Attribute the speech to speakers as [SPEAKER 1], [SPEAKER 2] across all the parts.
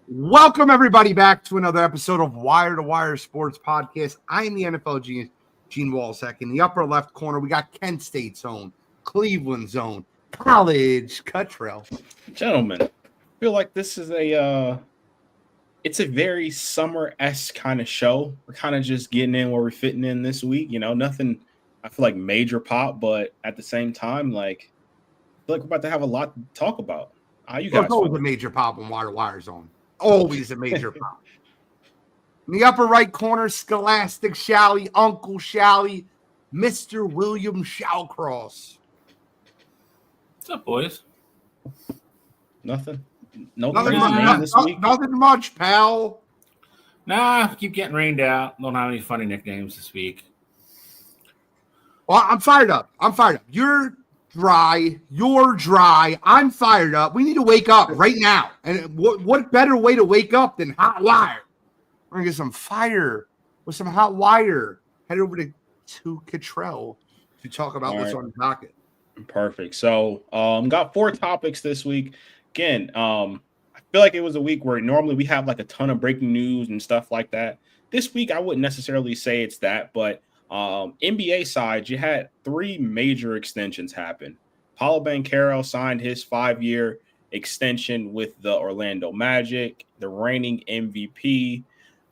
[SPEAKER 1] Welcome, everybody, back to another episode of Wire2Wire Sports Podcast. I am the NFL genius, Gene Walsack. In the upper left corner, we got Kent State Zone, Cleveland Zone, College Cuttrell.
[SPEAKER 2] Gentlemen, I feel like this is it's a very summer-esque kind of show. We're kind of just getting in where we're fitting in this week. Nothing, I feel like major pop, but at the same time, I feel like we're about to have a lot to talk about. How you guys?
[SPEAKER 1] It's always a major pop in Wire2Wire Zone. Always a major pop. In the upper right corner, Scholastic Shally, Uncle Shally, Mr. William Shallcross.
[SPEAKER 3] What's up, boys?
[SPEAKER 2] Nothing
[SPEAKER 1] much, pal.
[SPEAKER 3] Nah, keep getting rained out. Don't have any funny nicknames this week.
[SPEAKER 1] Well, I'm fired up. You're dry. I'm fired up. We need to wake up right now. And what better way to wake up than hot wire? We're going to get some fire with some hot wire. Head over to Cottrell to talk about what's on the docket.
[SPEAKER 2] Perfect. So, got 4 topics this week. Again, I feel like it was a week where normally we have like a ton of breaking news and stuff like that. This week, I wouldn't necessarily say it's that, but NBA side, you had 3 major extensions happen. Paolo Banchero signed his 5-year extension with the Orlando Magic. The reigning MVP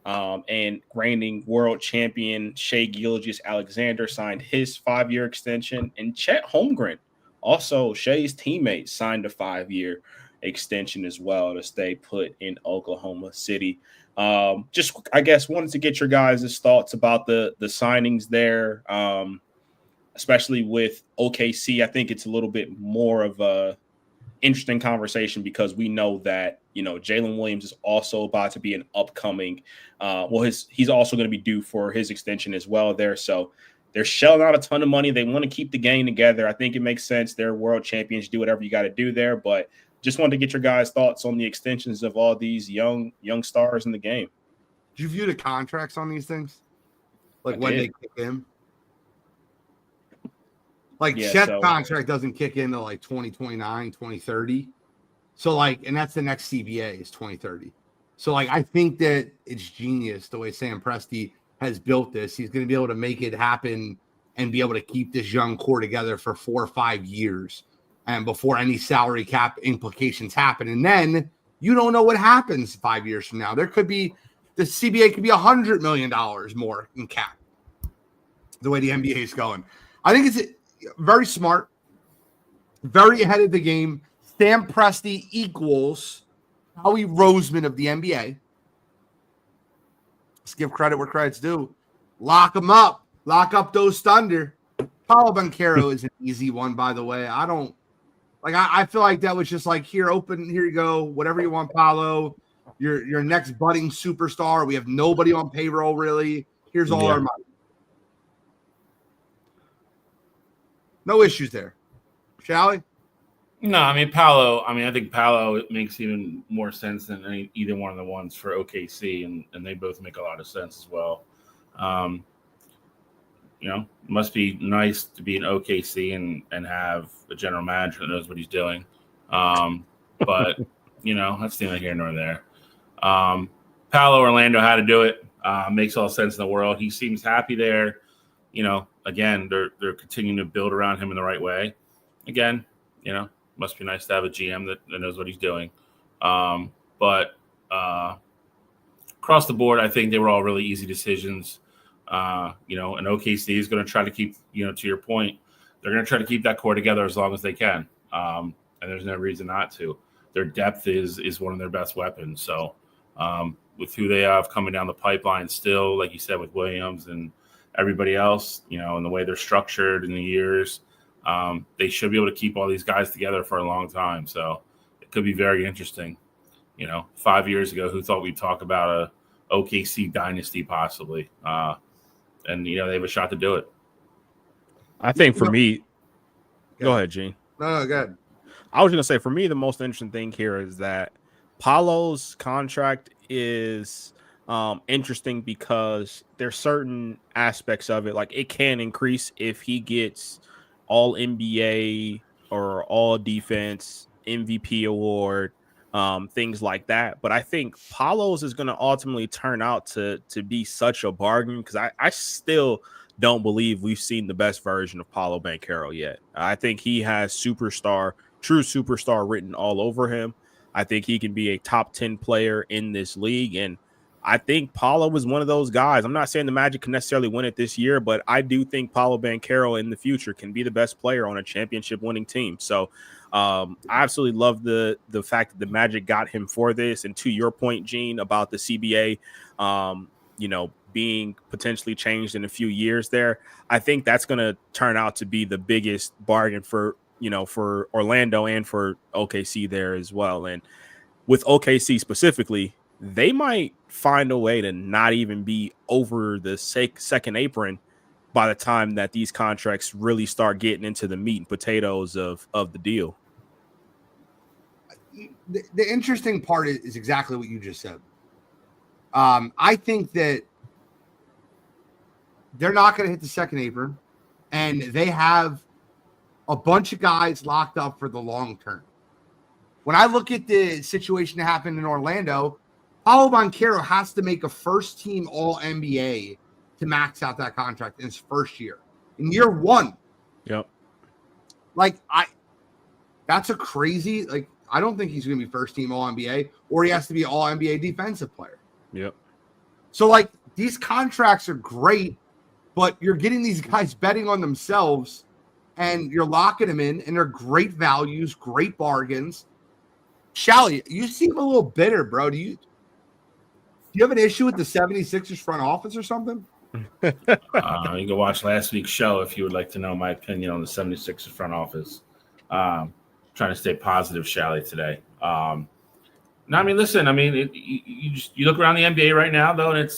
[SPEAKER 2] and reigning world champion Shai Gilgeous-Alexander signed his 5-year extension. And Chet Holmgren, also Shai's teammate, signed a 5-year extension as well to stay put in Oklahoma City. Just, I guess, wanted to get your guys' thoughts about the signings there, especially with OKC. I think it's a little bit more of a interesting conversation because we know that, Jalen Williams is also about to be an upcoming, he's also going to be due for his extension as well there. So they're shelling out a ton of money. They want to keep the game together. I think it makes sense. They're world champions. Do whatever you got to do there, but just wanted to get your guys' thoughts on the extensions of all these young stars in the game.
[SPEAKER 1] Did you view the contracts on these things? Like when they kick in? Chet's contract doesn't kick in until 2029, 2030. So and that's the next CBA is 2030. So I think that it's genius the way Sam Presti has built this. He's going to be able to make it happen and be able to keep this young core together for 4 or 5 years. And before any salary cap implications happen. And then you don't know what happens 5 years from now. The CBA could be $100 million more in cap, the way the NBA is going. I think it's very smart, very ahead of the game. Sam Presti equals Howie Roseman of the NBA. Let's give credit where credit's due. Lock them up. Lock up those Thunder. Paolo Banchero is an easy one, by the way. I feel like that was just here you go, whatever you want, Paolo. Your next budding superstar. We have nobody on payroll, really. Here's all our money. No issues there. Shall we?
[SPEAKER 3] No, I think Paolo makes even more sense than either one of the ones for OKC, and they both make a lot of sense as well. Must be nice to be in OKC and have a general manager that knows what he's doing. But, that's neither here nor there. Paolo Orlando had to do it. Makes all sense in the world. He seems happy there. Again, they're continuing to build around him in the right way. Again, must be nice to have a GM that knows what he's doing. But across the board, I think they were all really easy decisions. And OKC is going to try to keep, to your point, they're going to try to keep that core together as long as they can. And there's no reason not to. Their depth is one of their best weapons. So with who they have coming down the pipeline still, like you said, with Williams and everybody else, and the way they're structured in the years, they should be able to keep all these guys together for a long time. So it could be very interesting. 5 years ago, who thought we'd talk about a OKC dynasty possibly? And they have a shot to do it.
[SPEAKER 4] I think for me, go ahead, Gene.
[SPEAKER 1] No, go ahead.
[SPEAKER 4] I was going to say, for me, the most interesting thing here is that Paolo's contract is interesting because there's certain aspects of it. It can increase if he gets all NBA or all defense MVP award things like that. But I think Palos is going to ultimately turn out to be such a bargain because I still don't believe we've seen the best version of Paolo Banchero yet. I think he has true superstar written all over him. I think he can be a top 10 player in this league. And I think Paolo was one of those guys. I'm not saying the Magic can necessarily win it this year, but I do think Paolo Banchero in the future can be the best player on a championship winning team. So I absolutely love the fact that the Magic got him for this. And to your point, Gene, about the CBA, being potentially changed in a few years there, I think that's going to turn out to be the biggest bargain for Orlando and for OKC there as well. And with OKC specifically, they might find a way to not even be over the second apron by the time that these contracts really start getting into the meat and potatoes of the deal.
[SPEAKER 1] The interesting part is exactly what you just said. I think that they're not going to hit the second apron, and they have a bunch of guys locked up for the long term. When I look at the situation that happened in Orlando, Paolo Banchero has to make a first-team All-NBA to max out that contract in his first year. In year one.
[SPEAKER 4] Yep.
[SPEAKER 1] That's a crazy, I don't think he's going to be first-team All-NBA, or he has to be All-NBA defensive player.
[SPEAKER 4] Yep.
[SPEAKER 1] So, these contracts are great, but you're getting these guys betting on themselves, and you're locking them in, and they're great values, great bargains. Shally, you seem a little bitter, bro. Do you have an issue with the 76ers front office or something?
[SPEAKER 3] You can watch last week's show if you would like to know my opinion on the 76ers front office. Trying to stay positive, Shally, today. Listen, you look around the NBA right now, though, and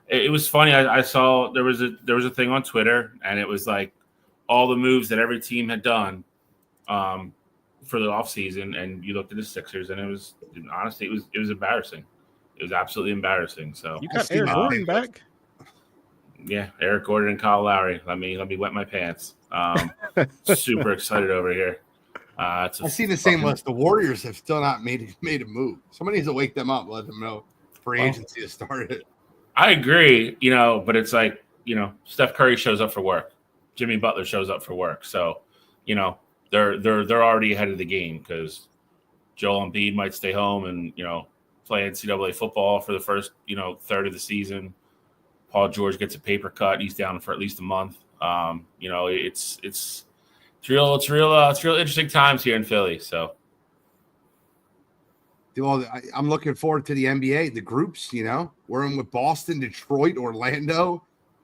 [SPEAKER 3] it was funny. I saw there was a thing on Twitter, and it was like all the moves that every team had done for the offseason, and you looked at the Sixers, and it was embarrassing. It was absolutely embarrassing. So
[SPEAKER 4] you got Eric Gordon back.
[SPEAKER 3] Yeah, Eric Gordon and Kyle Lowry. Let me wet my pants. Super excited over here.
[SPEAKER 1] I see the same list. The Warriors have still not made a move. Somebody needs to wake them up, let them know free agency has started.
[SPEAKER 3] I agree, but it's like, Steph Curry shows up for work. Jimmy Butler shows up for work. So, they're already ahead of the game because Joel Embiid might stay home and, play NCAA football for the first, third of the season. Paul George gets a paper cut. He's down for at least a month. It's real interesting times here in Philly. So,
[SPEAKER 1] well, I'm looking forward to the NBA, the groups. We're in with Boston, Detroit, Orlando,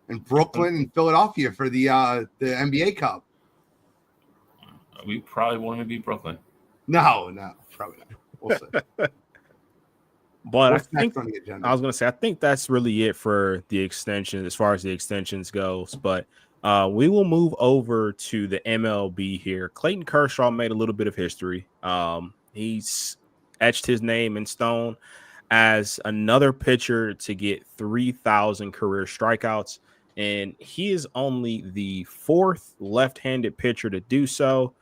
[SPEAKER 1] and Brooklyn and Philadelphia for the NBA Cup.
[SPEAKER 3] We probably won't even beat Brooklyn.
[SPEAKER 1] No, probably not. We'll see.
[SPEAKER 4] But I was going to say, I think that's really it for the extension as far as the extensions goes. But we will move over to the MLB here. Clayton Kershaw made a little bit of history. He's etched his name in stone as another pitcher to get 3,000 career strikeouts. And he is only the fourth left-handed pitcher to do so.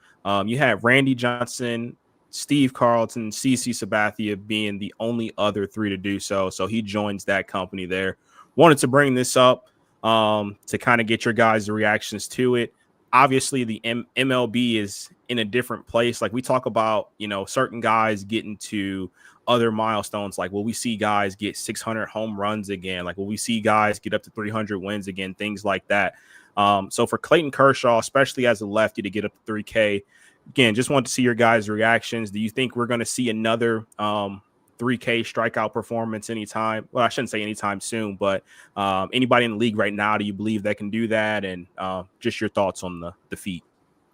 [SPEAKER 4] You have Randy Johnson, Steve Carlton, CC Sabathia being the only other three to do so. So he joins that company there. Wanted to bring this up to kind of get your guys' reactions to it. Obviously, the MLB is in a different place. Like we talk about, certain guys getting to other milestones. Like, will we see guys get 600 home runs again? Like, will we see guys get up to 300 wins again? Things like that. So for Clayton Kershaw, especially as a lefty, to get up to 3K, again, just want to see your guys' reactions. Do you think we're going to see another 3K strikeout performance anytime? Well, I shouldn't say anytime soon, but anybody in the league right now, do you believe they can do that? And just your thoughts on the feat.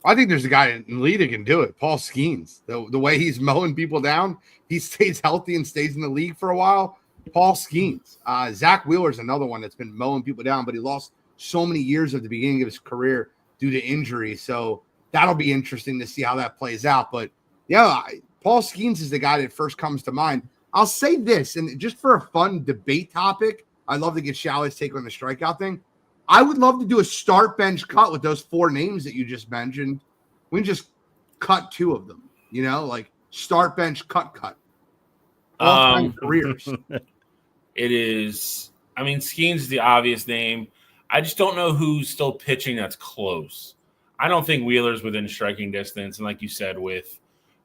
[SPEAKER 1] I think there's a guy in the league that can do it. Paul Skeens. The way he's mowing people down, he stays healthy and stays in the league for a while. Paul Skeens. Zach Wheeler's another one that's been mowing people down, but he lost so many years at the beginning of his career due to injury. So that'll be interesting to see how that plays out. But yeah, Paul Skeens is the guy that first comes to mind. I'll say this, and just for a fun debate topic, I'd love to get Shally's take on the strikeout thing. I would love to do a start bench cut with those four names that you just mentioned. We can just cut two of them, like start bench cut. All-time careers.
[SPEAKER 3] It is. I mean, Skeens is the obvious name. I just don't know who's still pitching that's close. I don't think Wheeler's within striking distance. And like you said, with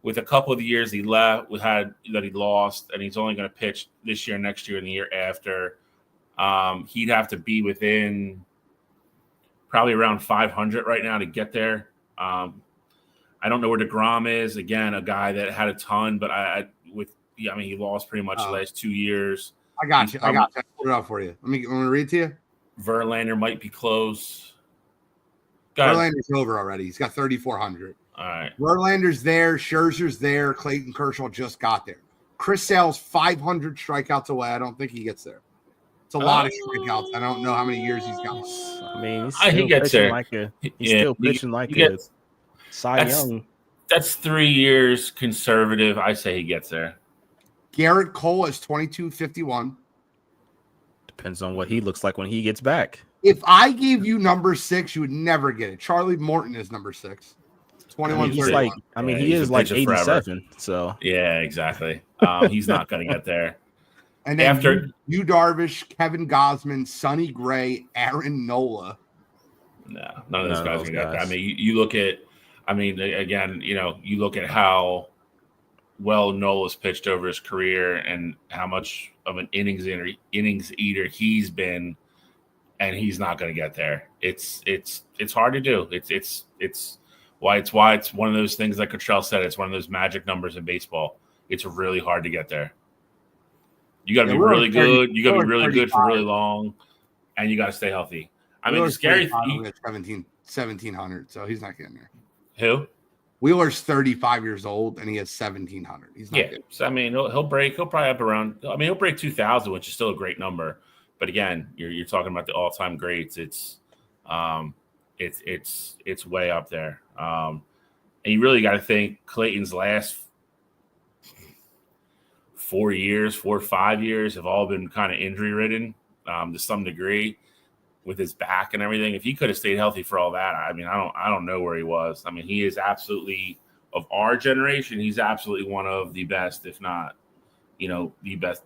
[SPEAKER 3] a couple of the years he left, he lost, and he's only going to pitch this year, next year, and the year after, he'd have to be within probably around 500 right now to get there. I don't know where DeGrom is. Again, a guy that had a ton, but he lost pretty much the last 2 years.
[SPEAKER 1] I got you. I put it out for you. Let me read it to you.
[SPEAKER 3] Verlander might be close.
[SPEAKER 1] Verlander's over already. He's got 3,400.
[SPEAKER 3] All right.
[SPEAKER 1] Verlander's there. Scherzer's there. Clayton Kershaw just got there. Chris Sale's 500 strikeouts away. I don't think he gets there. It's a lot of strikeouts. I don't know how many years he's got.
[SPEAKER 4] I mean,
[SPEAKER 3] he gets there.
[SPEAKER 4] He's still pitching like a Cy Young.
[SPEAKER 3] That's 3 years conservative. I say he gets there.
[SPEAKER 1] Garrett Cole is 2251.
[SPEAKER 4] Depends on what he looks like when he gets back.
[SPEAKER 1] If I gave you number 6, you would never get it. Charlie Morton is number 6. 2131.
[SPEAKER 4] He is like 87. Forever. So
[SPEAKER 3] yeah, exactly. He's not going to get there.
[SPEAKER 1] And then after Yu Darvish, Kevin Gausman, Sonny Gray, Aaron Nola.
[SPEAKER 3] No, none of those guys are going to get there. I mean, you look at. I mean, again, you look at how well Nola's pitched over his career and how much of an innings eater he's been, and he's not going to get there. It's hard to do. It's why it's one of those things like Cottrell said. It's one of those magic numbers in baseball. It's really hard to get there. You got to be really good. You got to be really good for really long, and you got to stay healthy. I mean, the scary thing.
[SPEAKER 1] 1,700, so he's not getting there.
[SPEAKER 3] Who?
[SPEAKER 1] Wheeler's 35 years old and he has 1,700. He's not good.
[SPEAKER 3] So I mean, he'll probably up around. I mean, he'll break 2,000, which is still a great number. But again, you're talking about the all-time greats. It's way up there. And you really got to think Clayton's last 4 or 5 years have all been kind of injury ridden to some degree with his back and everything. If he could have stayed healthy for all that, I mean, I don't know where he was. I mean, he is absolutely, of our generation, he's absolutely one of the best, if not, the best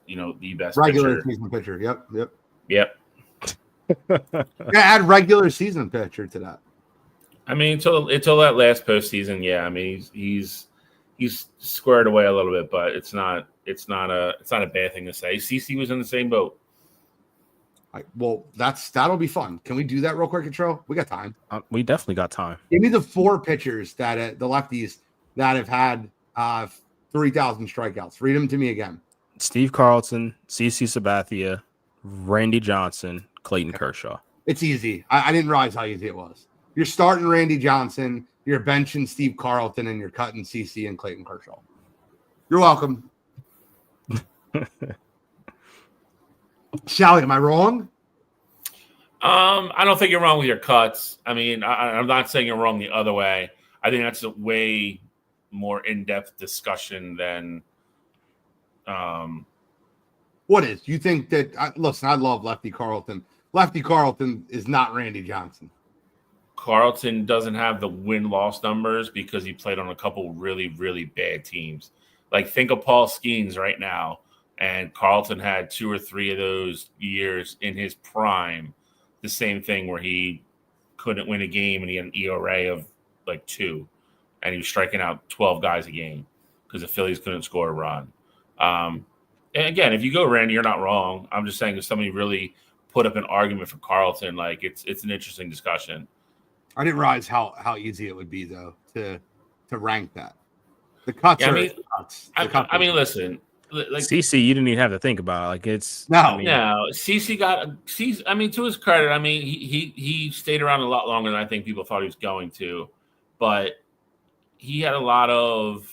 [SPEAKER 1] regular season pitcher. Yep.
[SPEAKER 3] Yeah,
[SPEAKER 1] add regular season pitcher to that.
[SPEAKER 3] I mean, until that last postseason, yeah. I mean, he's squared away a little bit, but it's not a bad thing to say. CC was in the same boat.
[SPEAKER 1] Well, that'll be fun. Can we do that real quick, Cottrell? We got time.
[SPEAKER 4] We definitely got time.
[SPEAKER 1] Give me the 4 pitchers that the lefties that have had 3,000 strikeouts. Read them to me again.
[SPEAKER 4] Steve Carlton, CC Sabathia, Randy Johnson, Clayton Kershaw.
[SPEAKER 1] It's easy. I didn't realize how easy it was. You're starting Randy Johnson, you're benching Steve Carlton, and you're cutting CC and Clayton Kershaw. You're welcome. Sally, am I wrong?
[SPEAKER 3] I don't think you're wrong with your cuts. I mean, I'm not saying you're wrong the other way. I think that's a way more in-depth discussion than.
[SPEAKER 1] What is? You think that? Listen, I love Lefty Carlton. Lefty Carlton is not Randy Johnson.
[SPEAKER 3] Carlton doesn't have the win-loss numbers because he played on a couple really, really bad teams. Like, think of Paul Skeens right now. And Carlton had 2 or 3 of those years in his prime. The same thing where he couldn't win a game and he had an ERA of like 2. And he was striking out 12 guys a game because the Phillies couldn't score a run. And again, if you go Randy, you're not wrong. I'm just saying if somebody really put up an argument for Carlton, like it's an interesting discussion.
[SPEAKER 1] I didn't realize how easy it would be, though, to rank that. The cuts are cuts.
[SPEAKER 3] I mean, listen. Like
[SPEAKER 4] CC, you didn't even have to think about it. Like it's
[SPEAKER 3] no. CC got. I mean, to his credit, I mean he stayed around a lot longer than I think people thought he was going to, but he had a lot of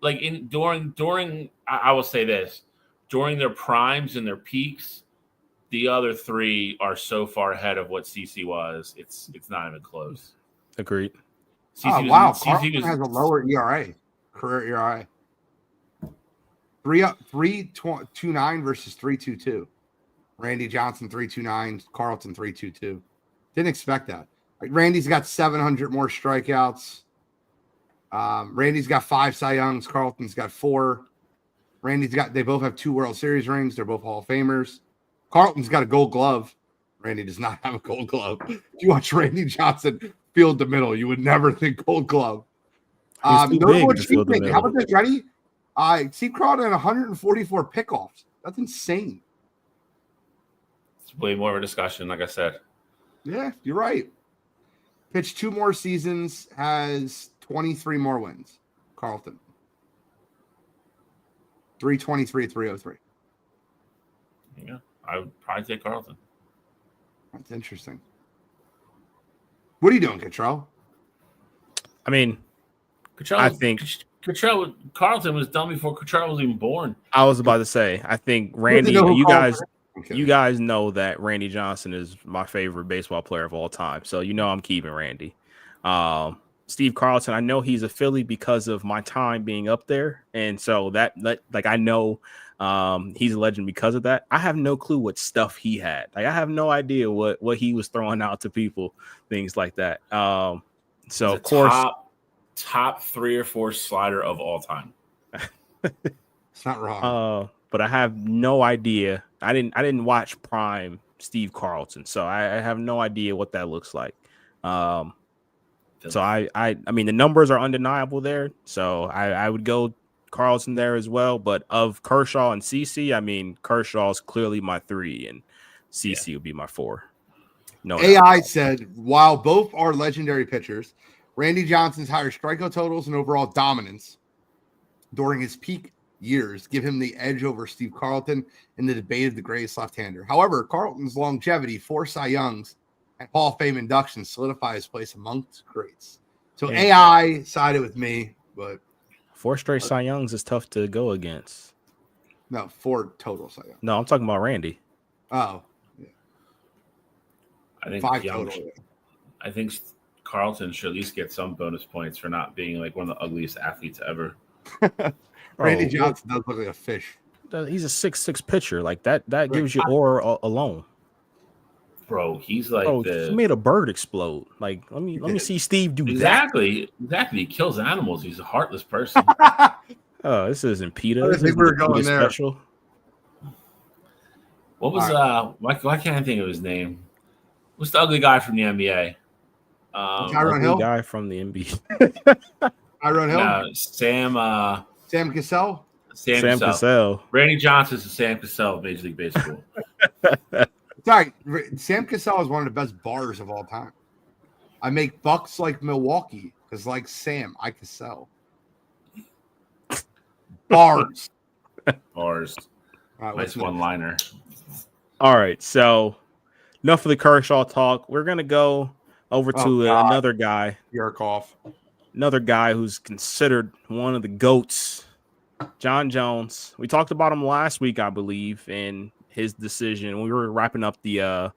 [SPEAKER 3] like during. I will say this: during their primes and their peaks, the other 3 are so far ahead of what CC was. It's not even close.
[SPEAKER 4] Agreed.
[SPEAKER 1] CC has a lower ERA, career ERA. 3.29 versus 3.22. Randy Johnson 3.29, Carlton 3.22. Didn't expect that. Randy's got 700 more strikeouts. Randy's got 5 Cy Youngs. Carlton's got 4. They both have 2 World Series rings. They're both Hall of Famers. Carlton's got a Gold Glove. Randy does not have a Gold Glove. If you watch Randy Johnson field the middle, you would never think Gold Glove.
[SPEAKER 4] He's too big to field the
[SPEAKER 1] How
[SPEAKER 4] middle.
[SPEAKER 1] about this? Ready? Steve Carlton had 144 pickoffs. That's insane.
[SPEAKER 3] It's way more of a discussion, like I said.
[SPEAKER 1] Yeah, you're right. Pitched 2 more seasons, has 23 more wins. Carlton. 323, 303.
[SPEAKER 3] Yeah, I would probably take Carlton.
[SPEAKER 1] That's interesting. What are you doing, Cottrell?
[SPEAKER 4] I mean, I think
[SPEAKER 3] Carlton was done before Cottrell was even born.
[SPEAKER 4] I was about to say, I think Randy, you guys know that Randy Johnson is my favorite baseball player of all time. So you know I'm keeping Randy. Steve Carlton, I know he's a Philly because of my time being up there. And so that I know he's a legend because of that. I have no clue what stuff he had. Like I have no idea what he was throwing out to people, things like that. So of course,
[SPEAKER 3] top 3 or 4 slider of all time.
[SPEAKER 1] It's not wrong.
[SPEAKER 4] But I have no idea. I didn't watch prime Steve Carlton, so I have no idea what that looks like. So I mean the numbers are undeniable there. So I would go Carlton there as well. But of Kershaw and CC, I mean Kershaw is clearly my 3, and CC would be my 4. No
[SPEAKER 1] AI said while both are legendary pitchers, Randy Johnson's higher strikeout totals and overall dominance during his peak years give him the edge over Steve Carlton in the debate of the greatest left-hander. However, Carlton's longevity, 4 Cy Youngs, and Hall of Fame inductions solidify his place amongst greats. So AI sided with me, but
[SPEAKER 4] 4 straight Cy Youngs is tough to go against.
[SPEAKER 1] No, 4 total Cy Youngs.
[SPEAKER 4] No, I'm talking about Randy.
[SPEAKER 1] Oh, yeah.
[SPEAKER 3] I think
[SPEAKER 1] 5 total.
[SPEAKER 3] I think Carlton should at least get some bonus points for not being like one of the ugliest athletes ever.
[SPEAKER 1] Randy Johnson does look like a fish.
[SPEAKER 4] He's a 6'6" pitcher. Like that gives you aura alone.
[SPEAKER 3] Bro, he's like
[SPEAKER 4] he made a bird explode. Like let me see Steve do
[SPEAKER 3] exactly. He kills animals. He's a heartless person.
[SPEAKER 4] Oh, this isn't PETA.
[SPEAKER 1] I
[SPEAKER 4] This
[SPEAKER 1] think
[SPEAKER 4] isn't
[SPEAKER 1] we're
[SPEAKER 4] the
[SPEAKER 1] going
[SPEAKER 4] PETA
[SPEAKER 1] there.
[SPEAKER 4] special.
[SPEAKER 3] What was why can't I think of his name? What's the ugly guy from the NBA?
[SPEAKER 1] Tyrone Hill?
[SPEAKER 4] Guy from the NBA.
[SPEAKER 1] Tyrone Hill?
[SPEAKER 3] No, Sam
[SPEAKER 1] Cassell?
[SPEAKER 3] Sam Cassell.
[SPEAKER 4] Cassell.
[SPEAKER 3] Randy Johnson's the Sam Cassell of Major League Baseball.
[SPEAKER 1] Sorry, Sam Cassell is one of the best bars of all time. I make bucks like Milwaukee because, like Sam, I Cassell. Bars.
[SPEAKER 3] Bars.
[SPEAKER 1] All right,
[SPEAKER 3] Nice one-liner.
[SPEAKER 4] All right, so enough of the Kershaw talk. We're gonna go over to another guy.
[SPEAKER 1] Yarkoff.
[SPEAKER 4] Another guy who's considered one of the GOATs, John Jones. We talked about him last week, I believe, in his decision. We were wrapping up the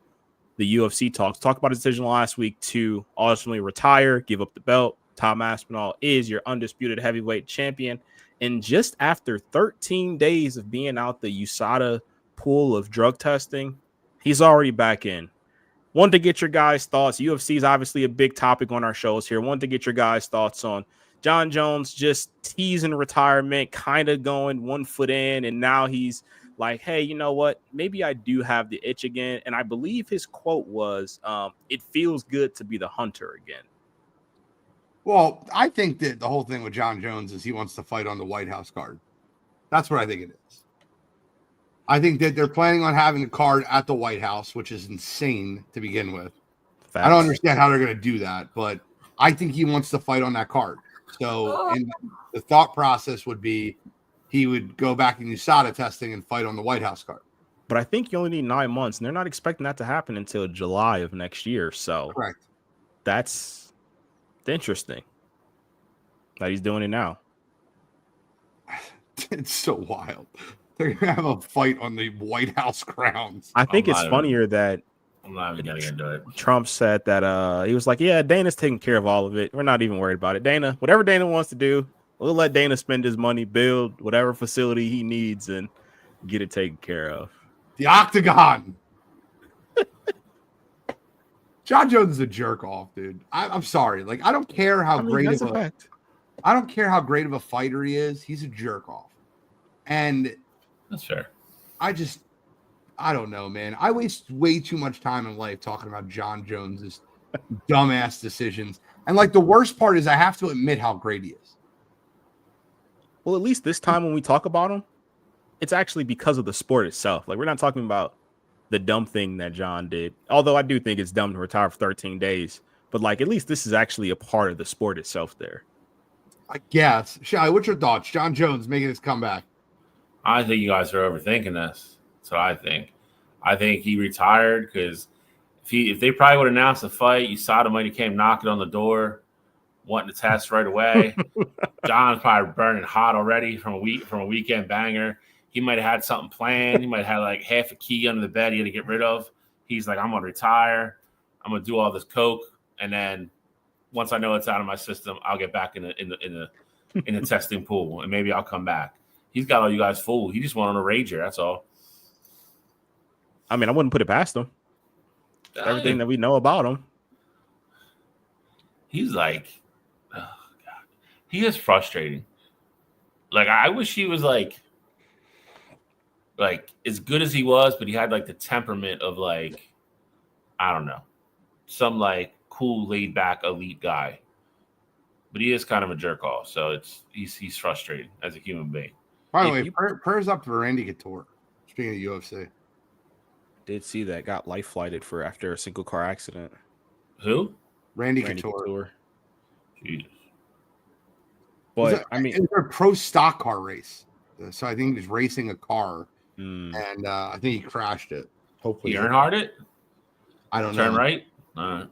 [SPEAKER 4] UFC talks. Talked about his decision last week to ultimately retire, give up the belt. Tom Aspinall is your undisputed heavyweight champion. And just after 13 days of being out the USADA pool of drug testing, he's already back in. Wanted to get your guys' thoughts. UFC is obviously a big topic on our shows here. Wanted to get your guys' thoughts on John Jones just teasing retirement, kind of going 1 foot in, and now he's like, hey, you know what? Maybe I do have the itch again. And I believe his quote was, it feels good to be the hunter again.
[SPEAKER 1] Well, I think that the whole thing with John Jones is he wants to fight on the White House card. That's what I think it is. I think that they're planning on having a card at the White House, which is insane to begin with.
[SPEAKER 4] Facts.
[SPEAKER 1] I don't understand how they're going to do that, but I think he wants to fight on that card. So and the thought process would be he would go back and USADA testing and fight on the White House card.
[SPEAKER 4] But I think you only need 9 months, and they're not expecting that to happen until July of next year. So
[SPEAKER 1] correct.
[SPEAKER 4] That's interesting that he's doing it now.
[SPEAKER 1] It's so wild. They're going to have a fight on the White House grounds.
[SPEAKER 4] I think it's funnier that
[SPEAKER 3] I'm not even getting into it.
[SPEAKER 4] Trump said that he was like, yeah, Dana's taking care of all of it. We're not even worried about it. Dana, whatever Dana wants to do, we'll let Dana spend his money, build whatever facility he needs, and get it taken care of.
[SPEAKER 1] The Octagon. John Jones is a jerk off, dude. I'm sorry. Like, I don't care how great of a fighter he is. He's a jerk off. And
[SPEAKER 3] That's fair.
[SPEAKER 1] I don't know, man. I waste way too much time in life talking about John Jones's dumbass decisions. And like the worst part is I have to admit how great he is.
[SPEAKER 4] Well, at least this time when we talk about him, it's actually because of the sport itself. Like, we're not talking about the dumb thing that John did. Although I do think it's dumb to retire for 13 days. But like, at least this is actually a part of the sport itself there.
[SPEAKER 1] I guess. Shai, what's your thoughts? John Jones making his comeback.
[SPEAKER 3] I think you guys are overthinking this. That's what I think. I think he retired because if they probably would announce a fight, USADA might have came knocking on the door, wanting to test right away. John's probably burning hot already from a weekend banger. He might have had something planned. He might have had like half a key under the bed he had to get rid of. He's like, I'm gonna retire. I'm gonna do all this coke, and then once I know it's out of my system, I'll get back in the testing pool, and maybe I'll come back. He's got all you guys fooled. He just went on a rager. That's all.
[SPEAKER 4] I mean, I wouldn't put it past him. Everything that we know about him.
[SPEAKER 3] He's like, oh God, he is frustrating. Like, I wish he was like as good as he was, but he had like the temperament of like, I don't know, some like cool, laid back, elite guy. But he is kind of a jerk off, so he's frustrating as a human being.
[SPEAKER 1] By the way, prayers up for Randy Couture. Speaking of UFC,
[SPEAKER 4] did see that got life flighted for after a single car accident.
[SPEAKER 3] Who?
[SPEAKER 1] Randy Couture.
[SPEAKER 3] Jeez.
[SPEAKER 4] But I mean,
[SPEAKER 1] it's a pro stock car race, so I think he's racing a car, and I think he crashed it. Hopefully,
[SPEAKER 3] he Earnhardt it.
[SPEAKER 1] I don't know.
[SPEAKER 3] Turn right. All right.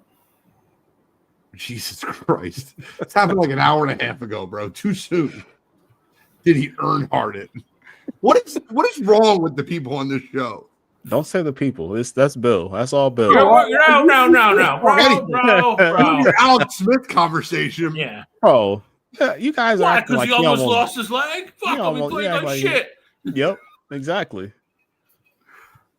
[SPEAKER 1] Jesus Christ! It's happened like an hour and a half ago, bro. Too soon. Did he Earnhardt it? What is wrong with the people on this show?
[SPEAKER 4] Don't say the people. That's Bill. That's all Bill.
[SPEAKER 3] No, bro.
[SPEAKER 1] Your Alex Smith conversation.
[SPEAKER 3] Yeah.
[SPEAKER 4] Bro, you guys are
[SPEAKER 3] because he almost lost his leg? Fuck him. He played like shit.
[SPEAKER 4] Yep, exactly.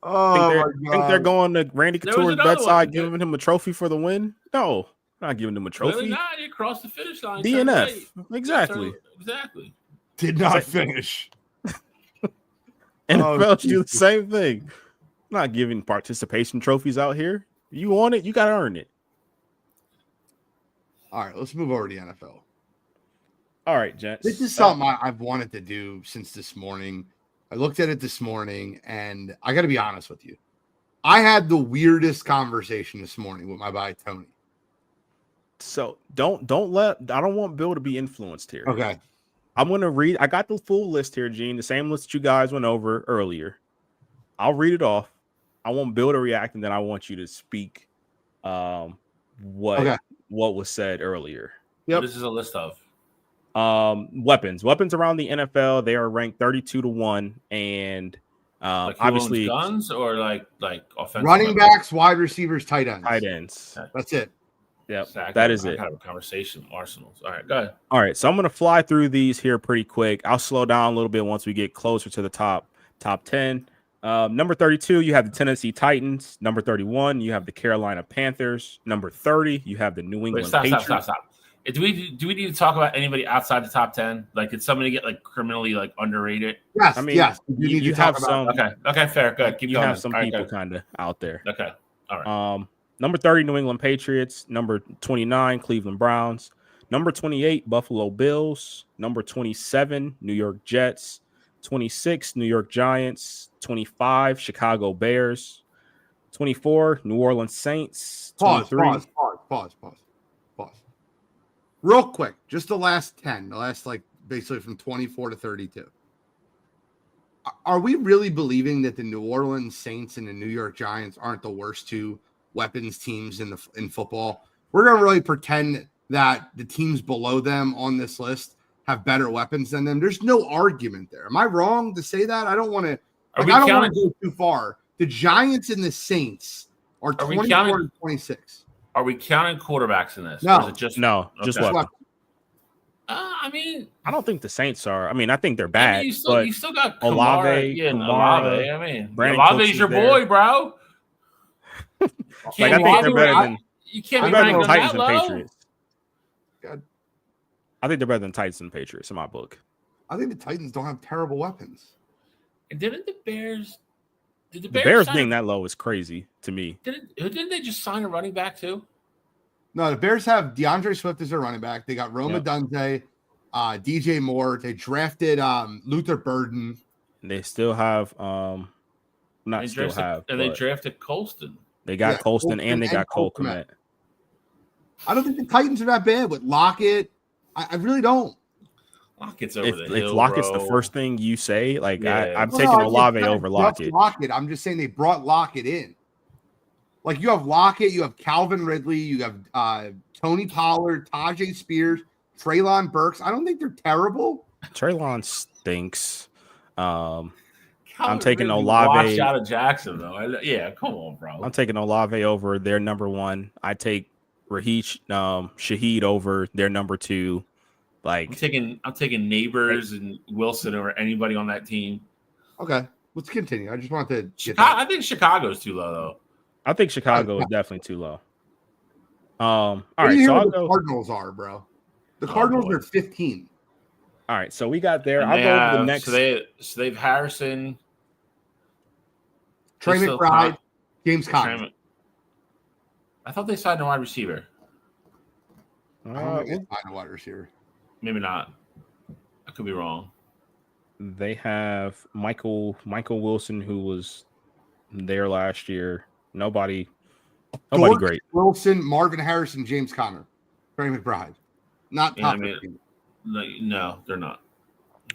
[SPEAKER 1] Oh,
[SPEAKER 4] think they're going to Randy Couture's bedside giving him a trophy for the win? No, not giving him a trophy.
[SPEAKER 3] Really not. You crossed the finish line.
[SPEAKER 4] DNF. Exactly.
[SPEAKER 3] Exactly.
[SPEAKER 1] Did not finish.
[SPEAKER 4] NFL do the same thing. Not giving participation trophies out here. You want it, you got to earn it.
[SPEAKER 1] All right, let's move over to the NFL.
[SPEAKER 4] All right, gents.
[SPEAKER 1] This is something I've wanted to do since this morning. I looked at it this morning, and I got to be honest with you. I had the weirdest conversation this morning with my buddy Tony.
[SPEAKER 4] So I don't want Bill to be influenced here.
[SPEAKER 1] Okay.
[SPEAKER 4] I'm going to read. I got the full list here, Gene, the same list you guys went over earlier. I'll read it off. I want Bill to react, and then I want you to speak what was said earlier.
[SPEAKER 3] Yep. This is a list of
[SPEAKER 4] weapons around the NFL. They are ranked 32-1, and obviously
[SPEAKER 3] guns or like offensive
[SPEAKER 1] running backs, wide receivers, tight ends. That's it.
[SPEAKER 4] Yep, that is it.
[SPEAKER 3] Kind of a conversation. Arsenals. All right, go ahead.
[SPEAKER 4] All right, so I'm going to fly through these here pretty quick. I'll slow down a little bit once we get closer to the top 10. Number 32, you have the Tennessee Titans. Number 31, you have the Carolina Panthers. Number 30, you have the New England Patriots.
[SPEAKER 3] Stop. Do we need to talk about anybody outside the top 10? Like, did somebody get like criminally like underrated?
[SPEAKER 1] Yes.
[SPEAKER 4] I mean,
[SPEAKER 1] yes.
[SPEAKER 4] You have some.
[SPEAKER 3] Okay, fair. Good. Keep going.
[SPEAKER 4] You have some people kind of out there.
[SPEAKER 3] Okay. All right.
[SPEAKER 4] Number 30, New England Patriots. Number 29, Cleveland Browns. Number 28, Buffalo Bills. Number 27, New York Jets. 26, New York Giants. 25, Chicago Bears. 24, New Orleans Saints.
[SPEAKER 1] Pause. Real quick, just the last 10, basically from 24 to 32. Are we really believing that the New Orleans Saints and the New York Giants aren't the worst two weapons teams in football? We're going to really pretend that the teams below them on this list have better weapons than them. There's no argument there. Am I wrong to say that? I don't want to. I don't want to go too far. The Giants and the Saints are 24 to 26.
[SPEAKER 3] Are we counting quarterbacks in this?
[SPEAKER 1] No.
[SPEAKER 3] Or is it just
[SPEAKER 4] weapons.
[SPEAKER 3] I mean,
[SPEAKER 4] I don't think the Saints are. I mean, I think they're bad.
[SPEAKER 3] I mean, you still got
[SPEAKER 4] Olave.
[SPEAKER 3] Olave. I mean, Olave's your boy, bro.
[SPEAKER 4] I think they're better than.
[SPEAKER 3] You can't be
[SPEAKER 4] better than
[SPEAKER 3] ranking
[SPEAKER 4] Titans
[SPEAKER 3] that
[SPEAKER 4] and
[SPEAKER 3] low.
[SPEAKER 4] Patriots. I think they're better than Titans and Patriots in my book.
[SPEAKER 1] I think the Titans don't have terrible weapons.
[SPEAKER 3] And didn't the Bears? Did
[SPEAKER 4] The Bears being
[SPEAKER 3] sign,
[SPEAKER 4] that low is crazy to me.
[SPEAKER 3] Didn't they just sign a running back too?
[SPEAKER 1] No, the Bears have DeAndre Swift as their running back. They got Roma Dunze, DJ Moore. They drafted Luther Burden.
[SPEAKER 4] They still have
[SPEAKER 3] They drafted Colston.
[SPEAKER 4] They got Colston and they got Cole Kmet.
[SPEAKER 1] I don't think the Titans are that bad with Lockett. I really don't.
[SPEAKER 3] Lockett's over the hill.
[SPEAKER 4] If Lockett's the first thing you say, like I'm taking Olave over Lockett.
[SPEAKER 1] I'm just saying they brought Lockett in. Like you have Lockett, you have Calvin Ridley, you have Tony Pollard, Tajay Spears, Treylon Burks. I don't think they're terrible.
[SPEAKER 4] Treylon stinks. I'm
[SPEAKER 3] Calvin
[SPEAKER 4] taking
[SPEAKER 3] Ridley
[SPEAKER 4] Olave
[SPEAKER 3] out of Jacksonville. Yeah, come on, bro.
[SPEAKER 4] I'm taking Olave over their number one. I take Shaheed over their number two. Like
[SPEAKER 3] I'm taking Neighbors and Wilson over anybody on that team.
[SPEAKER 1] Okay, let's continue. I just wanted to.
[SPEAKER 3] I think Chicago's too low though.
[SPEAKER 4] I think Chicago is definitely too low. All right, so I'll go.
[SPEAKER 1] Cardinals are, bro. The Cardinals are 15.
[SPEAKER 4] All right, so we got there. I'll go over the next.
[SPEAKER 3] So they've Harrison,
[SPEAKER 1] Trey McBride, James Conner.
[SPEAKER 3] I thought they signed a wide receiver.
[SPEAKER 1] I don't think they signed a wide receiver.
[SPEAKER 3] Maybe not. I could be wrong.
[SPEAKER 4] They have Michael Wilson, who was there last year. Nobody great.
[SPEAKER 1] Wilson, Marvin Harrison, James Conner, Trey McBride. Not top 15.
[SPEAKER 3] No, they're not.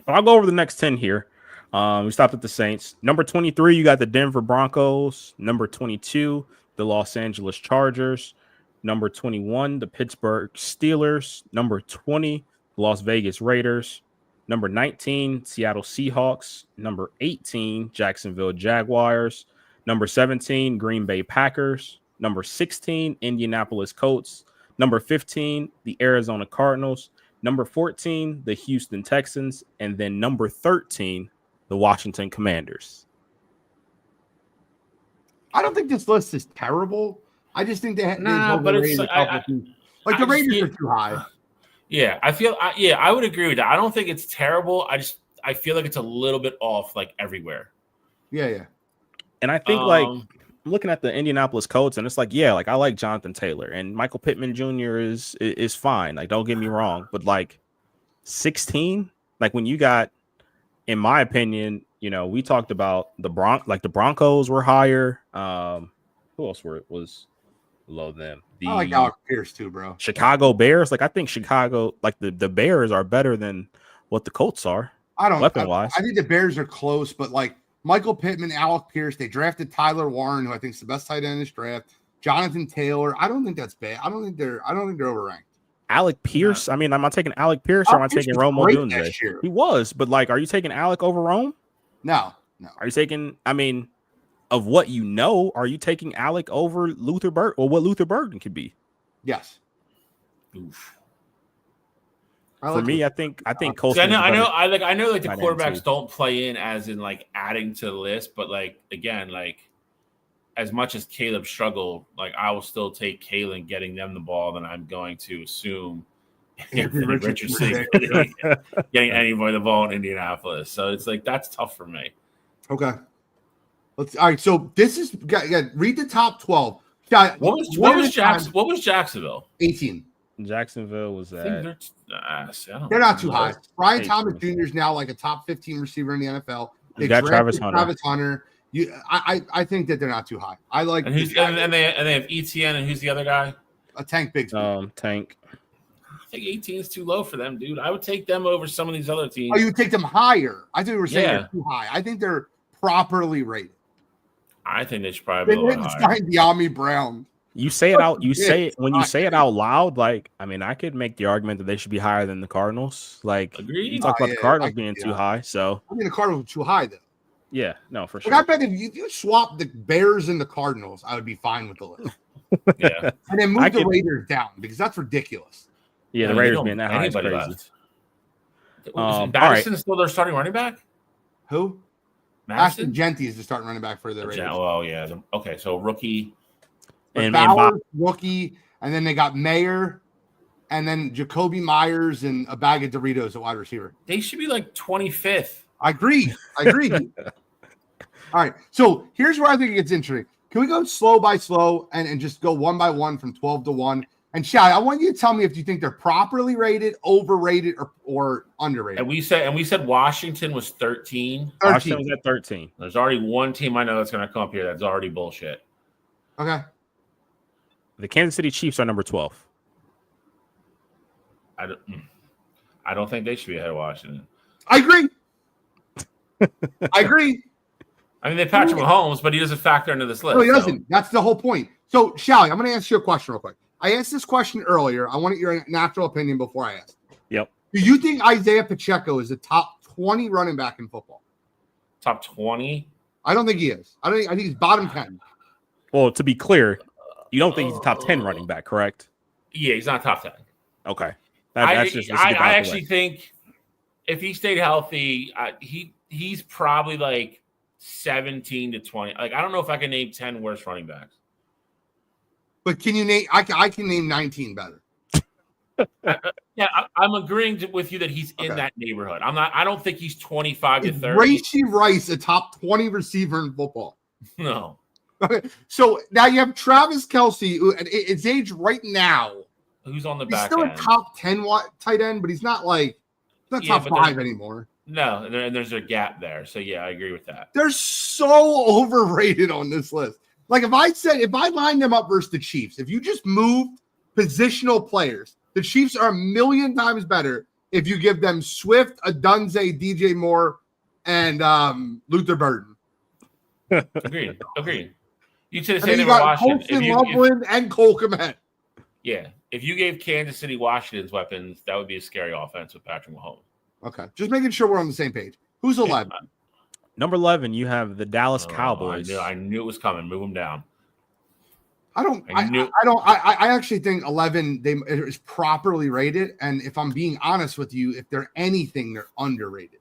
[SPEAKER 4] But I'll go over the next 10 here. We stopped at the Saints. Number 23, you got the Denver Broncos. Number 22, the Los Angeles Chargers. Number 21, the Pittsburgh Steelers. Number 20, Las Vegas Raiders. Number 19, Seattle Seahawks. Number 18, Jacksonville Jaguars. Number 17, Green Bay Packers. Number 16, Indianapolis Colts. Number 15, the Arizona Cardinals. Number 14, the Houston Texans. And then number 13, the Washington Commanders.
[SPEAKER 1] I don't think this list is terrible. I just think the Raiders are too high.
[SPEAKER 3] Yeah, I would agree with that. I don't think it's terrible. I feel like it's a little bit off, like everywhere.
[SPEAKER 1] Yeah.
[SPEAKER 4] And I think I'm looking at the Indianapolis Colts, and it's like, I like Jonathan Taylor and Michael Pittman Jr. is fine. Like, don't get me wrong, but like 16, like when you got, in my opinion, we talked about the Broncos were higher. Who else was below them?
[SPEAKER 1] I like Alec Pierce too, bro.
[SPEAKER 4] Chicago Bears. Like I think Chicago, like the Bears are better than what the Colts are. Weapon wise.
[SPEAKER 1] I think the Bears are close, but like Michael Pittman, Alec Pierce, they drafted Tyler Warren, who I think is the best tight end in this draft. Jonathan Taylor. I don't think that's bad. I don't think they're overranked.
[SPEAKER 4] Alec Pierce. I mean, am I taking Alec Pierce or am I taking Rome Odunze? He was, but like, are you taking Alec over Rome?
[SPEAKER 1] No.
[SPEAKER 4] Are you taking? I mean, of what you know, are you taking Alec over Luther Burden or what Luther Burden could be?
[SPEAKER 1] Yes.
[SPEAKER 3] Oof.
[SPEAKER 4] For me, I think Colston.
[SPEAKER 3] I know like the quarterbacks don't play in as in like adding to the list, but like again, like as much as Caleb struggled, like I will still take Kalen getting them the ball than I'm going to assume Anthony Richardson getting anybody the ball in Indianapolis. So it's like that's tough for me.
[SPEAKER 1] Okay. All right. So this is read the top 12.
[SPEAKER 3] What was Jacksonville?
[SPEAKER 1] 18.
[SPEAKER 4] Jacksonville was at.
[SPEAKER 1] They're not too high. Brian Thomas Jr. is now like a top 15 receiver in the NFL.
[SPEAKER 4] They got Travis
[SPEAKER 1] Hunter. I think that they're not too high. I like.
[SPEAKER 3] And they have ETN, and who's the other guy?
[SPEAKER 1] Tank Bigsby.
[SPEAKER 4] Tank.
[SPEAKER 3] I think 18 is too low for them, dude. I would take them over some of these other teams.
[SPEAKER 1] Oh, you would take them higher? I think you were saying they're too high. I think they're properly rated.
[SPEAKER 3] I think they should probably be a little higher.
[SPEAKER 1] De'Ami Brown.
[SPEAKER 4] You say it out. You say it when you say it out loud. Like, I mean, I could make the argument that they should be higher than the Cardinals. Like,
[SPEAKER 3] agreed.
[SPEAKER 4] You talk about the Cardinals being too high. So
[SPEAKER 1] I mean, the Cardinals are too high, though.
[SPEAKER 4] Yeah, no, for sure.
[SPEAKER 1] I bet if you swap the Bears and the Cardinals, I would be fine with the list.
[SPEAKER 3] Yeah,
[SPEAKER 1] and then move the Raiders down because that's ridiculous.
[SPEAKER 4] Yeah, the Raiders being that high is crazy.
[SPEAKER 3] Left. Is Madison still their starting running back?
[SPEAKER 1] Who?
[SPEAKER 3] Madison?
[SPEAKER 1] Ashton Genty is the starting running back for the Raiders.
[SPEAKER 3] Oh, yeah. Okay, so rookie.
[SPEAKER 1] And Bowers, rookie, and then they got Mayer. and then Jacoby Myers and a bag of Doritos at wide receiver.
[SPEAKER 3] They should be like 25th.
[SPEAKER 1] I agree. All right. So here's where I think it gets interesting. Can we go slow by slow and just go one by one from 12 to 1? And Shad, I want you to tell me if you think they're properly rated, overrated, or underrated.
[SPEAKER 3] And we said Washington was 13.
[SPEAKER 4] Washington was at 13.
[SPEAKER 3] There's already one team I know that's going to come up here that's already bullshit.
[SPEAKER 1] Okay.
[SPEAKER 4] The Kansas City Chiefs are number 12.
[SPEAKER 3] I don't think they should be ahead of Washington.
[SPEAKER 1] I agree.
[SPEAKER 3] I mean, they Patrick Mahomes, but he doesn't factor into this list.
[SPEAKER 1] No, he doesn't. So. That's the whole point. So, Shally, I'm going to ask you a question real quick. I asked this question earlier. I wanted your natural opinion before I ask.
[SPEAKER 4] Yep.
[SPEAKER 1] Do you think Isaiah Pacheco is the top 20 running back in football?
[SPEAKER 3] Top 20?
[SPEAKER 1] I don't think he is. I think he's bottom 10.
[SPEAKER 4] Well, to be clear, you don't think he's a top 10 running back, correct?
[SPEAKER 3] Yeah, he's not top 10.
[SPEAKER 4] Okay.
[SPEAKER 3] I actually think if he stayed healthy, he's probably like 17 to 20. Like, I don't know if I can name 10 worse running backs.
[SPEAKER 1] But can you name? I can name 19 better.
[SPEAKER 3] Yeah, I'm agreeing with you that he's in that neighborhood. I don't think he's 25 to 30.
[SPEAKER 1] Rashee Rice, a top 20 receiver in football.
[SPEAKER 3] No.
[SPEAKER 1] Okay, so now you have Travis Kelce, who at his age right now,
[SPEAKER 3] who's on the
[SPEAKER 1] he's
[SPEAKER 3] back
[SPEAKER 1] still
[SPEAKER 3] end.
[SPEAKER 1] a top 10 tight end, but he's not top 5 anymore.
[SPEAKER 3] No, and there's a gap there. So yeah, I agree with that.
[SPEAKER 1] They're so overrated on this list. Like if I lined them up versus the Chiefs, if you just moved positional players, the Chiefs are a million times better if you give them Swift, Adunze, DJ Moore, and Luther Burden.
[SPEAKER 3] Agreed. You should have
[SPEAKER 1] And
[SPEAKER 3] said
[SPEAKER 1] you
[SPEAKER 3] they were
[SPEAKER 1] got
[SPEAKER 3] Washington.
[SPEAKER 1] Colston Loveland and Cole Kmet.
[SPEAKER 3] Yeah, if you gave Kansas City Washington's weapons, that would be a scary offense with Patrick Mahomes.
[SPEAKER 1] Okay, just making sure we're on the same page. Who's 11?
[SPEAKER 4] Number 11, you have the Dallas Cowboys.
[SPEAKER 3] I knew it was coming. Move them down.
[SPEAKER 1] I actually think 11 is properly rated, and if I'm being honest with you, if they're anything, they're underrated.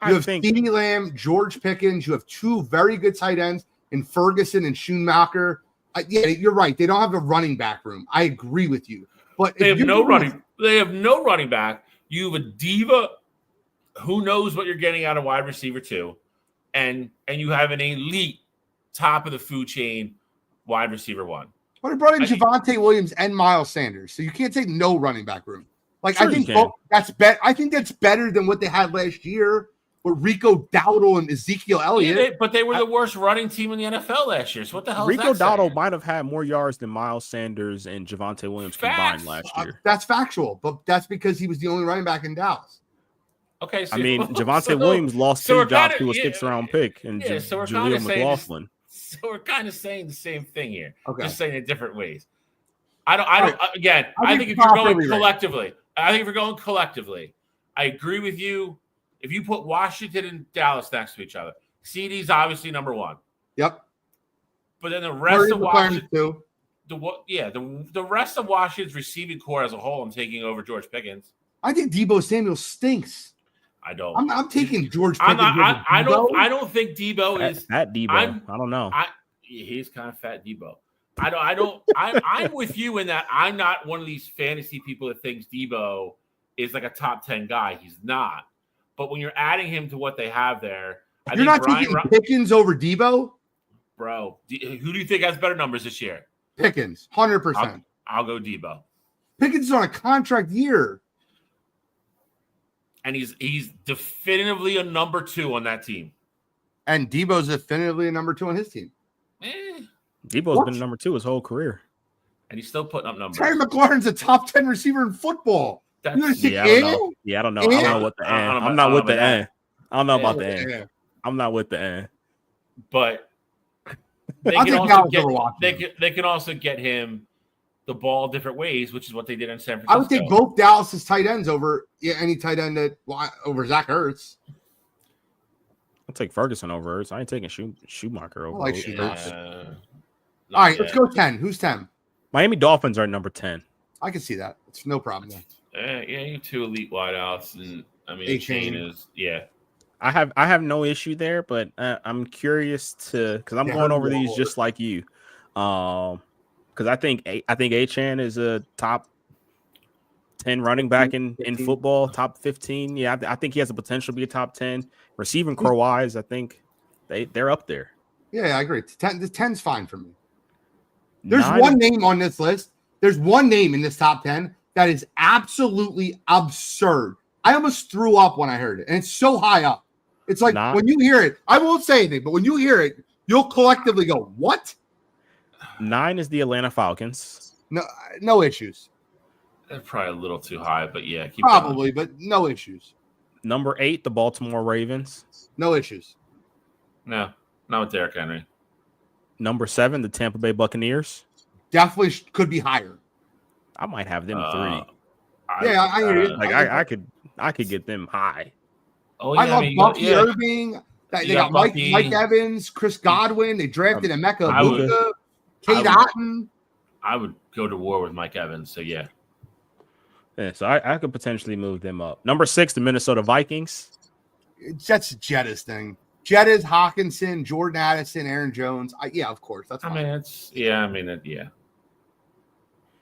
[SPEAKER 1] You have CeeDee Lamb, George Pickens. You have two very good tight ends in Ferguson and Schumacher. Yeah, you're right. They don't have a running back room. I agree with you, but
[SPEAKER 3] they have no running back. You have a diva who knows what you're getting out of wide receiver 2, and you have an elite top of the food chain wide receiver 1.
[SPEAKER 1] But I brought in Javonte Williams and Miles Sanders, so you can't say no running back room. Like
[SPEAKER 4] sure
[SPEAKER 1] I think that's better. I think that's better than what they had last year with Rico Dowdle and Ezekiel Elliott.
[SPEAKER 3] Yeah, but they were the worst running team in the NFL last year. So what the hell?
[SPEAKER 4] Rico Dowdle might have had more yards than Miles Sanders and Javonte Williams combined last year.
[SPEAKER 1] That's factual, but that's because he was the only running back in Dallas.
[SPEAKER 3] Okay, so,
[SPEAKER 4] I mean, Javonte Williams lost his job to a 6th-round pick, and Jaleel McLaughlin.
[SPEAKER 3] So we're kind of saying the same thing here.
[SPEAKER 1] Okay.
[SPEAKER 3] Just saying it different ways. I think if you're going collectively, I agree with you. If you put Washington and Dallas next to each other, CD's obviously number 1.
[SPEAKER 1] Yep.
[SPEAKER 3] But then the rest of Washington, the rest of Washington's receiving core as a whole, I'm taking over George Pickens.
[SPEAKER 1] I think Deebo Samuel stinks.
[SPEAKER 3] I don't.
[SPEAKER 1] I'm taking George Pickens.
[SPEAKER 3] I don't think Deebo is
[SPEAKER 4] fat Deebo. I don't know.
[SPEAKER 3] He's kind of fat Deebo. I'm with you in that I'm not one of these fantasy people that thinks Deebo is like a top 10 guy. He's not. But when you're adding him to what they have there,
[SPEAKER 1] you're not taking Pickens over Deebo,
[SPEAKER 3] bro. Who do you think has better numbers this year?
[SPEAKER 1] Pickens, 100%.
[SPEAKER 3] I'll go Deebo.
[SPEAKER 1] Pickens is on a contract year.
[SPEAKER 3] And he's definitively a number 2 on that team.
[SPEAKER 1] And Debo's definitively a number 2 on his team.
[SPEAKER 4] Debo's been number 2 his whole career.
[SPEAKER 3] And he's still putting up numbers.
[SPEAKER 1] Terry McLaurin's a top 10 receiver in football.
[SPEAKER 4] I don't know. I don't know what the end. I'm not with the end. I don't know about the end. I'm not with the end.
[SPEAKER 3] But they can also get him the ball different ways, which is what they did in San Francisco.
[SPEAKER 1] I would take both Dallas's tight ends over any tight end over Zach Ertz.
[SPEAKER 4] I'll take Ferguson over Ertz. I ain't taking Schumacher over Ertz.
[SPEAKER 1] All right, let's go 10. Who's 10?
[SPEAKER 4] Miami Dolphins are number 10.
[SPEAKER 1] I can see that. It's no problem.
[SPEAKER 3] You have 2 elite wideouts, and I mean, Chain is
[SPEAKER 4] I have no issue there, but I'm curious because I'm going over these just like you. Because I think A-Chan is a top 10 running back in
[SPEAKER 1] 15.
[SPEAKER 4] football, top 15. Yeah, I think he has the potential to be a top 10. Receiving core wise, I think they're up there.
[SPEAKER 1] Yeah, I agree. 10, the 10's fine for me. There's
[SPEAKER 4] 9
[SPEAKER 1] one name on this list. There's one name in this top 10 that is absolutely absurd. I almost threw up when I heard it, and it's so high up. It's like when you hear it, I won't say anything, but when you hear it, you'll collectively go, what?
[SPEAKER 4] 9 is the Atlanta Falcons.
[SPEAKER 1] No issues.
[SPEAKER 3] That's probably a little too high, but yeah, keep
[SPEAKER 1] probably, but no issues.
[SPEAKER 4] Number 8, the Baltimore Ravens.
[SPEAKER 1] No issues.
[SPEAKER 3] No, not with Derrick Henry.
[SPEAKER 4] Number 7, the Tampa Bay Buccaneers.
[SPEAKER 1] Definitely could be higher.
[SPEAKER 4] I might have them 3.
[SPEAKER 1] I hear you.
[SPEAKER 4] Like I could get them high.
[SPEAKER 3] Oh,
[SPEAKER 1] yeah, I love Bucky Irving. They got Mike Evans, Chris Godwin. They drafted Emeka Egbuka, Kate Otten.
[SPEAKER 3] I would go to war with Mike Evans. So yeah.
[SPEAKER 4] Yeah, so I could potentially move them up. Number 6, the Minnesota Vikings.
[SPEAKER 1] That's Jetta's thing. Jetta's, Hawkinson, Jordan Addison, Aaron Jones. Yeah, of course. That's fine.
[SPEAKER 3] Yeah.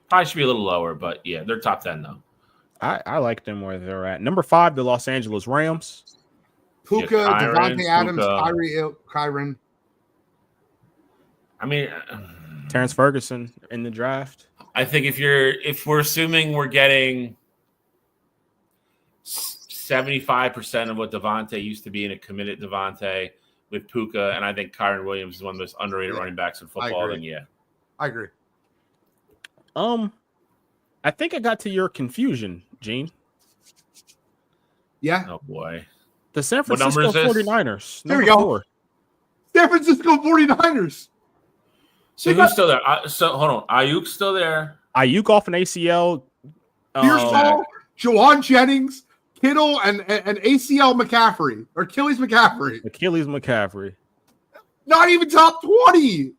[SPEAKER 3] Probably should be a little lower, but yeah, they're top 10 though.
[SPEAKER 4] I like them where they're at. Number 5, the Los Angeles Rams.
[SPEAKER 1] Puka, Devontae Adams, Kyron.
[SPEAKER 3] I mean,
[SPEAKER 4] Terrence Ferguson in the draft.
[SPEAKER 3] I think if we're assuming we're getting 75% of what Devontae used to be in a committed Devontae with Puka, and I think Kyron Williams is one of the most underrated running backs in football, then yeah.
[SPEAKER 1] I agree.
[SPEAKER 3] I
[SPEAKER 4] think I got to your confusion, Gene.
[SPEAKER 1] Yeah.
[SPEAKER 3] Oh boy.
[SPEAKER 4] The San Francisco 49ers.
[SPEAKER 1] There we go.
[SPEAKER 4] 4.
[SPEAKER 1] San Francisco 49ers.
[SPEAKER 3] So who's still there? So hold on. Ayuk's still there.
[SPEAKER 4] Ayuk off an ACL.
[SPEAKER 1] Pearsall, Jawan Jennings, Kittle, and ACL McCaffrey or Achilles McCaffrey. Not even top 20.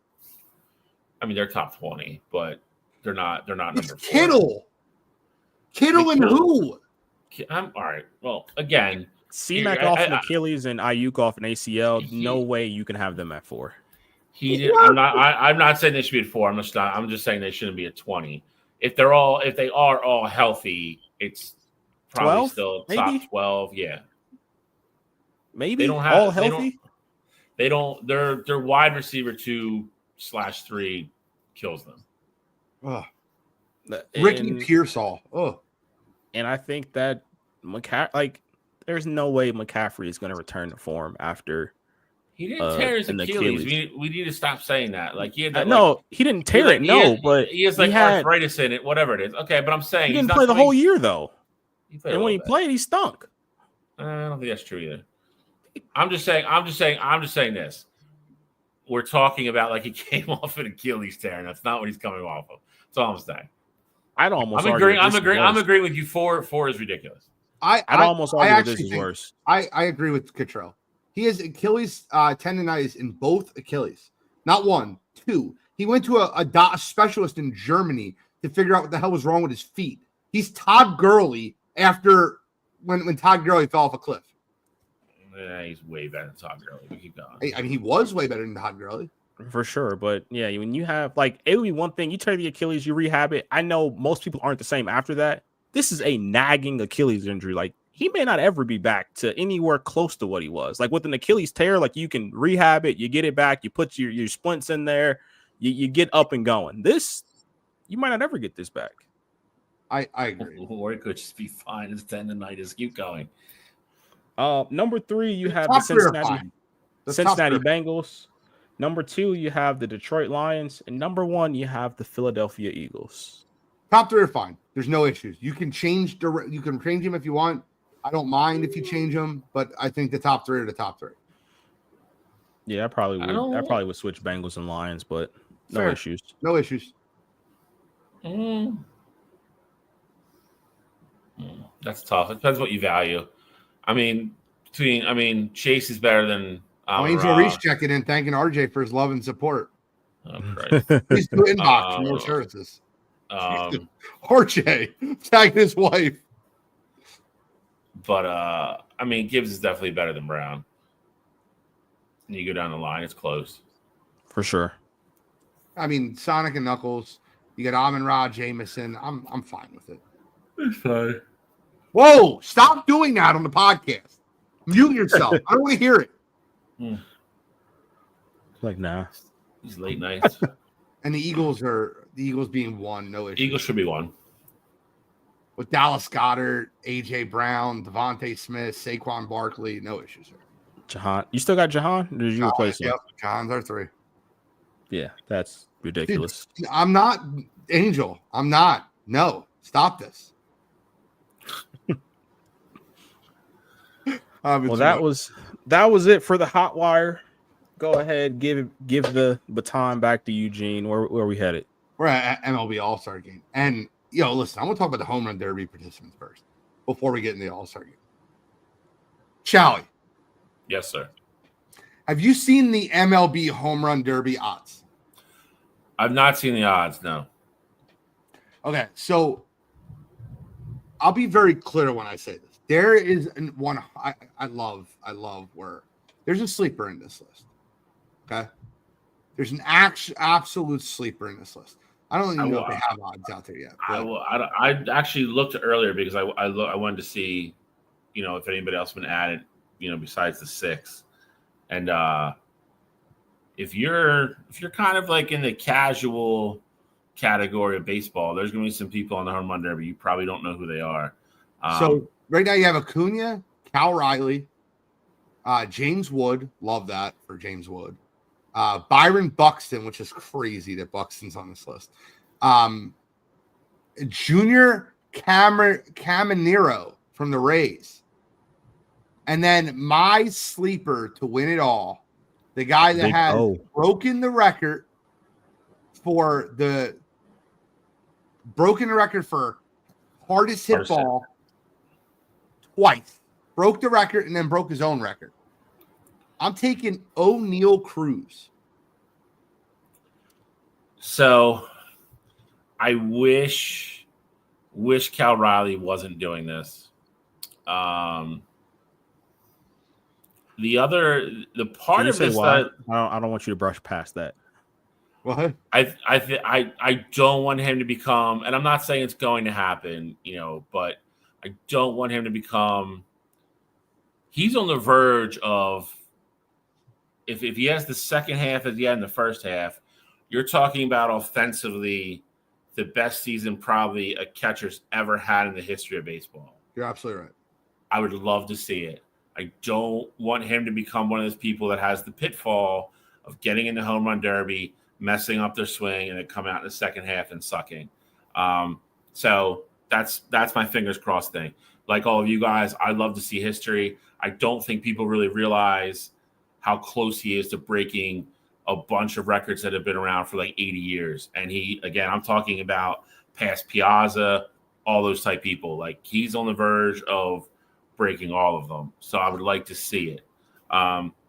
[SPEAKER 3] I mean, they're top 20, but they're not number 4.
[SPEAKER 1] Kittle and who?
[SPEAKER 3] All right. Well, again,
[SPEAKER 4] C-Mac off an Achilles and Ayuk off an ACL. No way you can have them at 4.
[SPEAKER 3] I'm not saying they should be at 4. I'm just saying they shouldn't be at 20. If they are all healthy, it's probably
[SPEAKER 4] 12,
[SPEAKER 3] still
[SPEAKER 4] maybe?
[SPEAKER 3] top 12. Yeah.
[SPEAKER 4] Maybe they don't have all healthy.
[SPEAKER 3] They don't. Their wide receiver 2/3 kills them.
[SPEAKER 1] Oh. Ricky Pearsall. Oh.
[SPEAKER 4] And I think that there's no way McCaffrey is going to return to form after
[SPEAKER 3] he didn't tear his Achilles. We need to stop saying that. Like he had that,
[SPEAKER 4] he didn't tear it. But
[SPEAKER 3] he has arthritis in it, whatever it is. Okay, but I'm saying
[SPEAKER 4] he didn't play the whole year though.
[SPEAKER 3] And
[SPEAKER 4] when he played, he stunk.
[SPEAKER 3] I don't think that's true either. I'm just saying this. We're talking about like he came off an Achilles tear, and that's not what he's coming off of. That's all I'm saying.
[SPEAKER 4] I'm
[SPEAKER 3] agreeing with you. 4 is ridiculous.
[SPEAKER 4] I'd almost argue that this is worse.
[SPEAKER 1] I agree with Cottrell. He has Achilles tendonitis in both Achilles. Not 1, 2. He went to a specialist in Germany to figure out what the hell was wrong with his feet. He's Todd Gurley after when Todd Gurley fell off a cliff.
[SPEAKER 3] Yeah, he's way better than Todd Gurley. We keep going.
[SPEAKER 1] I mean, he was way better than Todd Gurley.
[SPEAKER 4] For sure. But yeah, when you have it would be one thing. You tear the Achilles, you rehab it. I know most people aren't the same after that. This is a nagging Achilles injury. Like, he may not ever be back to anywhere close to what he was. Like with an Achilles tear, like you can rehab it, you get it back, you put your splints in there, you get up and going. This, you might not ever get this back.
[SPEAKER 1] I agree.
[SPEAKER 3] Or it could just be fine as tendonitis. Keep going.
[SPEAKER 4] Number 3, you have the Cincinnati Bengals. Number 2, you have the Detroit Lions. And number 1, you have the Philadelphia Eagles.
[SPEAKER 1] Top 3 are fine. There's no issues. You can change them if you want. I don't mind if you change them, but I think the top 3 are the top 3.
[SPEAKER 4] Yeah, I probably would switch Bengals and Lions, but no issues.
[SPEAKER 1] No issues.
[SPEAKER 3] That's tough. It depends what you value. I mean, Chase is better than
[SPEAKER 1] Angel Reese checking in, thanking RJ for his love and support.
[SPEAKER 3] Oh, Christ.
[SPEAKER 1] Please do inbox for more services. RJ tagging his wife.
[SPEAKER 3] But Gibbs is definitely better than Brown. And you go down the line, it's close.
[SPEAKER 4] For sure.
[SPEAKER 1] I mean, Sonic and Knuckles. You got Amon-Ra, Jameson. I'm fine with it.
[SPEAKER 3] It's fine.
[SPEAKER 1] Whoa! Stop doing that on the podcast. Mute yourself. I don't want to hear it.
[SPEAKER 4] Like, nah.
[SPEAKER 3] These late nights.
[SPEAKER 1] And the Eagles being one, no issue.
[SPEAKER 3] Eagles should be one.
[SPEAKER 1] With Dallas Goedert, A.J. Brown, Devontae Smith, Saquon Barkley, no issues there.
[SPEAKER 4] Jahan. You still got Jahan? Or did you replace him?
[SPEAKER 1] Yep, John's our 3.
[SPEAKER 4] Yeah, that's ridiculous.
[SPEAKER 1] Dude, I'm not Angel. I'm not. No, stop this.
[SPEAKER 4] Well, that was it for the hot wire. Go ahead, give the baton back to Eugene. Where we headed?
[SPEAKER 1] We're at MLB All-Star Game. And listen, I want to talk about the home run derby participants first before we get into the All-Star Game. Shall we?
[SPEAKER 3] Yes, sir.
[SPEAKER 1] Have you seen the MLB home run derby odds?
[SPEAKER 3] I've not seen the odds, no.
[SPEAKER 1] Okay, so I'll be very clear when I say this. There is one I love where there's a sleeper in this list. Okay, there's an absolute sleeper in this list. I don't even know if they have odds out there yet.
[SPEAKER 3] I actually looked earlier because I wanted to see, if anybody else been added, besides the 6. And if you're kind of like in the casual category of baseball, there's going to be some people on the home run derby you probably don't know who they are.
[SPEAKER 1] So right now you have Acuna, Cal Riley, James Wood. Love that for James Wood. Byron Buxton, which is crazy that Buxton's on this list. Junior Caminero from the Rays. And then my sleeper to win it all, the guy that has broken the record for hardest hit ball twice. Broke the record and then broke his own record. I'm taking O'Neal Cruz.
[SPEAKER 3] So I wish Cal Riley wasn't doing this. The part of this that
[SPEAKER 4] I don't want you to brush past that.
[SPEAKER 1] What?
[SPEAKER 3] I don't want him to become, and I'm not saying it's going to happen, but I don't want him to become. He's on the verge of. If he has the second half as he had in the first half, you're talking about offensively the best season probably a catcher's ever had in the history of baseball.
[SPEAKER 1] You're absolutely right.
[SPEAKER 3] I would love to see it. I don't want him to become one of those people that has the pitfall of getting in the home run derby, messing up their swing, and then come out in the second half and sucking. So that's my fingers crossed thing. Like all of you guys, I love to see history. I don't think people really realize how close he is to breaking a bunch of records that have been around for like 80 years. And I'm talking about past Piazza, all those type people. Like he's on the verge of breaking all of them. So I would like to see it.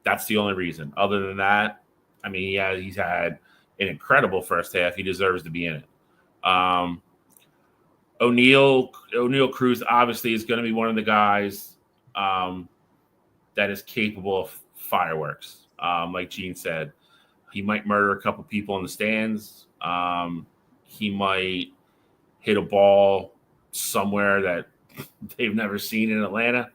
[SPEAKER 3] That's the only reason. Other than that, I mean, he's had an incredible first half. He deserves to be in it. O'Neal Cruz obviously is going to be one of the guys that is capable of fireworks. Like Gene said, he might murder a couple people in the stands. He might hit a ball somewhere that they've never seen in Atlanta.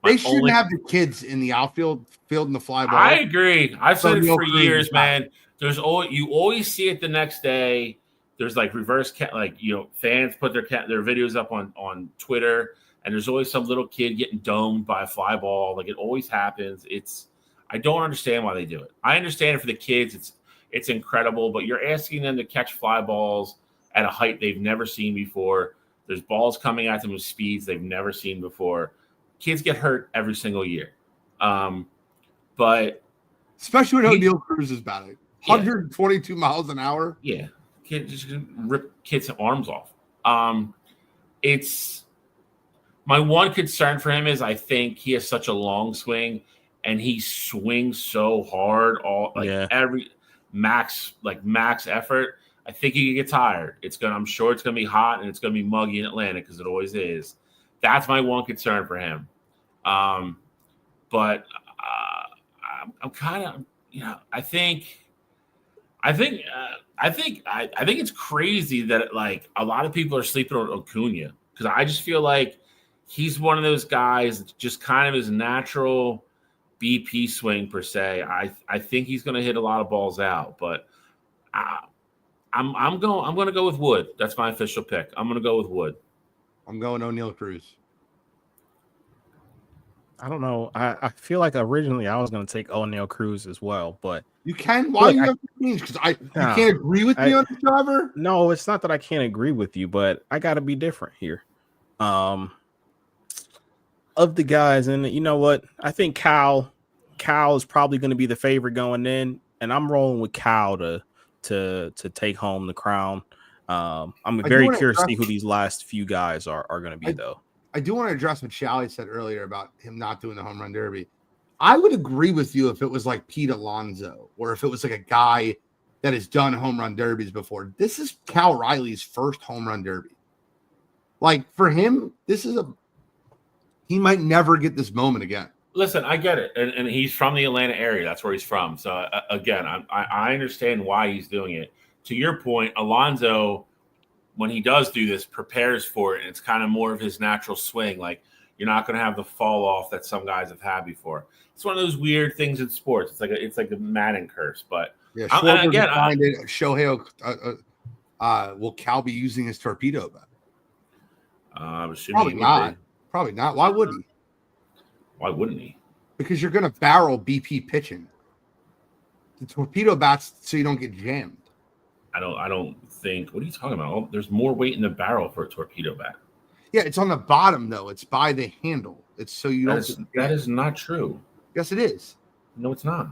[SPEAKER 1] They shouldn't have the kids in the outfield fielding the fly ball.
[SPEAKER 3] I agree. I've said it for years, man. You always see it the next day. There's like reverse fans put their videos up on Twitter, and there's always some little kid getting domed by a fly ball. Like it always happens. I don't understand why they do it. I understand it for the kids. It's incredible, but you're asking them to catch fly balls at a height they've never seen before. There's balls coming at them with speeds they've never seen before. Kids get hurt every single year. But
[SPEAKER 1] especially when O'Neal Cruz is batting 122 miles an hour.
[SPEAKER 3] Yeah. Kid just rip kids' arms off. It's my one concern for him is I think he has such a long swing and he swings so hard every max effort. I think he could get tired. I'm sure it's gonna be hot and it's gonna be muggy in Atlanta because it always is. That's my one concern for him. But I'm kind of, I think it's crazy that like a lot of people are sleeping on Acuna. because I just feel like he's one of those guys that's just kind of his natural BP swing per se. I think he's going to hit a lot of balls out, but I'm going to go with Wood. That's my official pick. I'm going to go with Wood.
[SPEAKER 1] I'm going O'Neal Cruz.
[SPEAKER 4] I don't know. I feel like originally I was going to take O'Neal Cruz as well, but
[SPEAKER 1] you can. Why do you have to change? Because you can't agree with me on the driver.
[SPEAKER 4] No, it's not that I can't agree with you, but I got to be different here. Of the guys, and you know what? I think Cal is probably going to be the favorite going in, and I'm rolling with Cal to take home the crown. I'm very curious to see who these last few guys are going to be, though.
[SPEAKER 1] I do want to address what Shally said earlier about him not doing the home run derby. I would agree with you if it was like Pete Alonso or if it was like a guy that has done home run derbies before. This is Cal Riley's first home run derby. Like for him, he might never get this moment again.
[SPEAKER 3] Listen, I get it. And he's from the Atlanta area. That's where he's from. So again, I understand why he's doing it. To your point, Alonso, when he does do this, prepares for it, and it's kind of more of his natural swing. Like you're not going to have the fall off that some guys have had before. It's one of those weird things in sports. It's like a Madden curse. But
[SPEAKER 1] yeah,
[SPEAKER 3] Shohei,
[SPEAKER 1] will Cal be using his torpedo bat?
[SPEAKER 3] I'm assuming
[SPEAKER 1] probably not. Probably not. Why would he?
[SPEAKER 3] Why wouldn't he?
[SPEAKER 1] Because you're going to barrel BP pitching. The torpedo bats so you don't get jammed.
[SPEAKER 3] I don't think. What are you talking about? Oh, there's more weight in the barrel for a torpedo bat.
[SPEAKER 1] Yeah, it's on the bottom though. It's by the handle. It's so you don't.
[SPEAKER 3] That is not true.
[SPEAKER 1] Yes, it is.
[SPEAKER 3] No, it's not.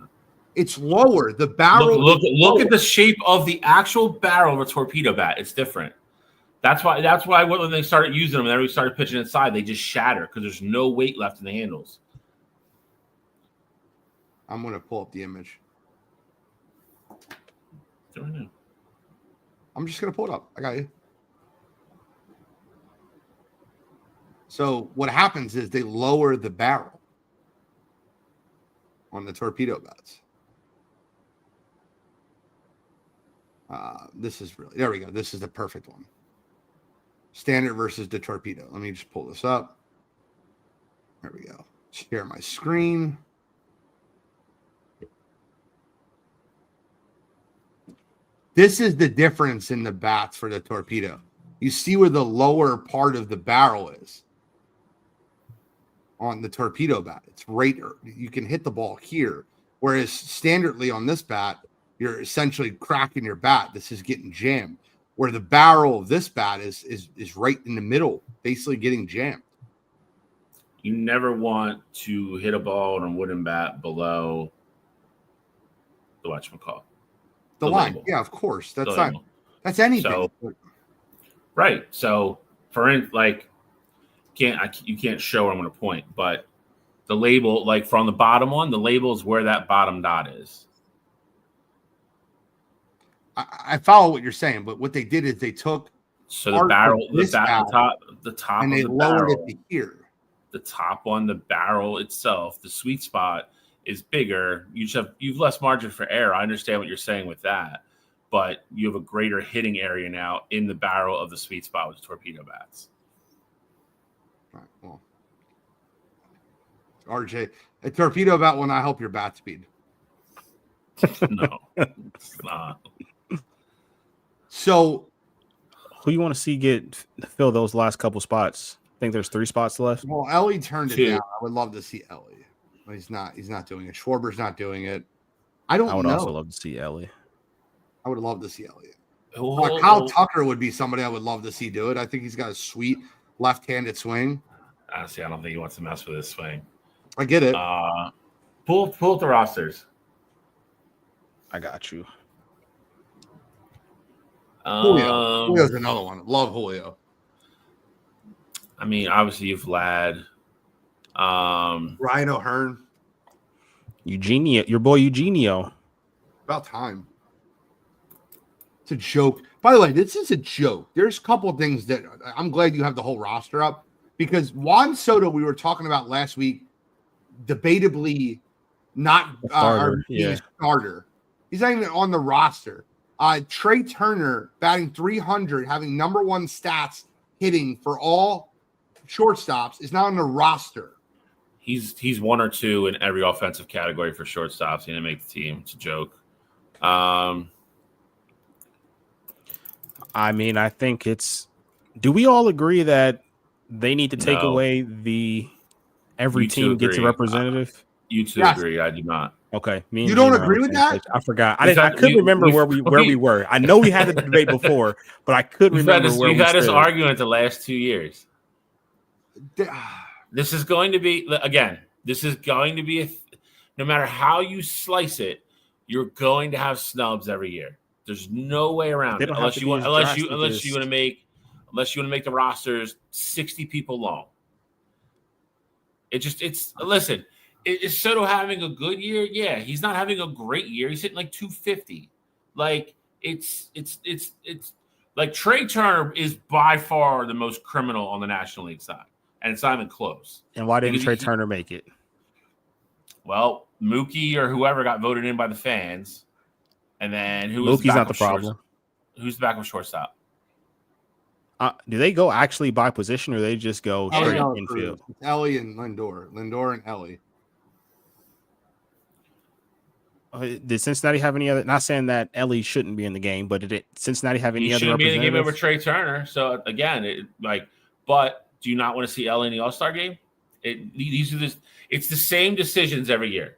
[SPEAKER 1] It's lower. The barrel.
[SPEAKER 3] Look at the shape of the actual barrel of a torpedo bat. It's different. That's why when they started using them and everybody started pitching inside, they just shatter because there's no weight left in the handles.
[SPEAKER 1] I'm going to pull up the image.
[SPEAKER 3] Right now.
[SPEAKER 1] I'm just going to pull it up. I got you. So what happens is they lower the barrel on the torpedo bats. This is really, there we go. This is the perfect one. Standard versus the torpedo. Let me just pull this up. There we go. Share my screen. This is the difference in the bats for the torpedo. You see where the lower part of the barrel is on the torpedo bat. It's right, you can hit the ball here. Whereas standardly on this bat, you're essentially cracking your bat. This is getting jammed. Where the barrel of this bat is right in the middle, basically getting jammed.
[SPEAKER 3] You never want to hit a ball on a wooden bat below the whatchamacallit.
[SPEAKER 1] The line. Label. Yeah, of course. That's not label. That's anything.
[SPEAKER 3] So, right. So you can't show where I'm going to point, but the label, like from the bottom one, the label is where that bottom dot is.
[SPEAKER 1] I follow what you're saying, but what they did is they took
[SPEAKER 3] the barrel, the top,
[SPEAKER 1] and they lowered it to here.
[SPEAKER 3] The top on the barrel itself, the sweet spot is bigger. You've less margin for error. I understand what you're saying with that, but you have a greater hitting area now in the barrel of the sweet spot with torpedo bats.
[SPEAKER 1] All right. Well, RJ, a torpedo bat will not help your bat speed.
[SPEAKER 3] No, it's not.
[SPEAKER 1] So,
[SPEAKER 4] who you want to see fill those last couple spots? I think there's 3 spots left.
[SPEAKER 1] Well, Ellie turned it down. I would love to see Ellie. But he's not doing it. Schwarber's not doing it. I would
[SPEAKER 4] also love to see Ellie.
[SPEAKER 1] I would love to see Elliott. Kyle Tucker would be somebody I would love to see do it. I think he's got a sweet left-handed swing.
[SPEAKER 3] Honestly, I don't think he wants to mess with his swing.
[SPEAKER 1] I get it.
[SPEAKER 3] Pull up the rosters.
[SPEAKER 4] I got you.
[SPEAKER 1] Julio's another one. Love Julio.
[SPEAKER 3] I mean, obviously you've Vlad.
[SPEAKER 1] Ryan O'Hearn.
[SPEAKER 4] Eugenio, your boy Eugenio.
[SPEAKER 1] About time. It's a joke. By the way, this is a joke. There's a couple of things that I'm glad you have the whole roster up because Juan Soto, we were talking about last week, debatably not
[SPEAKER 4] starter.
[SPEAKER 1] Starter. He's not even on the roster. Trey Turner batting 300, having number 1 stats hitting for all shortstops is not on the roster.
[SPEAKER 3] He's 1 or 2 in every offensive category for shortstops. He didn't make the team. It's a joke.
[SPEAKER 4] I mean, I think it's. Do we all agree that they need to take away the every team gets a representative?
[SPEAKER 3] You two agree. I do not.
[SPEAKER 4] Okay,
[SPEAKER 1] you don't agree with that?
[SPEAKER 4] I forgot. I couldn't remember where we were. I know we had the debate before, but I couldn't remember where we
[SPEAKER 3] had this argument the last 2 years. This is going to be again. This is going to be no matter how you slice it, you're going to have snubs every year. There's no way around it unless you want to make the rosters 60 people long. Listen. Is Soto having a good year? Yeah, he's not having a great year. He's hitting like 250. Like it's like Trey Turner is by far the most criminal on the National League side, and it's not even close.
[SPEAKER 4] And why didn't Trey Turner make it?
[SPEAKER 3] Well, Mookie or whoever got voted in by the fans, and then
[SPEAKER 4] Mookie's not the problem.
[SPEAKER 3] Who's the backup shortstop?
[SPEAKER 4] Do they go actually by position, or they just go straight infield?
[SPEAKER 1] Ellie and Lindor and Ellie.
[SPEAKER 4] Did Cincinnati have any other? Not saying that Ellie shouldn't be in the game, but did Cincinnati have any other representatives? He shouldn't be in the game over
[SPEAKER 3] Trey Turner. So again, but do you not want to see Ellie in the All-Star game? It's the same decisions every year.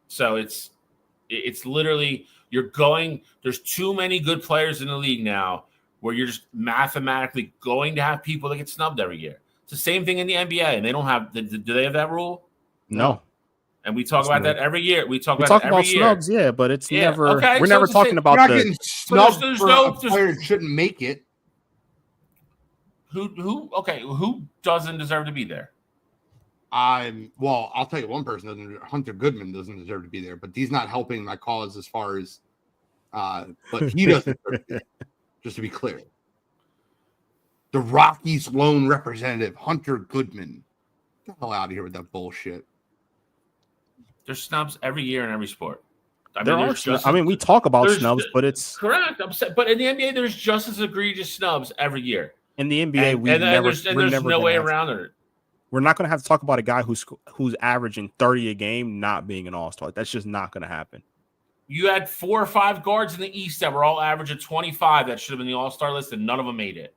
[SPEAKER 3] So it's literally there's too many good players in the league now where you're just mathematically going to have people that get snubbed every year. It's the same thing in the NBA, and they don't have. Do they have that rule?
[SPEAKER 4] No.
[SPEAKER 3] And we talk about that every year. We talk
[SPEAKER 4] about
[SPEAKER 3] every
[SPEAKER 4] snubs,
[SPEAKER 3] year.
[SPEAKER 4] yeah, but it's never. Okay, we're never talking about
[SPEAKER 1] the snub for a player that shouldn't make it.
[SPEAKER 3] Who doesn't deserve to be there?
[SPEAKER 1] I'll tell you one person doesn't. Hunter Goodman doesn't deserve to be there, but he's not helping my cause as far as. But he doesn't. Just to be clear, the Rockies' lone representative, Hunter Goodman. Get the hell out of here with that bullshit.
[SPEAKER 3] There's snubs every year in every sport.
[SPEAKER 4] We talk about snubs, but it's
[SPEAKER 3] correct. But in the NBA, there's just as egregious snubs every year.
[SPEAKER 4] In the NBA,
[SPEAKER 3] there's no way around it.
[SPEAKER 4] We're not going to have to talk about a guy who's averaging 30 a game not being an all-star. That's just not going to happen.
[SPEAKER 3] You had 4 or 5 guards in the East that were all averaging 25 that should have been the all-star list, and none of them made it.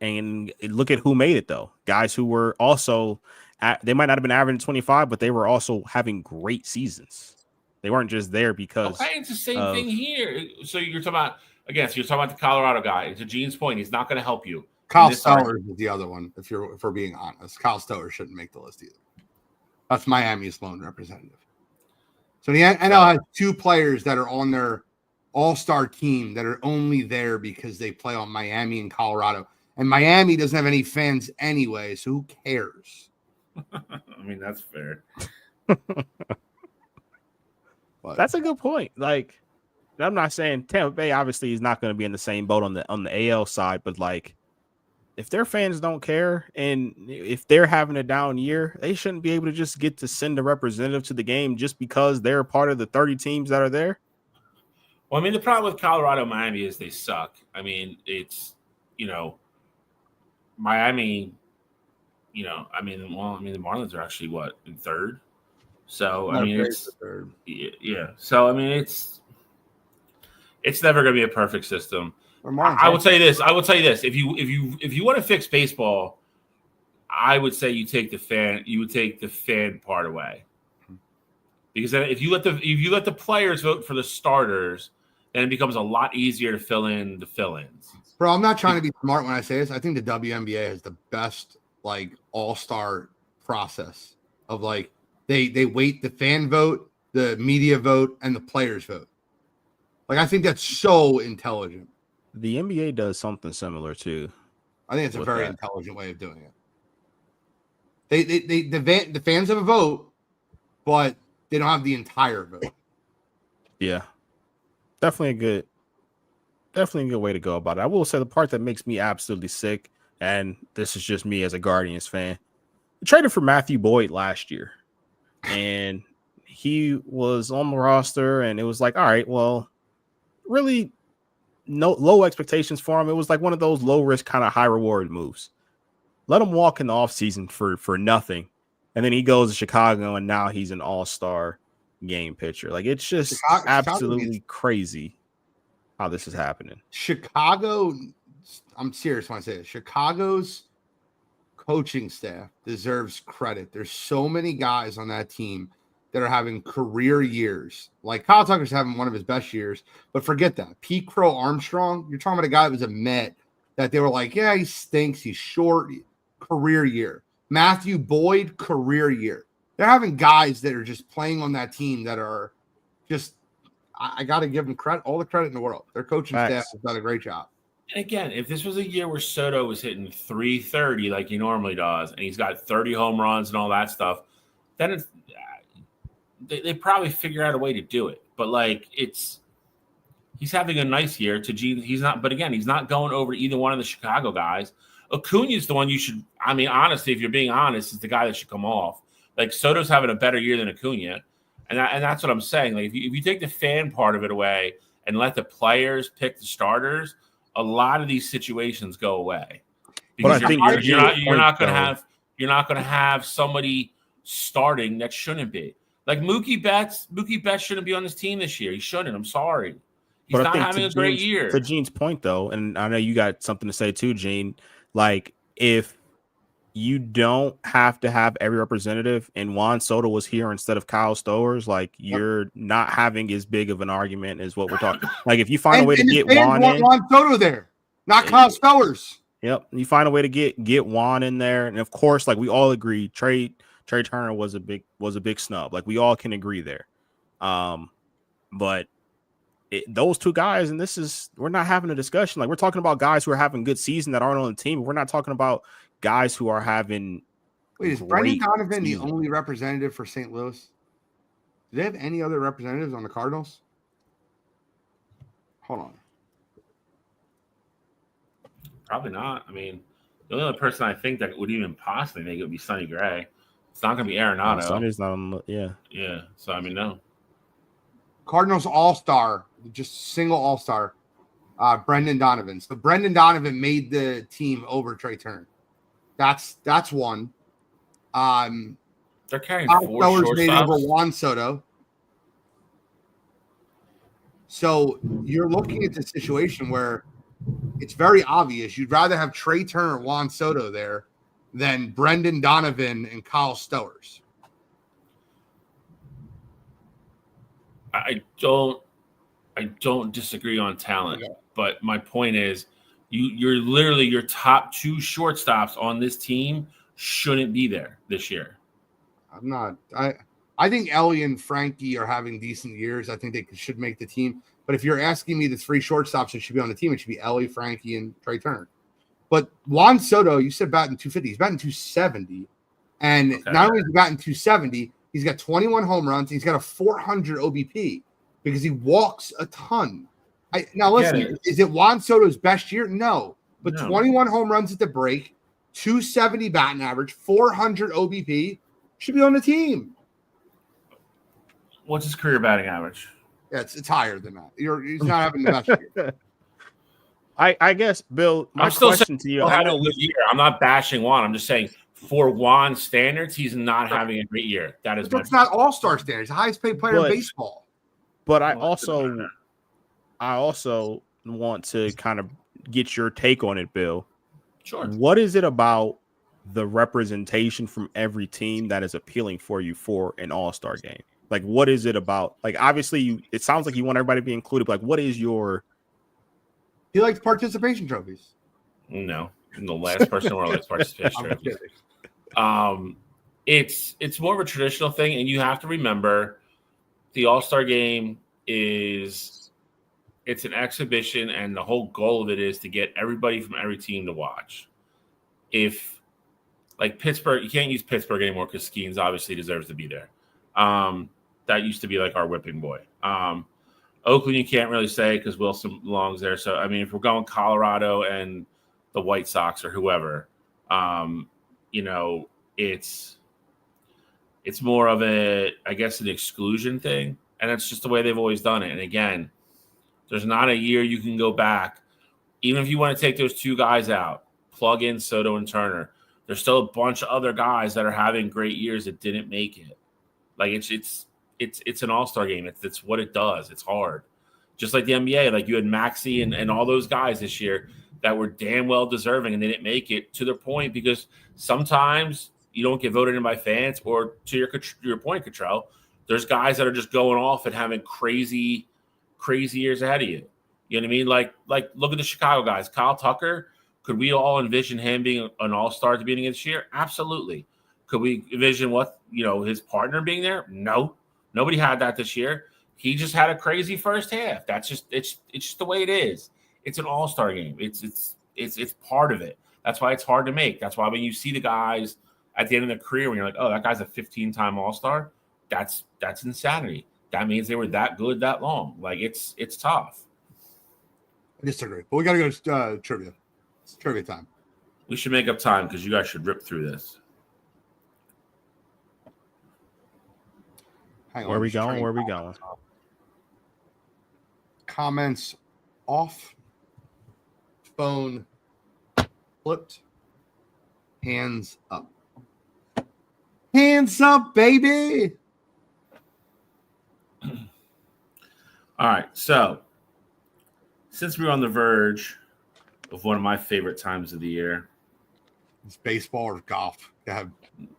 [SPEAKER 4] And look at who made it though. Guys who were also. They might not have been averaging 25, but they were also having great seasons. They weren't just there because.
[SPEAKER 3] Okay, it's the same thing here. So you're talking about the Colorado guy. To Gene's point, he's not going to help you.
[SPEAKER 1] Kyle Stowers is the other one. If we're being honest, Kyle Stowers shouldn't make the list either. That's Miami's lone representative. So the NL has 2 players that are on their all-star team that are only there because they play on Miami and Colorado, and Miami doesn't have any fans anyway. So who cares?
[SPEAKER 3] I mean, that's fair.
[SPEAKER 4] That's a good point. Like, I'm not saying Tampa Bay obviously is not going to be in the same boat on the AL side, but like, if their fans don't care and if they're having a down year, they shouldn't be able to just get to send a representative to the game just because they're part of the 30 teams that are there.
[SPEAKER 3] Well, I mean, the problem with Colorado and Miami is they suck. I mean, it's Miami. The Marlins are actually in 3rd. So it's third. Yeah. So I mean, it's never going to be a perfect system. I will tell you this. If you want to fix baseball, I would say you take the fan. You would take the fan part away, because then if you let the players vote for the starters, then it becomes a lot easier to fill in the fill-ins.
[SPEAKER 1] Bro, I'm not trying to be smart when I say this. I think the WNBA has the best all-star process of they weight the fan vote, the media vote, and the players vote. I think that's so intelligent.
[SPEAKER 4] The NBA does something similar too.
[SPEAKER 1] I think it's a very intelligent way of doing it. The fans have a vote, but they don't have the entire vote.
[SPEAKER 4] Yeah, definitely a good way to go about it. I will say the part that makes me absolutely sick, and this is just me as a Guardians fan, I traded for Matthew Boyd last year, and he was on the roster, and it was like, all right, well, really no low expectations for him. It was like one of those low risk, kind of high reward moves. Let him walk in the offseason for nothing. And then he goes to Chicago, and now he's an all-star game pitcher. Like, it's just absolutely crazy how this is happening.
[SPEAKER 1] Chicago, I'm serious when I say it. Chicago's coaching staff deserves credit. There's so many guys on that team that are having career years. Like Kyle Tucker's having one of his best years, but forget that. Pete Crow Armstrong, you're talking about a guy that was a Met that they were like, yeah, he stinks. He's short. Career year. Matthew Boyd, career year. They're having guys that are just playing on that team that are just, I got to give them credit, all the credit in the world. Their coaching staff has done a great job.
[SPEAKER 3] And again, if this was a year where Soto was hitting 330 like he normally does, and he's got 30 home runs and all that stuff, then it's, they probably figure out a way to do it. But like, he's having a nice year. He's not, but again, he's not going over either one of the Chicago guys. Acuna is the one you should, I mean, honestly, if you're being honest, is the guy that should come off. Like, Soto's having a better year than Acuna. And that's what I'm saying. Like, if you take the fan part of it away and let the players pick the starters, a lot of these situations go away. Because
[SPEAKER 4] but I think
[SPEAKER 3] you're not going to have somebody starting that shouldn't be. Like Mookie Betts shouldn't be on this team this year. He shouldn't. I'm sorry. He's not having a great year.
[SPEAKER 4] To Gene's point, though, and I know you got something to say too, Gene. Like, if you don't have to have every representative and Juan Soto was here instead of Kyle Stowers, like, you're not having as big of an argument as what we're talking. Like, if you find a way to get Juan in,
[SPEAKER 1] Juan Soto there, not Kyle Stowers.
[SPEAKER 4] Yep, you find a way to get Juan in there, and of course, like, we all agree, Trey Turner was a big snub. Like, we all can agree there. But those two guys, and we're not having a discussion. Like, we're talking about guys who are having good season that aren't on the team. We're not talking about guys who are having.
[SPEAKER 1] Wait, is Brendan Donovan the only representative for St. Louis? Do they have any other representatives on the Cardinals? Hold on.
[SPEAKER 3] Probably not. I mean, the only other person I think that would even possibly make it would be Sonny Gray. It's not going to be Arenado.
[SPEAKER 4] Sonny's not on. Yeah.
[SPEAKER 3] So I mean, no.
[SPEAKER 1] Cardinals All-Star, just single All-Star, Brendan Donovan. So Brendan Donovan made the team over Trey Turner. That's one.
[SPEAKER 3] They're carrying four shortstops.
[SPEAKER 1] Made over Juan Soto. So you're looking at the situation where it's very obvious you'd rather have Trey Turner, Juan Soto there than Brendan Donovan and Kyle Stowers.
[SPEAKER 3] I don't disagree on talent, but my point is you're literally your top two shortstops on this team shouldn't be there this year.
[SPEAKER 1] I think Ellie and Frankie are having decent years. I think they should make the team. But if you're asking me the three shortstops that should be on the team, it should be Ellie, Frankie, and Trey Turner. But Juan Soto, you said batting 250. He's batting 270. And not only is he batting 270, he's got 21 home runs. He's got a 400 OBP because he walks a ton. Now, listen, is it Juan Soto's best year? No. But 21 home runs at the break, 270 batting average, 400 OBP, should be on the team.
[SPEAKER 3] What's his career batting average?
[SPEAKER 1] Yeah, it's higher than that. He's not having the best year.
[SPEAKER 4] I guess, Bill, my question to you.
[SPEAKER 3] I know year. I'm not bashing Juan. I'm just saying for Juan's standards, he's not having a great year. That's
[SPEAKER 1] not all-star standards. The highest paid player in baseball.
[SPEAKER 4] But I also want to kind of get your take on it, Bill.
[SPEAKER 3] Sure.
[SPEAKER 4] What is it about the representation from every team that is appealing for you for an all-star game? Like, what is it about? Like, obviously, it sounds like you want everybody to be included. But like, what is your?
[SPEAKER 1] He likes participation trophies.
[SPEAKER 3] No, I'm the last person who likes participation trophies. It's more of a traditional thing, and you have to remember, the All-Star Game it's an exhibition, and the whole goal of it is to get everybody from every team to watch. If like Pittsburgh, you can't use Pittsburgh anymore because Skeens obviously deserves to be there. That used to be like our whipping boy. Oakland, you can't really say because Wilson belongs there. So, I mean, if we're going Colorado and the White Sox or whoever, it's more of an exclusion thing. And that's just the way they've always done it. And again, There's not a year you can go back. Even if you want to take those two guys out, plug in Soto and Turner, there's still a bunch of other guys that are having great years that didn't make it. Like it's an all-star game. It's what it does. It's hard. Just like the NBA, like you had Maxey and all those guys this year that were damn well deserving and they didn't make it, to their point, because sometimes you don't get voted in by fans, or to your point, Cottrell, there's guys that are just going off and having crazy years ahead of you. You know what I mean? Like look at the Chicago guys. Kyle Tucker, could we all envision him being an all-star at the beginning of this year? Absolutely. Could we envision his partner being there? No. Nobody had that this year. He just had a crazy first half. That's just it's just the way it is. It's an all-star game. It's part of it. That's why it's hard to make. That's why when you see the guys at the end of their career, when you're like, oh, that guy's a 15-time all-star, that's insanity. That means they were that good that long. Like it's tough.
[SPEAKER 1] I disagree. But we gotta go to trivia. It's trivia time.
[SPEAKER 3] We should make up time because you guys should rip through this.
[SPEAKER 4] Where are we going?
[SPEAKER 1] Comments off. Phone flipped. Hands up. Hands up, baby.
[SPEAKER 3] All right. So since we're on the verge of one of my favorite times of the year.
[SPEAKER 1] It's baseball or golf?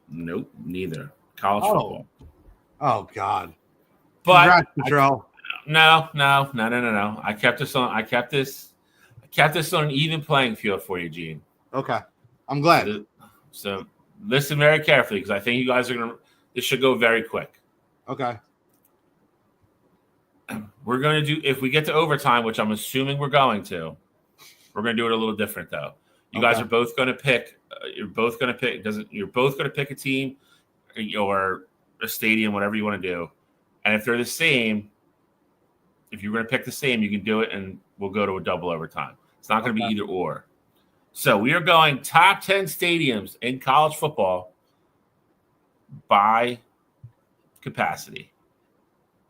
[SPEAKER 3] Nope, neither. College football.
[SPEAKER 1] Oh God!
[SPEAKER 3] But
[SPEAKER 1] congrats, Patrol.
[SPEAKER 3] No. I kept this on an even playing field for you, Gene.
[SPEAKER 1] Okay, I'm glad.
[SPEAKER 3] So listen very carefully because I think you guys are gonna. This should go very quick.
[SPEAKER 1] Okay.
[SPEAKER 3] We're gonna do, if we get to overtime, which I'm assuming we're going to. We're gonna do it a little different though. You guys are both gonna pick. You're both gonna pick a team or a stadium, whatever you want to do. And if they're the same, if you're going to pick the same, you can do it, and we'll go to a double overtime. It's not going to be either or. So we are going top 10 stadiums in college football by capacity.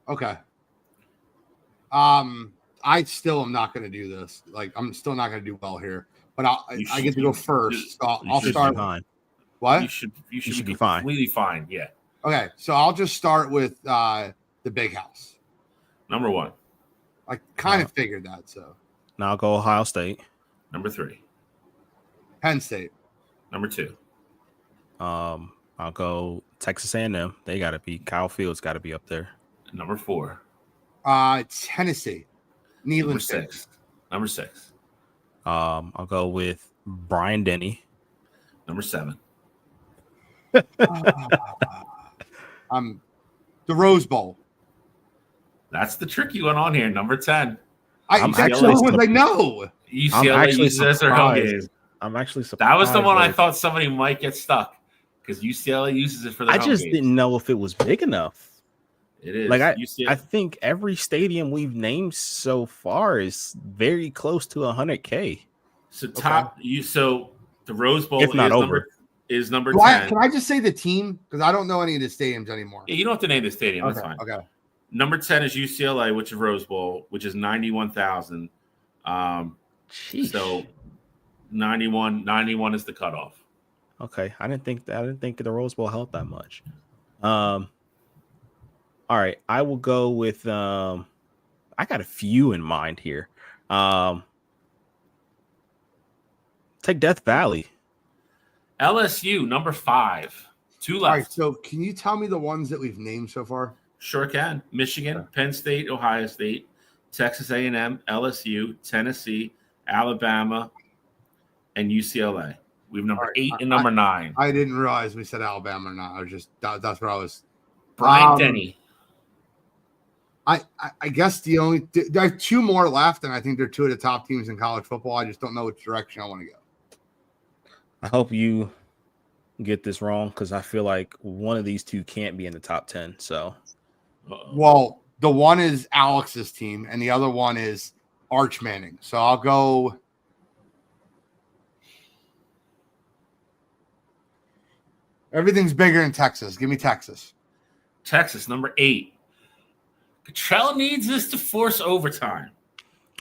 [SPEAKER 1] Okay. I still am not going to do this. Like, I'm still not going to do well here. But I get to go first. So I'll start. What?
[SPEAKER 3] You should be fine. Completely fine. Yeah.
[SPEAKER 1] Okay, so I'll just start with the Big House.
[SPEAKER 3] Number 1.
[SPEAKER 1] I kind of figured that. So
[SPEAKER 4] now I'll go Ohio State.
[SPEAKER 3] Number 3.
[SPEAKER 1] Penn State.
[SPEAKER 3] Number 2.
[SPEAKER 4] I'll go Texas A&M. They got to be. Kyle Fields got to be up there.
[SPEAKER 3] Number 4.
[SPEAKER 1] Tennessee. Neyland State.
[SPEAKER 3] Number 6.
[SPEAKER 4] I'll go with Brian Denny.
[SPEAKER 3] Number 7.
[SPEAKER 1] The Rose Bowl.
[SPEAKER 3] That's the tricky one on here. Number 10.
[SPEAKER 1] I'm actually like, no.
[SPEAKER 3] UCLA uses as their home game.
[SPEAKER 4] I'm actually surprised.
[SPEAKER 3] That was the one I thought somebody might get stuck because UCLA uses it for their home
[SPEAKER 4] just
[SPEAKER 3] games.
[SPEAKER 4] didn't know if it was big enough.
[SPEAKER 3] It is.
[SPEAKER 4] Like I think every stadium we've named so far is very close to 100K.
[SPEAKER 3] So so the Rose Bowl
[SPEAKER 4] if not
[SPEAKER 3] is number 10.
[SPEAKER 1] Can I just say the team? Because I don't know any of the stadiums anymore.
[SPEAKER 3] Yeah, you don't have to name the stadium.
[SPEAKER 1] Okay,
[SPEAKER 3] That's fine.
[SPEAKER 1] Okay.
[SPEAKER 3] Number 10 is UCLA, which is Rose Bowl, which is 91,000. So 91 is the cutoff.
[SPEAKER 4] Okay. I didn't think the Rose Bowl held that much. All right. I will go with I got a few in mind here. Take Death Valley.
[SPEAKER 3] LSU, number 5. 2 left.
[SPEAKER 1] All right, so can you tell me the ones that we've named so far?
[SPEAKER 3] Sure can. Michigan, Penn State, Ohio State, Texas A&M, LSU, Tennessee, Alabama, and UCLA. We have number 8 and number 9.
[SPEAKER 1] I didn't realize we said Alabama or not. I was just that's what I was.
[SPEAKER 3] Brian Denny.
[SPEAKER 1] I guess there are 2 more left, and I think they're 2 of the top teams in college football. I just don't know which direction I want to go.
[SPEAKER 4] I hope you get this wrong because I feel like one of these 2 can't be in the top 10. So,
[SPEAKER 1] well, the one is Alex's team, and the other one is Arch Manning. So I'll go. Everything's bigger in Texas. Give me Texas.
[SPEAKER 3] Texas, number 8. Cottrell needs this to force overtime.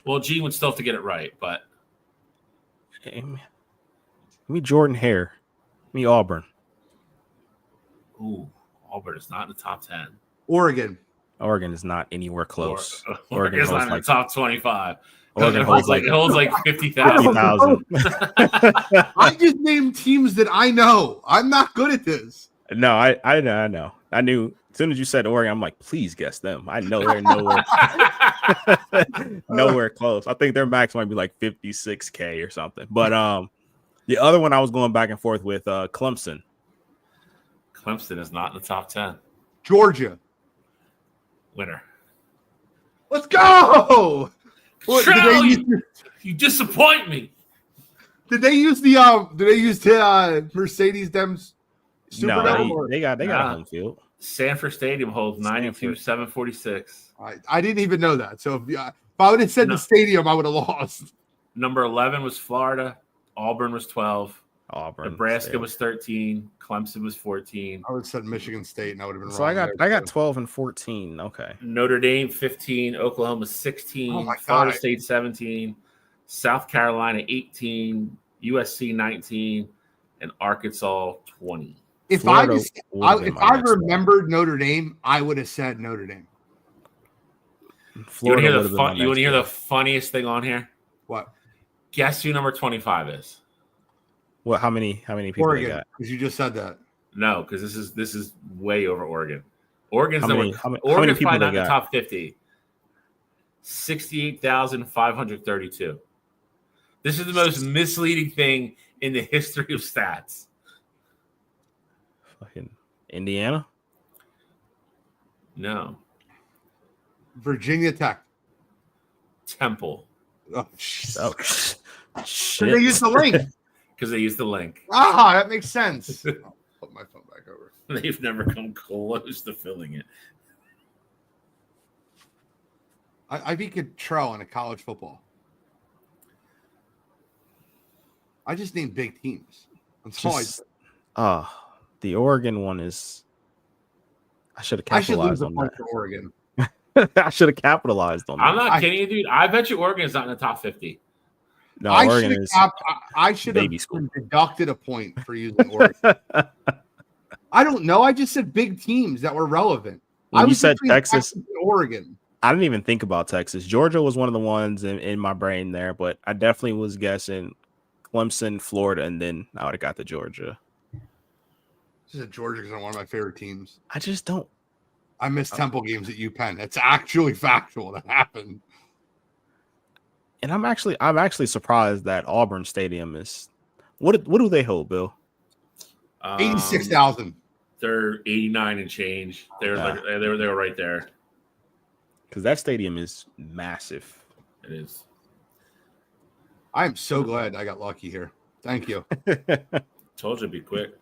[SPEAKER 3] Well, Gene would still have to get it right, but
[SPEAKER 4] Give me Jordan Hare. Give me Auburn.
[SPEAKER 3] ooh, Auburn is not in the top 10.
[SPEAKER 1] Oregon.
[SPEAKER 4] Oregon is not anywhere close.
[SPEAKER 3] Oregon is not in the top 25.
[SPEAKER 4] Oregon holds like
[SPEAKER 3] 50,000.
[SPEAKER 4] 50,000.
[SPEAKER 1] I just named teams that I know. I'm not good at this.
[SPEAKER 4] No, I know. I knew as soon as you said Oregon, I'm like, please guess them. I know they're nowhere close. I think their max might be like 56K or something. But the other one I was going back and forth with Clemson.
[SPEAKER 3] Clemson is not in the top 10.
[SPEAKER 1] Georgia.
[SPEAKER 3] Winner.
[SPEAKER 1] Let's go.
[SPEAKER 3] You disappoint me.
[SPEAKER 1] Did they use the Mercedes-Benz Superdome?
[SPEAKER 4] No, they got a home field.
[SPEAKER 3] Sanford Stadium holds 92,746.
[SPEAKER 1] I didn't even know that. So if I would have said the stadium, I would have lost.
[SPEAKER 3] Number 11 was Florida. Auburn was 12. Nebraska was 13. Clemson was 14.
[SPEAKER 1] I would have said Michigan State, and I would have been
[SPEAKER 4] so
[SPEAKER 1] wrong.
[SPEAKER 4] I got 12 and 14. Okay.
[SPEAKER 3] Notre Dame 15. Oklahoma 16.
[SPEAKER 1] Oh my
[SPEAKER 3] Florida
[SPEAKER 1] God.
[SPEAKER 3] State 17. South Carolina 18. USC 19. And Arkansas 20.
[SPEAKER 1] If I remembered Notre Dame, I would have said Notre Dame.
[SPEAKER 3] You want to hear the funniest thing on here?
[SPEAKER 1] What?
[SPEAKER 3] Guess who number 25 is?
[SPEAKER 4] What? How many people
[SPEAKER 1] Oregon,
[SPEAKER 4] they got?
[SPEAKER 1] because you just said that.
[SPEAKER 3] No, because this is way over Oregon. Oregon's
[SPEAKER 4] Oregon's
[SPEAKER 3] probably not in the top 50. 68,532. This is the most misleading thing in the history of stats.
[SPEAKER 4] Fucking Indiana?
[SPEAKER 3] No.
[SPEAKER 1] Virginia Tech.
[SPEAKER 3] Temple.
[SPEAKER 1] Oh, shit.
[SPEAKER 4] Shit.
[SPEAKER 1] They used the link.
[SPEAKER 3] Because they used the link.
[SPEAKER 1] Ah, that makes sense. I'll put my phone back over.
[SPEAKER 3] They've never come close to filling it.
[SPEAKER 1] I beat Cottrell in a college football. I just named big teams. That's all I said.
[SPEAKER 4] The Oregon one is. I should have capitalized on that.
[SPEAKER 1] For Oregon.
[SPEAKER 4] I should have capitalized on that.
[SPEAKER 3] I'm not kidding you, dude. I bet you Oregon's not in the top 50.
[SPEAKER 4] No, Oregon is.
[SPEAKER 1] I should have deducted a point for using Oregon. I don't know. I just said big teams that were relevant.
[SPEAKER 4] When you said Texas
[SPEAKER 1] and Oregon.
[SPEAKER 4] I didn't even think about Texas. Georgia was one of the ones in my brain there, but I definitely was guessing Clemson, Florida, and then I would have got to Georgia.
[SPEAKER 1] This is Georgia because they're one of my favorite teams.
[SPEAKER 4] I just don't.
[SPEAKER 1] I miss Temple games at UPenn. That's actually factual. That happened.
[SPEAKER 4] And I'm actually surprised that Auburn Stadium is. What do they hold, Bill?
[SPEAKER 1] 86,000.
[SPEAKER 3] They're 89 and change. They were right there.
[SPEAKER 4] Because that stadium is massive.
[SPEAKER 3] It is.
[SPEAKER 1] I am so glad I got lucky here. Thank you.
[SPEAKER 3] Told you it'd be quick.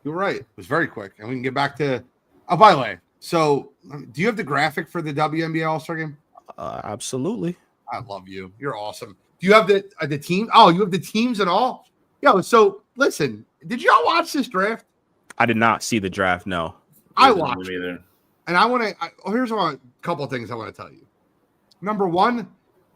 [SPEAKER 1] You're right. It was very quick. And we can get back to. Oh, by the way, so do you have the graphic for the WNBA All-Star game?
[SPEAKER 4] Absolutely.
[SPEAKER 1] I love you. You're awesome. Do you have the team? Oh, you have the teams and all? Yo, so listen, did y'all watch this draft?
[SPEAKER 4] I did not see the draft, no.
[SPEAKER 1] I watched it. And I want to here's a couple of things I want to tell you. Number one,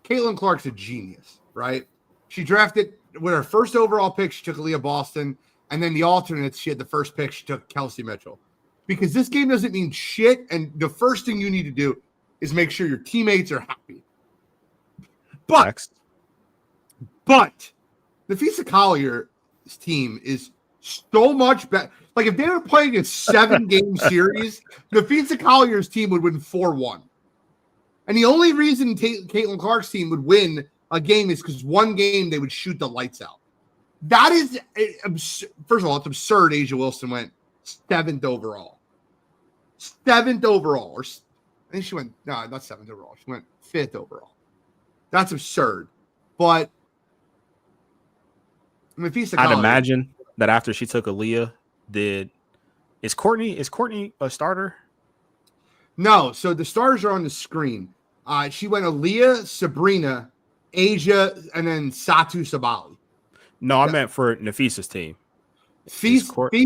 [SPEAKER 1] Caitlin Clark's a genius, right? She drafted with her first overall pick, she took Aaliyah Boston, and then the alternates, she had the first pick, she took Kelsey Mitchell. Because this game doesn't mean shit, and the first thing you need to do is make sure your teammates are happy. But Nafisa Collier's team is so much better. Like, if they were playing a 7-game series, Nafisa Collier's team would win 4-1. And the only reason Caitlin Clark's team would win a game is because one game they would shoot the lights out. That is, first of all, it's absurd. Asia Wilson went 7th overall. 7th overall. Or I think she went, no, not 7th overall. She went 5th overall. That's absurd. But Nafisa Collier,
[SPEAKER 4] I'd imagine that after she took Aaliyah, is Courtney a starter?
[SPEAKER 1] No, so the stars are on the screen. She went Aaliyah, Sabrina, Asia, and then Satu Sabali.
[SPEAKER 4] No, I meant for Nafisa's team.
[SPEAKER 1] Fee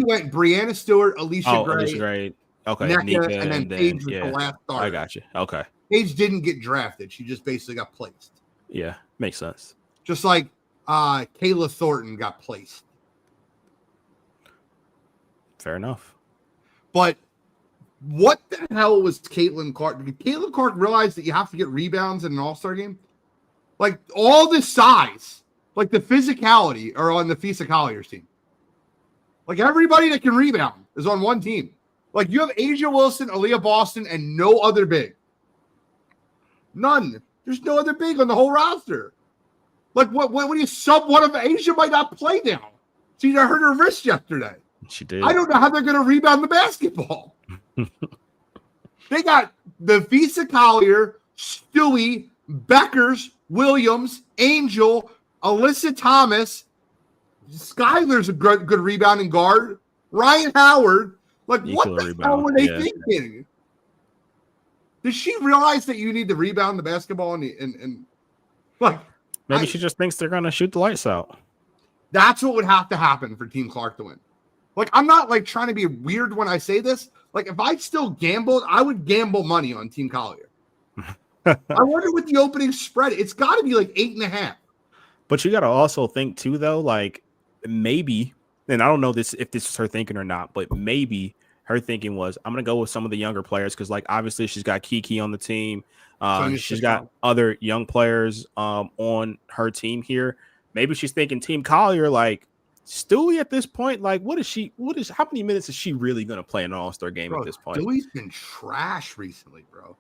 [SPEAKER 1] went Brianna Stewart, Alicia Gray.
[SPEAKER 4] Alicia Gray. Okay,
[SPEAKER 1] Nika, and then Paige was the last starter.
[SPEAKER 4] I got you. Okay.
[SPEAKER 1] Paige didn't get drafted. She just basically got placed.
[SPEAKER 4] Yeah, makes sense.
[SPEAKER 1] Just like Kayla Thornton got placed.
[SPEAKER 4] Fair enough.
[SPEAKER 1] But what the hell was Caitlin Clark? Did Caitlin Clark realize that you have to get rebounds in an all-star game? Like, all the size, like the physicality are on the FISA Colliers team. Like, everybody that can rebound is on one team. Like, you have Asia Wilson, Aaliyah Boston, and no other big. None. There's no other big on the whole roster. Like, what do you sub one of Asia might not play now? She hurt her wrist yesterday.
[SPEAKER 4] She did.
[SPEAKER 1] I don't know how they're going to rebound the basketball. They got the Visa Collier, Stewie, Beckers, Williams, Angel, Alyssa Thomas. Skylar's a good rebounding guard. Ryan Howard. Like, what the hell were they thinking? Did she realize that you need to rebound the basketball and like
[SPEAKER 4] maybe she just thinks they're going to shoot the lights out?
[SPEAKER 1] That's what would have to happen for Team Clark to win. Like, I'm not like trying to be weird when I say this. Like, if I still gambled, I would gamble money on Team Collier. I wonder what the opening spread. It's got to be like 8.5.
[SPEAKER 4] But you got to also think too, though. Like, maybe, and I don't know if this is her thinking or not, but maybe her thinking was, I'm going to go with some of the younger players because, like, obviously she's got Kiki on the team. She's got other young players on her team here. Maybe she's thinking Team Collier, like, Stewie at this point, like, how many minutes is she really going to play in an all-star game at this point?
[SPEAKER 1] Stewie's been trash recently, bro.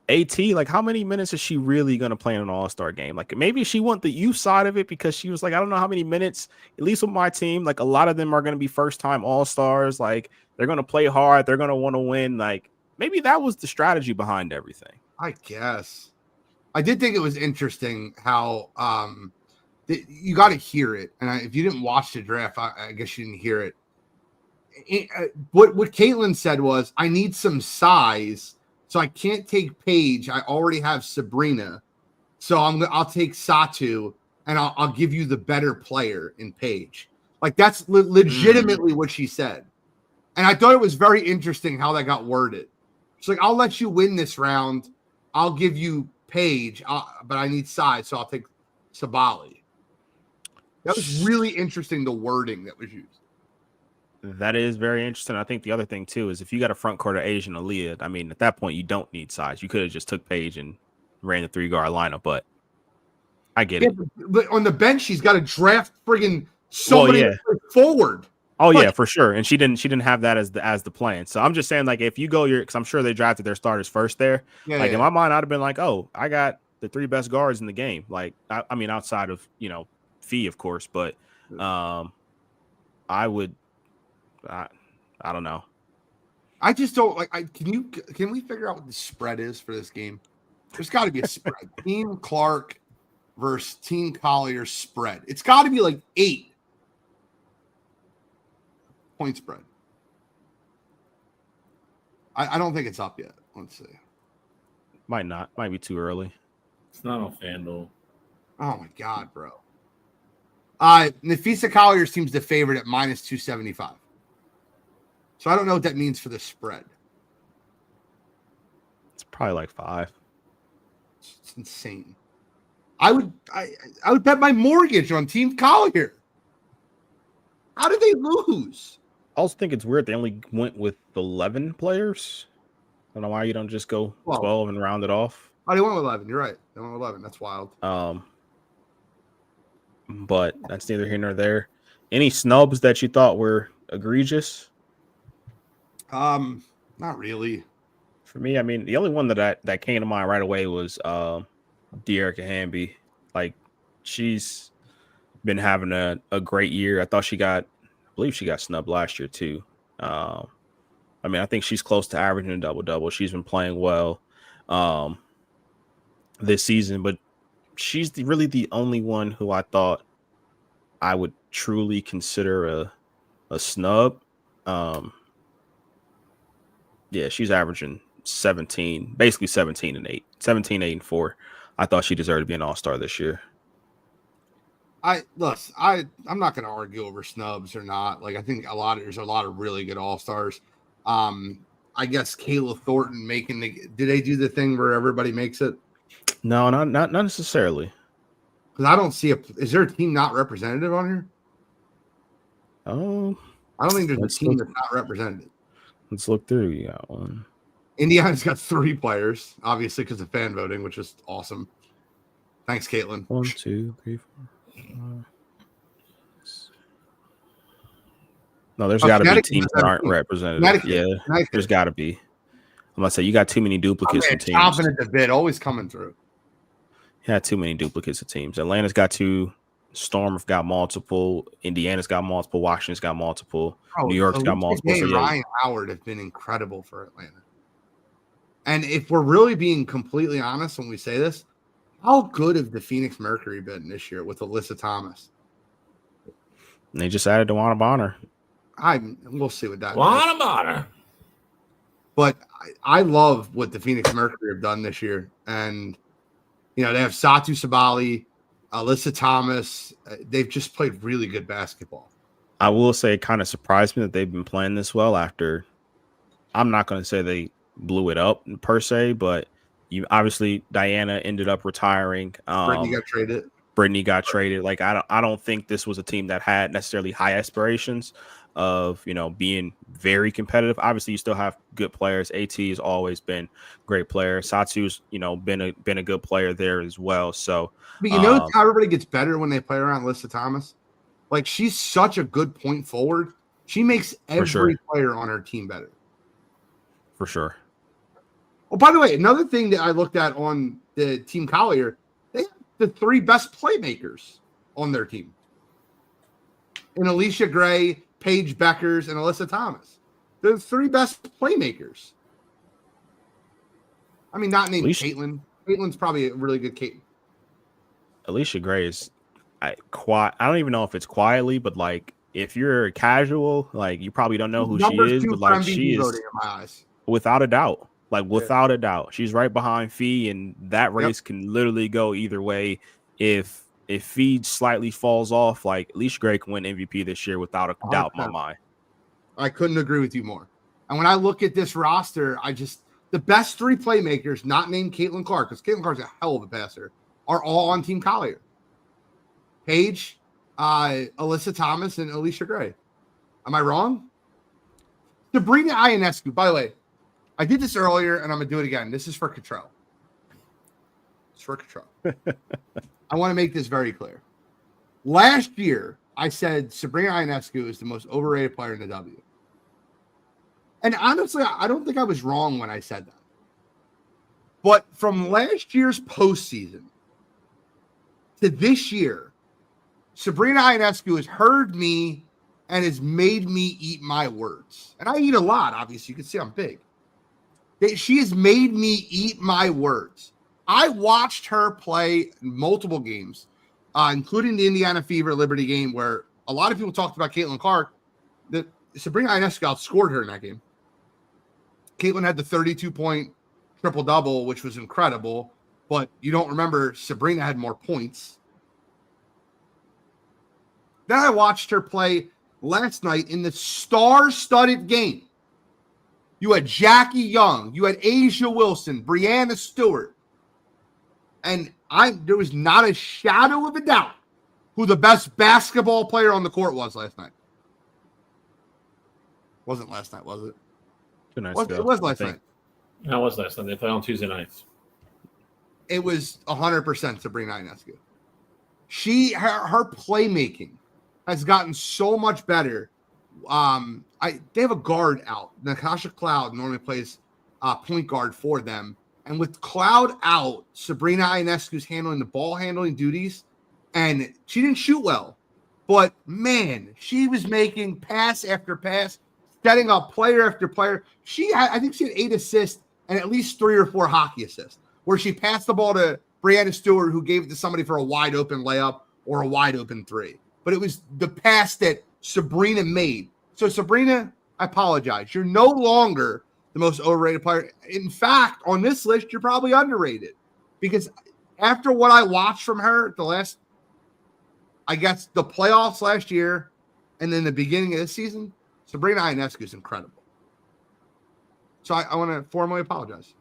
[SPEAKER 4] AT, like, how many minutes is she really going to play in an all-star game? Like, maybe she want the youth side of it because she was like, I don't know how many minutes, at least with my team, like, a lot of them are going to be first-time all-stars. Like, they're going to play hard. They're going to want to win. Like, maybe that was the strategy behind everything. I
[SPEAKER 1] guess. I did think it was interesting how you got to hear it. And if you didn't watch the draft, I guess you didn't hear it. What Caitlin said was, I need some size, so I can't take Paige. I already have Sabrina. So I'll take Satu, and I'll give you the better player in Paige. Like, that's legitimately what she said. And I thought it was very interesting how that got worded. She's like, I'll let you win this round. I'll give you Paige, but I need size, so I'll take Sabali. That was really interesting, the wording that was used.
[SPEAKER 4] That is very interesting. I think the other thing, too, is if you got a front court of Asian Aaliyah, I mean, at that point, you don't need size. You could have just took Paige and ran the 3-guard lineup, but I get it.
[SPEAKER 1] But on the bench, she's got to draft friggin' somebody forward.
[SPEAKER 4] Oh, yeah, for sure. And she didn't have that as the plan. So I'm just saying, like, if you go because I'm sure they drafted their starters first there. In my mind, I'd have been like, oh, I got the 3 best guards in the game. Like, I mean, outside of, Fee, of course, but I would I don't know. I
[SPEAKER 1] just don't like. Can we figure out what the spread is for this game? There's got to be a spread. Team Clark versus Team Collier spread. It's got to be like 8 point spread. I don't think it's up yet. Let's see.
[SPEAKER 4] Might not. Might be too early.
[SPEAKER 3] It's not on FanDuel.
[SPEAKER 1] Oh my god, bro. Nafisa Collier seems the favorite at -275. So I don't know what that means for the spread.
[SPEAKER 4] It's probably like 5.
[SPEAKER 1] It's insane. I would bet my mortgage on Team Collier. How did they lose?
[SPEAKER 4] I also think it's weird they only went with 11 players. I don't know why you don't just go 12 and round it off.
[SPEAKER 1] Oh, they went with 11. You're right. They went with 11. That's wild.
[SPEAKER 4] But that's neither here nor there. Any snubs that you thought were egregious?
[SPEAKER 1] Not really.
[SPEAKER 4] For me, I mean, the only one that came to mind right away was De'Erica Hamby. Like, she's been having a great year. I believe she got snubbed last year too. I mean, I think she's close to averaging a double-double. She's been playing well this season, but she's really the only one who I thought I would truly consider a snub. Yeah, she's averaging 17, basically 17 and 8, 17, 8 and 4. I thought she deserved to be an all-star this year.
[SPEAKER 1] I'm not going to argue over snubs or not. Like, I think there's a lot of really good all-stars. I guess Kayla Thornton did they do the thing where everybody makes it?
[SPEAKER 4] No, not necessarily.
[SPEAKER 1] Because I don't see is there a team not representative on here?
[SPEAKER 4] Oh,
[SPEAKER 1] I don't think there's a team that's not represented.
[SPEAKER 4] Let's look through. You got one.
[SPEAKER 1] Indiana's got 3 players, obviously, because of fan voting, which is awesome. Thanks, Caitlin.
[SPEAKER 4] 1, 2, 3, 4, 5. No, there's got to be teams that aren't represented. Yeah, there's got to be. I'm gonna say you got too many duplicates of teams.
[SPEAKER 1] Confident the bid always coming through.
[SPEAKER 4] You had too many duplicates of teams. Atlanta's got 2. Storm's got multiple. Indiana's got multiple. Washington's got multiple. New York's got multiple.
[SPEAKER 1] So Ryan Howard have been incredible for Atlanta. And if we're really being completely honest when we say this, how good have the Phoenix Mercury been this year with Alyssa Thomas?
[SPEAKER 4] And they just added DeWanna Bonner.
[SPEAKER 1] We'll see what that
[SPEAKER 3] DeWanna Bonner.
[SPEAKER 1] But I love what the Phoenix Mercury have done this year. And, they have Satu Sabali, Alyssa Thomas. They've just played really good basketball.
[SPEAKER 4] I will say it kind of surprised me that they've been playing this well after. I'm not going to say they blew it up per se, but obviously Diana ended up retiring.
[SPEAKER 1] Brittany got traded.
[SPEAKER 4] Like I don't think this was a team that had necessarily high aspirations of being very competitive. Obviously, you still have good players. AT has always been a great player. Satu's been a good player there as well. So,
[SPEAKER 1] but how everybody gets better when they play around Alyssa Thomas. Like she's such a good point forward. She makes every player on her team better.
[SPEAKER 4] For sure.
[SPEAKER 1] Oh, by the way, another thing that I looked at on the Team Collier, they have the 3 best playmakers on their team. And Alicia Gray, Paige Beckers, and Alyssa Thomas. They're the 3 best playmakers. I mean, not named Caitlin. Caitlin's probably a really good Caitlin.
[SPEAKER 4] Alicia Gray is I don't even know if it's quietly, but like if you're casual, like you probably don't know who she is, but like she is in my eyes. Without a doubt. Like without a doubt. She's right behind Fee, and that race can literally go either way. If Fee slightly falls off, like Alicia Gray can win MVP this year without a doubt in my mind.
[SPEAKER 1] I couldn't agree with you more. And when I look at this roster, the best 3 playmakers, not named Caitlin Clark, because Caitlin Clark's a hell of a passer, are all on Team Collier. Paige, Alyssa Thomas, and Alicia Gray. Am I wrong? Sabrina Ionescu, by the way, I did this earlier, and I'm going to do it again. This is for Cottrell. It's for Cottrell. I want to make this very clear. Last year, I said Sabrina Ionescu is the most overrated player in the W. And honestly, I don't think I was wrong when I said that. But from last year's postseason to this year, Sabrina Ionescu has heard me and has made me eat my words. And I eat a lot, obviously. You can see I'm big. She has made me eat my words. I watched her play multiple games, including the Indiana Fever Liberty game, where a lot of people talked about Caitlin Clark. That Sabrina Ionescu outscored her in that game. Caitlin had the 32-point triple-double, which was incredible, but you don't remember Sabrina had more points. Then I watched her play last night in the star-studded game. You had Jackie Young, you had Asia Wilson, Brianna Stewart, and there was not a shadow of a doubt who the best basketball player on the court was last night. Wasn't last night, was it?
[SPEAKER 4] It
[SPEAKER 1] was last night.
[SPEAKER 3] No, it was last night. They play on Tuesday nights.
[SPEAKER 1] It was 100% Sabrina Ionescu. Her playmaking has gotten so much better. They have a guard out. Natasha Cloud normally plays point guard for them. And with Cloud out, Sabrina Ionescu's handling the ball handling duties. And she didn't shoot well. But, man, she was making pass after pass, setting up player after player. I think she had 8 assists and at least 3 or 4 hockey assists, where she passed the ball to Brianna Stewart, who gave it to somebody for a wide open layup or a wide open 3. But it was the pass that Sabrina made. So, Sabrina, I apologize. You're no longer the most overrated player. In fact, on this list, you're probably underrated. Because after what I watched from her the playoffs last year and then the beginning of this season, Sabrina Ionescu is incredible. So I want to formally apologize.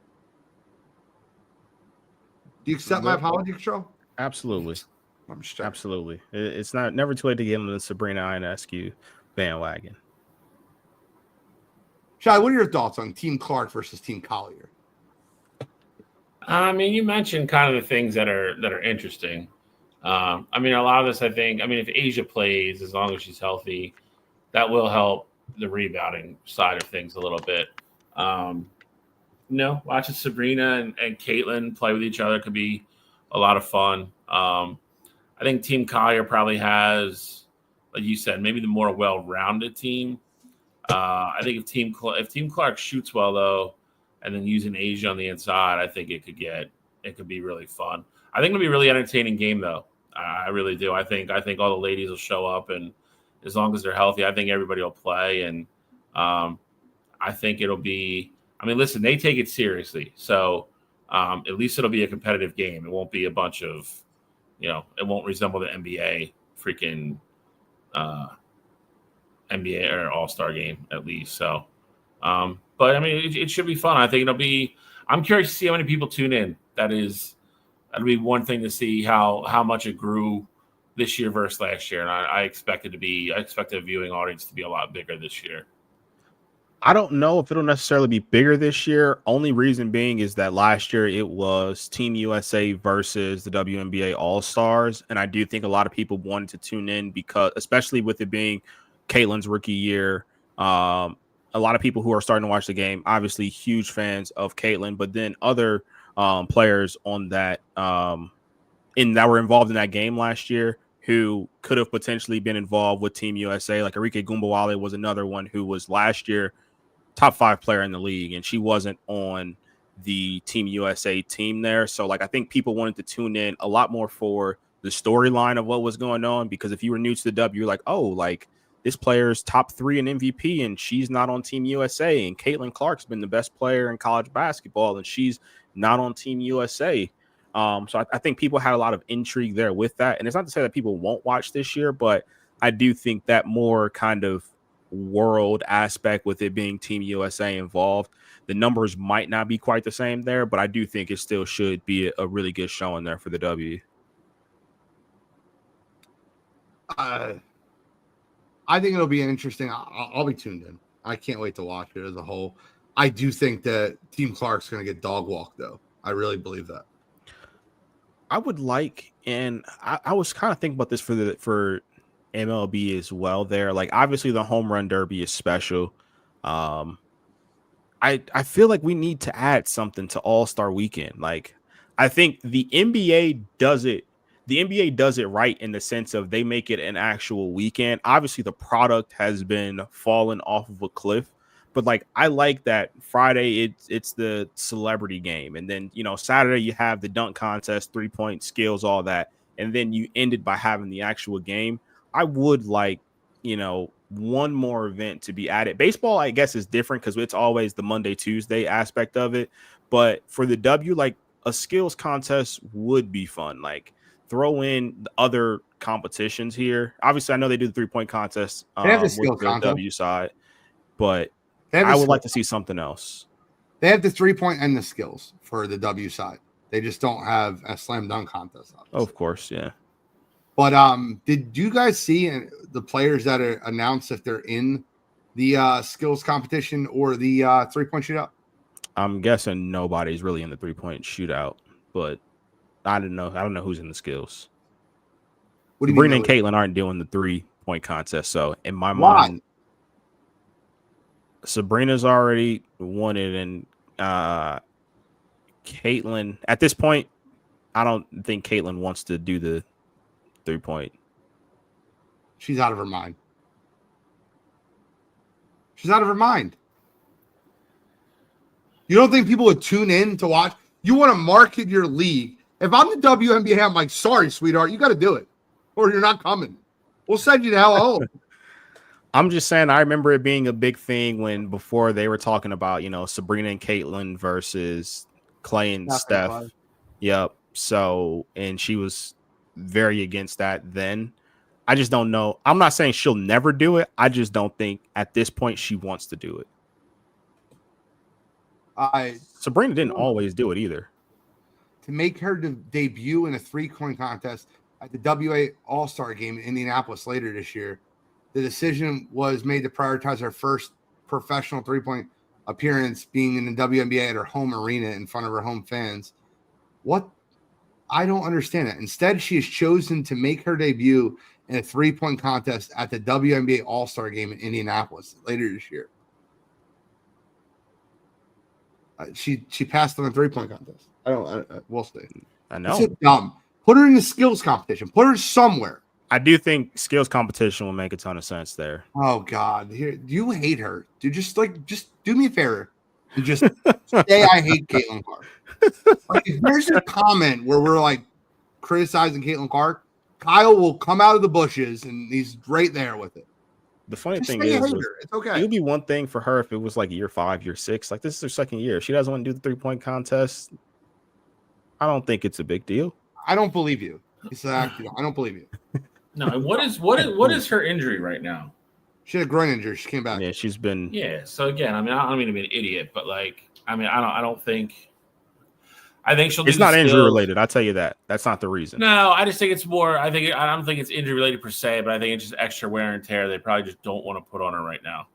[SPEAKER 1] Do you accept my apology, Control?
[SPEAKER 4] Absolutely.
[SPEAKER 1] I'm just checking.
[SPEAKER 4] Absolutely. It's never too late to get on the Sabrina Ionescu bandwagon.
[SPEAKER 1] Shai, what are your thoughts on Team Clark versus Team Collier?
[SPEAKER 3] I mean, you mentioned kind of the things that are interesting. I mean, a lot of this, I think. I mean, if Asia plays, as long as she's healthy, that will help the rebounding side of things a little bit. Watching Sabrina and Caitlin play with each other could be a lot of fun. I think Team Collier probably has, like you said, maybe the more well-rounded team. I think if Team Clark shoots well though, and then using Asia on the inside, I think it could be really fun. I think it'll be a really entertaining game though. I really do. I think all the ladies will show up, and as long as they're healthy, I think everybody will play. And I think it'll be. I mean, listen, they take it seriously, so at least it'll be a competitive game. It won't be a bunch of, it won't resemble the NBA freaking NBA or All-Star game at least. So, but I mean, it should be fun. I think it'll be. I'm curious to see how many people tune in. That'll be one thing to see how much it grew this year versus last year, and I expect the viewing audience to be a lot bigger this year.
[SPEAKER 4] I don't know if it'll necessarily be bigger this year. Only reason being is that last year it was Team USA versus the WNBA All-Stars, and I do think a lot of people wanted to tune in because, especially with it being Caitlin's rookie year, a lot of people who are starting to watch the game, obviously huge fans of Caitlin, but then other players on that that were involved in that game last year who could have potentially been involved with Team USA. Like Arike Gumbawale was another one who was last year top 5 player in the league, and she wasn't on the Team USA team there. So like I think people wanted to tune in a lot more for the storyline of what was going on, because if you were new to the W, you're like, oh, like this player's top 3 in MVP and she's not on Team USA, and Caitlin Clark's been the best player in college basketball and she's not on Team USA. So I think people had a lot of intrigue there with that. And it's not to say that people won't watch this year, but I do think that more kind of world aspect with it being Team USA involved, the numbers might not be quite the same there, but I do think it still should be a really good showing there for the W.
[SPEAKER 1] I think it'll be interesting. I'll be tuned in. I can't wait to watch it as a whole. I do think that Team Clark's going to get dog walked, though. I really believe that.
[SPEAKER 4] I would like, and I was kind of thinking about this for MLB as well there. Like, obviously the home run derby is special. I feel like we need to add something to All-Star Weekend. Like, I think the NBA does it. The NBA does it right in the sense of they make it an actual weekend. Obviously, the product has been falling off of a cliff, but like I like that Friday it's the celebrity game, and then Saturday you have the dunk contest, 3-point skills, all that, and then you ended by having the actual game. I would like one more event to be added. Baseball, I guess, is different because it's always the Monday Tuesday aspect of it, but for the W, like a skills contest would be fun. Like, throw in the other competitions here. Obviously, I know they do the 3-point contest
[SPEAKER 1] with
[SPEAKER 4] the W side, but I would like to see something else.
[SPEAKER 1] They have the 3-point and the skills for the W side. They just don't have a slam dunk contest.
[SPEAKER 4] Oh, of course, yeah.
[SPEAKER 1] But did you guys see the players that are announced if they're in the skills competition or the 3-point shootout?
[SPEAKER 4] I'm guessing nobody's really in the 3-point shootout, but I don't know who's in the skills. What do you mean? Sabrina and Caitlin aren't doing the 3-point contest, so in my mind, Sabrina's already won it, and Caitlin at this point, I don't think Caitlin wants to do the 3-point.
[SPEAKER 1] She's out of her mind. She's out of her mind. You don't think people would tune in to watch? You want to market your league. If I'm the WNBA, I'm like, sorry, sweetheart, you got to do it, or you're not coming. We'll send you to hell home.
[SPEAKER 4] I'm just saying, I remember it being a big thing before they were talking about, Sabrina and Caitlin versus Clay and Steph. Yep. So, and she was very against that then. I just don't know. I'm not saying she'll never do it. I just don't think at this point she wants to do it. Sabrina didn't always do it either.
[SPEAKER 1] to make her debut in a 3-point contest at the WA All-Star Game in Indianapolis later this year. The decision was made to prioritize her first professional 3-point appearance being in the WNBA at her home arena in front of her home fans. What? I don't understand it. Instead, she has chosen to make her debut in a 3-point contest at the WNBA All-Star Game in Indianapolis later this year. She passed on a 3-point contest. We'll see.
[SPEAKER 4] I know.
[SPEAKER 1] It's dumb. Put her in the skills competition. Put her somewhere.
[SPEAKER 4] I do think skills competition will make a ton of sense there.
[SPEAKER 1] Oh God, here you hate her, dude. Just do me a favor and just say I hate Caitlin Clark. Like, if there's a comment where we're like criticizing Caitlin Clark, Kyle will come out of the bushes and he's right there with it.
[SPEAKER 4] The funny
[SPEAKER 1] Just
[SPEAKER 4] thing
[SPEAKER 1] say
[SPEAKER 4] is,
[SPEAKER 1] it's okay.
[SPEAKER 4] It would be one thing for her if it was like year 5, year 6. Like, this is her second year. If she doesn't want to do the 3-point contest, I don't think it's a big deal.
[SPEAKER 1] I don't believe you. Exactly. I don't believe you.
[SPEAKER 3] No, what is her injury right now?
[SPEAKER 1] She had a groin injury. She came back.
[SPEAKER 4] Yeah, she's been.
[SPEAKER 3] Yeah. So again, I mean, I don't mean to be an idiot, but like, I mean, I don't think. I think she'll.
[SPEAKER 4] It's not injury related. I'll tell you that. That's not the reason.
[SPEAKER 3] No, I just think it's more. I don't think it's injury related per se, but I think it's just extra wear and tear. They probably just don't want to put on her right now.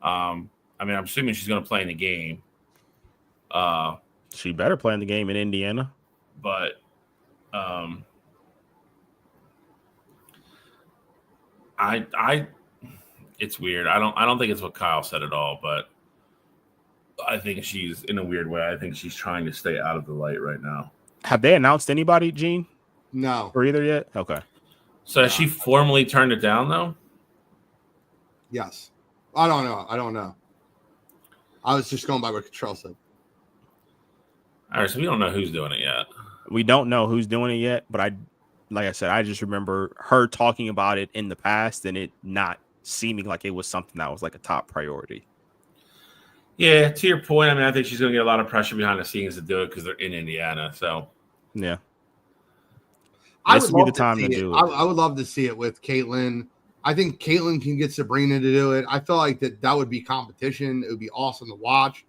[SPEAKER 3] I mean, I'm assuming she's going to play in the game.
[SPEAKER 4] She better play in the game in Indiana.
[SPEAKER 3] But, it's weird. I don't think it's what Kyle said at all, but I think she's in a weird way. I think she's trying to stay out of the light right now.
[SPEAKER 4] Have they announced anybody, Gene?
[SPEAKER 1] No.
[SPEAKER 4] Or either yet? Okay.
[SPEAKER 3] So has she formally turned it down though?
[SPEAKER 1] Yes. I don't know. I was just going by what Control said.
[SPEAKER 3] All right, so we don't know who's doing it yet.
[SPEAKER 4] We don't know who's doing it yet, but like I said, I just remember her talking about it in the past and it not seeming like it was something that was like a top priority.
[SPEAKER 3] Yeah, to your point, I mean, I think she's going to get a lot of pressure behind the scenes to do it because they're in Indiana. So,
[SPEAKER 4] yeah,
[SPEAKER 1] This would be the time to do it. I would love to see it with Caitlin. I think Caitlin can get Sabrina to do it. I feel like that would be competition. It would be awesome to watch.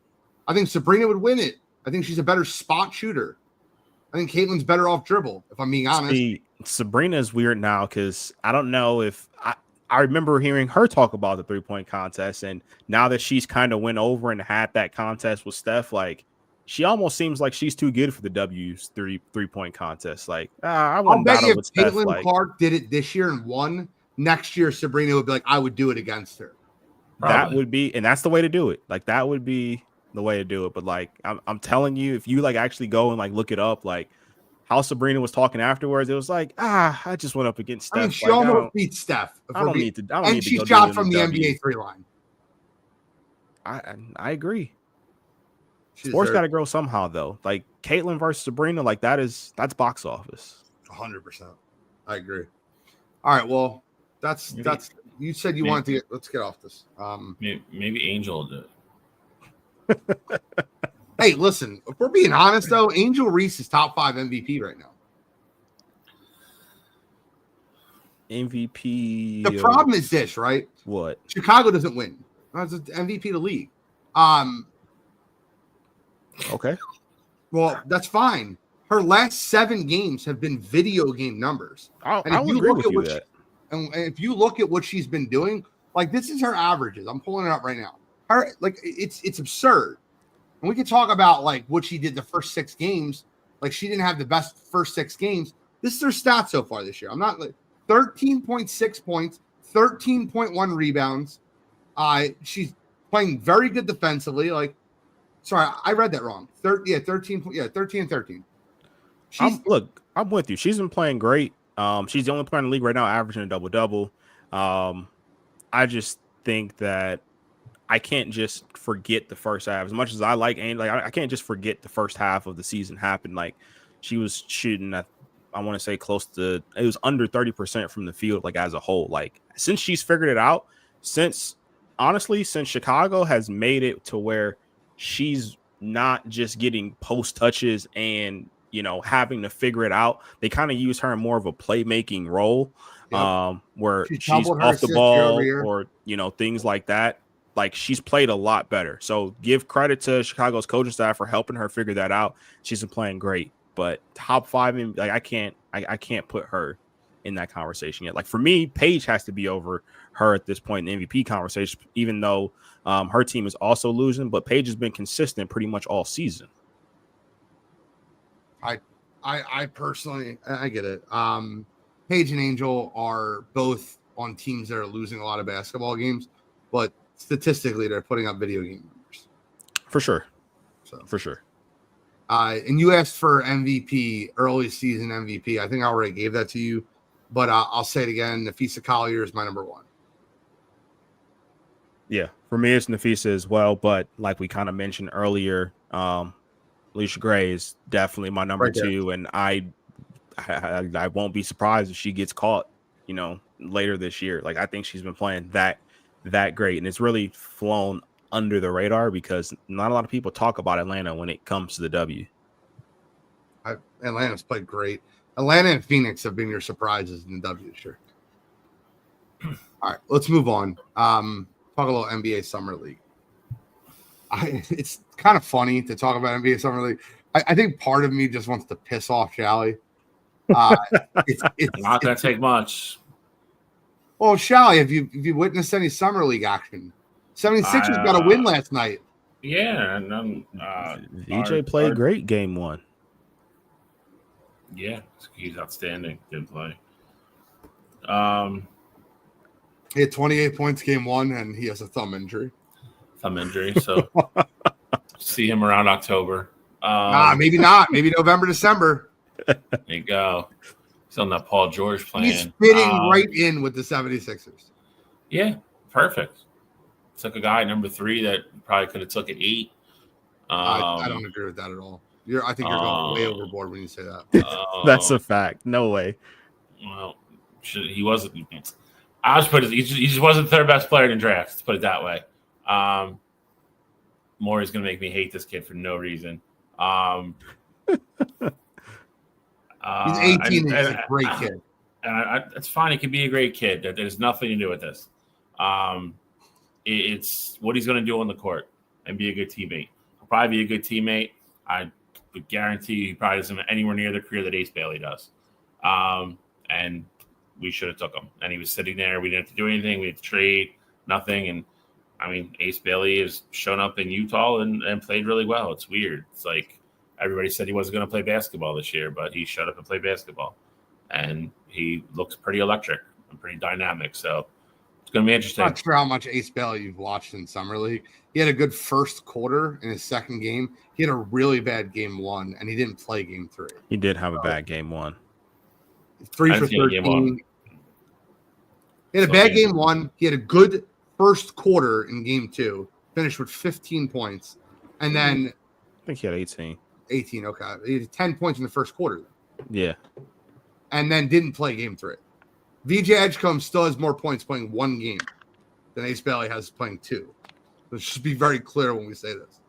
[SPEAKER 1] I think Sabrina would win it. I think she's a better spot shooter. I think Caitlin's better off dribble, if I'm being honest.
[SPEAKER 4] See, Sabrina is weird now because I don't know if I remember hearing her talk about the 3-point contest, and now that she's kind of went over and had that contest with Steph, like she almost seems like she's too good for the W's 3-point contest. Like I wouldn't battle with Steph.
[SPEAKER 1] Caitlin Clark did it this year and won, next year Sabrina would be like, I would do it against her.
[SPEAKER 3] Probably.
[SPEAKER 4] That would be, and that's the way to do it. Like that would be the way to do it. But like I'm telling you, if you like actually go and like look it up, like how Sabrina was talking afterwards, it was like, I just went up against Steph.
[SPEAKER 1] I mean, she almost beat Steph. And she shot from the NBA 3 line.
[SPEAKER 4] I agree. Sports got to grow somehow, though. Like Caitlin versus Sabrina, like that's box office.
[SPEAKER 1] 100%. I agree. All right. Well, that's you said you wanted to get. Let's get off this.
[SPEAKER 3] Maybe Angel will do it.
[SPEAKER 1] Hey, listen, if we're being honest, though, Angel Reese is top 5 MVP right now.
[SPEAKER 4] MVP.
[SPEAKER 1] The problem is this, right?
[SPEAKER 4] What?
[SPEAKER 1] Chicago doesn't win. That's an MVP of the league.
[SPEAKER 4] Okay.
[SPEAKER 1] Well, that's fine. Her last 7 games have been video game numbers.
[SPEAKER 4] I would agree with you that.
[SPEAKER 1] And if you look at what she's been doing, like this is her averages. I'm pulling it up right now. Her like it's absurd. And we can talk about like what she did the first 6 games. Like she didn't have the best first 6 games. This is her stats so far this year. I'm not like 13.6 points, 13.1 rebounds. She's playing very good defensively. Like, sorry, I read that wrong. 13 and 13.
[SPEAKER 4] I'm with you. She's been playing great. She's the only player in the league right now averaging a double-double. I just think that I can't just forget the first half as much as I like, and like I can't just forget the first half of the season happened. Like she was shooting at, I want to say close to, it was under 30% from the field, like as a whole. Like since she's figured it out, since Chicago has made it to where she's not just getting post touches and, you know, having to figure it out. They kind of use her in more of a playmaking role, where she's off the ball or, you know, things like that. Like she's played a lot better. So give credit to Chicago's coaching staff for helping her figure that out. She's been playing great. but top 5, like I can't put her in that conversation yet. Like for me, Paige has to be over her at this point in the MVP conversation, even though her team is also losing, but Paige has been consistent pretty much all season.
[SPEAKER 1] I personally, I get it. Paige and Angel are both on teams that are losing a lot of basketball games, but statistically, they're putting up video game numbers.
[SPEAKER 4] For sure.
[SPEAKER 1] So
[SPEAKER 4] for sure.
[SPEAKER 1] And you asked for MVP, early season MVP. I think I already gave that to you, but I'll say it again. Nafisa Collier is my number 1.
[SPEAKER 4] Yeah, for me, it's Nafisa as well. But like we kind of mentioned earlier, Alicia Gray is definitely my number 2, and I won't be surprised if she gets caught, later this year. Like I think she's been playing that great, and it's really flown under the radar because not a lot of people talk about Atlanta when it comes to the W.
[SPEAKER 1] Atlanta's played great. Atlanta and Phoenix have been your surprises in the W, sure. All right, let's move on. Talk a little NBA Summer League. It's kind of funny to talk about NBA Summer League. I think part of me just wants to piss off Shally. It's
[SPEAKER 3] not going to take much.
[SPEAKER 1] Well, Shally, have you witnessed any Summer League action? 76ers got a win last night.
[SPEAKER 3] Yeah, and
[SPEAKER 4] VJ played great game 1.
[SPEAKER 3] Yeah, he's outstanding. Good play.
[SPEAKER 1] He had 28 points game 1, and he has a thumb injury.
[SPEAKER 3] So see him around October.
[SPEAKER 1] Maybe not. Maybe November, December.
[SPEAKER 3] There you go. He's on that Paul George plan.
[SPEAKER 1] He's fitting right in with the 76ers.
[SPEAKER 3] Yeah, perfect. Took a guy number 3 that probably could have took at 8.
[SPEAKER 1] I don't agree with that at all. I think you're going way overboard when you say that.
[SPEAKER 4] That's a fact. No way.
[SPEAKER 3] Well, he wasn't. I was he just wasn't the 3rd best player in the draft. Let's put it that way. Maury's gonna make me hate this kid for no reason.
[SPEAKER 1] He's 18 and he's a great kid.
[SPEAKER 3] And it's fine. He can be a great kid. There's nothing to do with this. It's what he's going to do on the court and be a good teammate. He'll probably be a good teammate. I would guarantee you he probably isn't anywhere near the career that Ace Bailey does. And we should have took him. And he was sitting there. We didn't have to do anything. We had to trade, nothing. And, I mean, Ace Bailey has shown up in Utah and played really well. It's weird. It's like everybody said he wasn't going to play basketball this year, but he showed up and played basketball. And he looks pretty electric and pretty dynamic. So it's going to be interesting.
[SPEAKER 1] I'm not sure how much Ace Bailey you've watched in Summer League. He had a good first quarter in his second game. He had a really bad game 1, and he didn't play game 3.
[SPEAKER 4] He did have a bad game 1.
[SPEAKER 1] 3 for 13. He had a bad game 1. He had a good first quarter in game 2. Finished with 15 points. And then
[SPEAKER 4] I think he had 18.
[SPEAKER 1] 18, okay. He had 10 points in the first quarter.
[SPEAKER 4] Yeah.
[SPEAKER 1] And then didn't play game 3. VJ Edgecombe still has more points playing 1 game than Ace Bailey has playing 2. Let's just be very clear when we say this.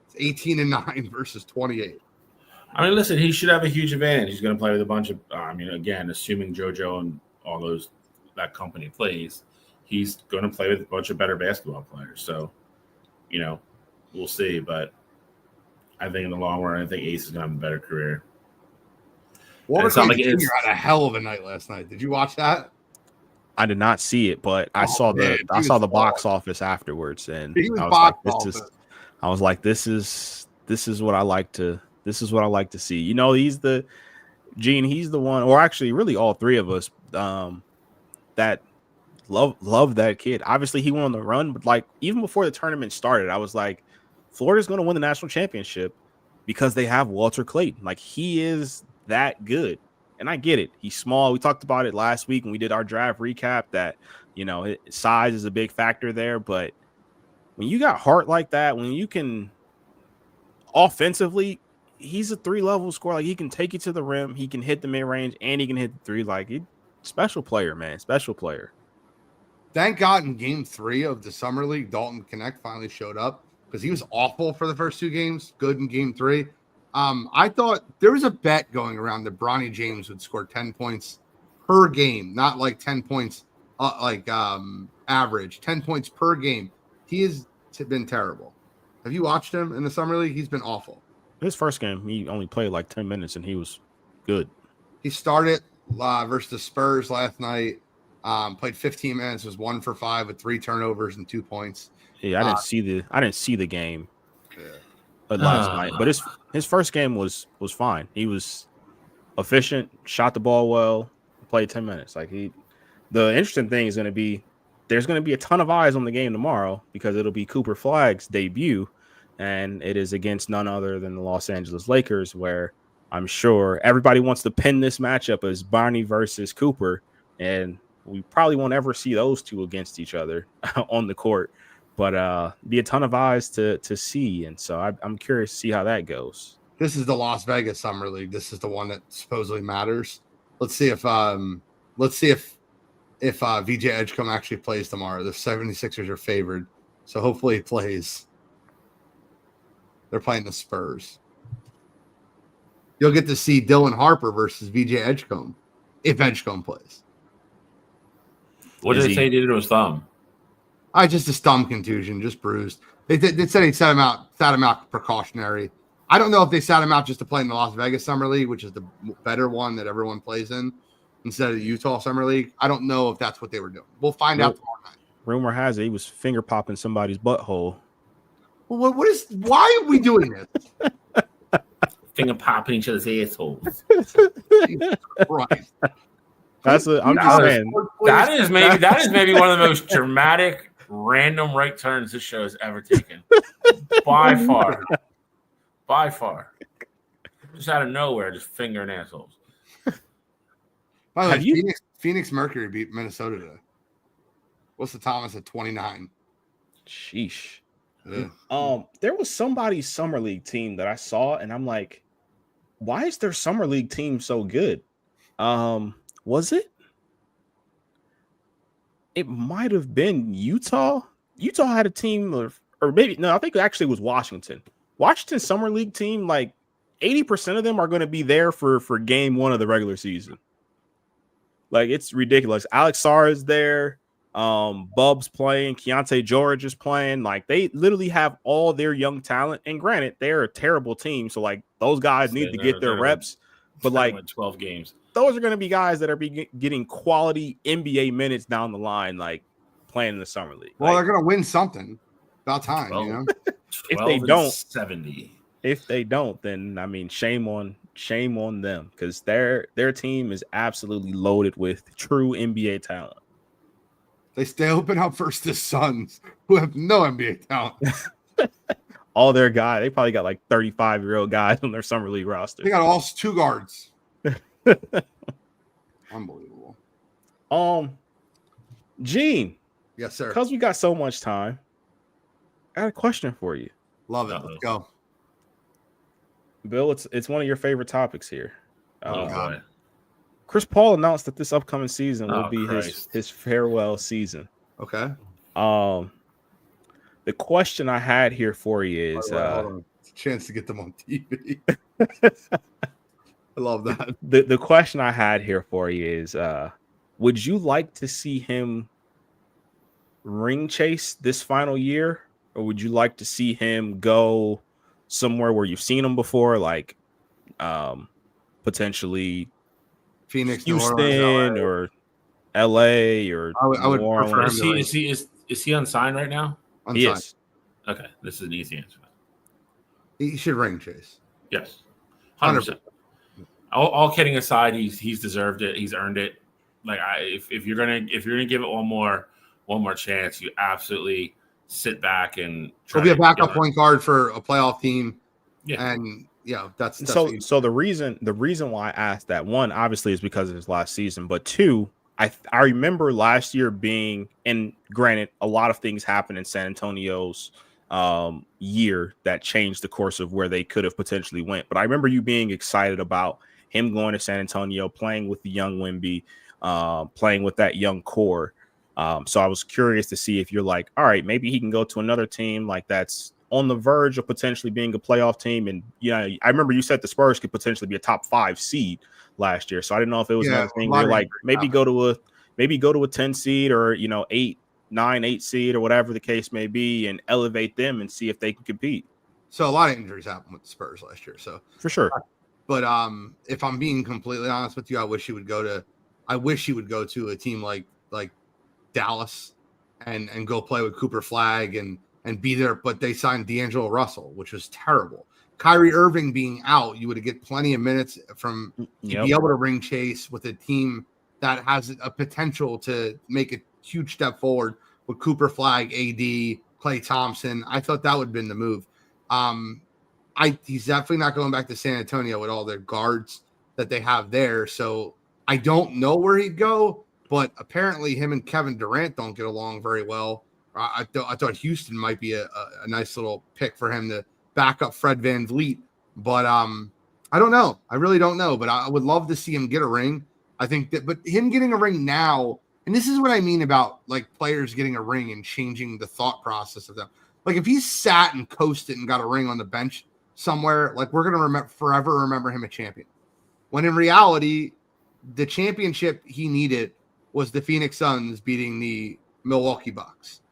[SPEAKER 1] It's 18 and 9 versus 28.
[SPEAKER 3] I mean, listen, he should have a huge advantage. He's going to play with a bunch of, again, assuming JoJo and all those, that company plays, he's going to play with a bunch of better basketball players. So, we'll see. But I think in the long run, I think Ace is going to have a better career.
[SPEAKER 1] Walter Jr. had a hell of a night last night. Did you watch that?
[SPEAKER 4] I did not see it, but I saw the box office afterwards, and I was like, this is what I like to see. He's the one, or actually, really all 3 of us that love that kid. Obviously, he went on the run, but like even before the tournament started, I was like, Florida's going to win the national championship because they have Walter Clayton. Like he is that good. And I get it. He's small. We talked about it last week when we did our draft recap that, size is a big factor there. But when you got heart like that, when you can offensively, he's a 3-level scorer. Like he can take you to the rim. He can hit the mid range and he can hit the 3. Like special player, man. Special player.
[SPEAKER 1] Thank God in game 3 of the Summer League, Dalton Connect finally showed up because he was awful for the first 2 games. Good in game 3. I thought there was a bet going around that Bronny James would score 10 points per game, not like 10 points, average, 10 points per game. He has been terrible. Have you watched him in the Summer League? He's been awful.
[SPEAKER 4] His first game, he only played like 10 minutes, and he was good.
[SPEAKER 1] He started versus the Spurs last night. Played 15 minutes, was 1 for 5 with 3 turnovers and 2 points.
[SPEAKER 4] Yeah, I didn't see the game last night, but his first game was fine. He was efficient, shot the ball well, played 10 minutes. Like the interesting thing is going to be there's going to be a ton of eyes on the game tomorrow because it'll be Cooper Flagg's debut, and it is against none other than the Los Angeles Lakers, where I'm sure everybody wants to pin this matchup as Barney versus Cooper, and we probably won't ever see those two against each other on the court, but be a ton of eyes to see, and so I'm curious to see how that goes.
[SPEAKER 1] This is the Las Vegas Summer League. This is the one that supposedly matters. Let's see if VJ Edgecombe actually plays tomorrow. The 76ers are favored, so hopefully he plays. They're playing the Spurs. You'll get to see Dylan Harper versus VJ Edgecombe if Edgecombe plays.
[SPEAKER 3] What did they say he did to his thumb?
[SPEAKER 1] Just a thumb contusion, just bruised. They said they sat him out precautionary. I don't know if they sat him out just to play in the Las Vegas Summer League, which is the better one that everyone plays in, instead of the Utah Summer League. I don't know if that's what they were doing. We'll find out tomorrow night.
[SPEAKER 4] Rumor has it he was finger popping somebody's butthole.
[SPEAKER 1] Well, why are we doing this?
[SPEAKER 3] Finger popping each other's assholes.
[SPEAKER 1] Jesus Christ.
[SPEAKER 4] I'm just saying.
[SPEAKER 3] That is maybe one of the most dramatic random right turns this show has ever taken. By far. Just out of nowhere, just fingering assholes.
[SPEAKER 1] By the way, Phoenix Mercury beat Minnesota today. What's the Thomas at 29?
[SPEAKER 4] Sheesh.
[SPEAKER 1] Yeah.
[SPEAKER 4] There was somebody's summer league team that I saw, and I'm like, why is their summer league team so good? Was it? It might have been Utah. Utah had a team or maybe no, I think it actually was Washington. Washington's summer league team, like 80% of them are going to be there for game 1 of the regular season. Like, it's ridiculous. Alex Sarr is there. Bub's playing. Keontae George is playing. Like, they literally have all their young talent. And granted, they're a terrible team. So, like, those guys need to get their reps. But, like,
[SPEAKER 3] 12 games.
[SPEAKER 4] Those are going to be guys that are getting quality NBA minutes down the line, like, playing in the summer league.
[SPEAKER 1] Well,
[SPEAKER 4] like,
[SPEAKER 1] they're going to win something. About time,
[SPEAKER 3] 12,
[SPEAKER 1] you know?
[SPEAKER 4] If they don't,
[SPEAKER 3] 70.
[SPEAKER 4] If they don't, then, I mean, shame on them, because their team is absolutely loaded with true NBA talent.
[SPEAKER 1] They stay open up versus the Suns, who have no NBA talent.
[SPEAKER 4] All their guys, they probably got like 35-year-old guys on their summer league roster.
[SPEAKER 1] They got all 2 guards. Unbelievable.
[SPEAKER 4] Gene.
[SPEAKER 1] Yes, sir.
[SPEAKER 4] Because we got so much time, I got a question for you.
[SPEAKER 1] Love it. Let's go.
[SPEAKER 4] Bill, it's one of your favorite topics here.
[SPEAKER 3] Boy.
[SPEAKER 4] Chris Paul announced that this upcoming season will be his farewell season.
[SPEAKER 1] Okay.
[SPEAKER 4] The question I had here for you is
[SPEAKER 1] hold on. Chance to get them on TV. I love that.
[SPEAKER 4] The question I had here for you is would you like to see him ring chase this final year, or would you like to see him go somewhere where you've seen him before, like potentially
[SPEAKER 1] Phoenix,
[SPEAKER 4] Houston, or LA, or
[SPEAKER 1] I would prefer him.
[SPEAKER 3] Is he unsigned right now?
[SPEAKER 1] Unsigned.
[SPEAKER 4] He is.
[SPEAKER 3] Okay, this is an easy answer.
[SPEAKER 1] He should ring chase.
[SPEAKER 3] Yes, 100%. All kidding aside, he's deserved it. He's earned it. Like, if you're gonna give it one more chance, you absolutely sit back and try.
[SPEAKER 1] He'll be a backup point guard for a playoff team.
[SPEAKER 3] Yeah,
[SPEAKER 1] and that's
[SPEAKER 4] so the reason why I asked that, one, obviously, is because of his last season, but two, I remember last year being, and granted, a lot of things happened in San Antonio's year that changed the course of where they could have potentially went. But I remember you being excited about him going to San Antonio, playing with the young Wemby, playing with that young core. So I was curious to see if you're like, all right, maybe he can go to another team like that's on the verge of potentially being a playoff team. And I remember you said the Spurs could potentially be a top 5 seed last year. So I didn't know if it was another thing where like maybe go to a 10 seed or 8 seed or whatever the case may be, and elevate them and see if they can compete.
[SPEAKER 1] So a lot of injuries happened with the Spurs last year. So
[SPEAKER 4] for sure.
[SPEAKER 1] But if I'm being completely honest with you, I wish he would go to a team like Dallas and go play with Cooper Flagg and be there. But they signed D'Angelo Russell, which was terrible. Kyrie Irving being out, you would get plenty of minutes to be able to ring chase with a team that has a potential to make a huge step forward with Cooper Flagg, AD, Klay Thompson. I thought that would have been the move. He's definitely not going back to San Antonio with all their guards that they have there. So I don't know where he'd go, but apparently him and Kevin Durant don't get along very well. I thought Houston might be a nice little pick for him to back up Fred VanVleet. But I don't know. I really don't know, but I would love to see him get a ring. I think that, but him getting a ring now, and this is what I mean about like players getting a ring and changing the thought process of them. Like if he's sat and coasted and got a ring on the bench somewhere, like we're going to forever remember him a champion. When in reality, the championship he needed was the Phoenix Suns beating the Milwaukee Bucks.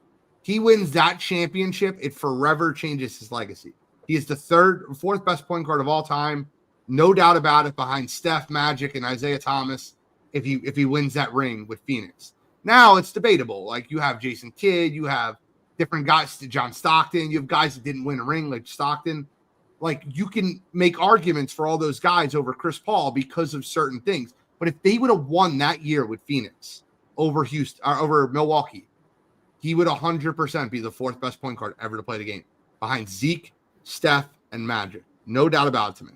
[SPEAKER 1] He wins that championship, it forever changes his legacy. He is the fourth best point guard of all time. No doubt about it, behind Steph, Magic, and Isaiah Thomas, if he wins that ring with Phoenix. Now it's debatable. Like you have Jason Kidd, you have different guys, John Stockton, you have guys that didn't win a ring like Stockton. Like you can make arguments for all those guys over Chris Paul because of certain things. But if they would have won that year with Phoenix over Houston or over Milwaukee, he would 100% be the fourth best point guard ever to play the game behind Zeke, Steph, and Magic. No doubt about it to me.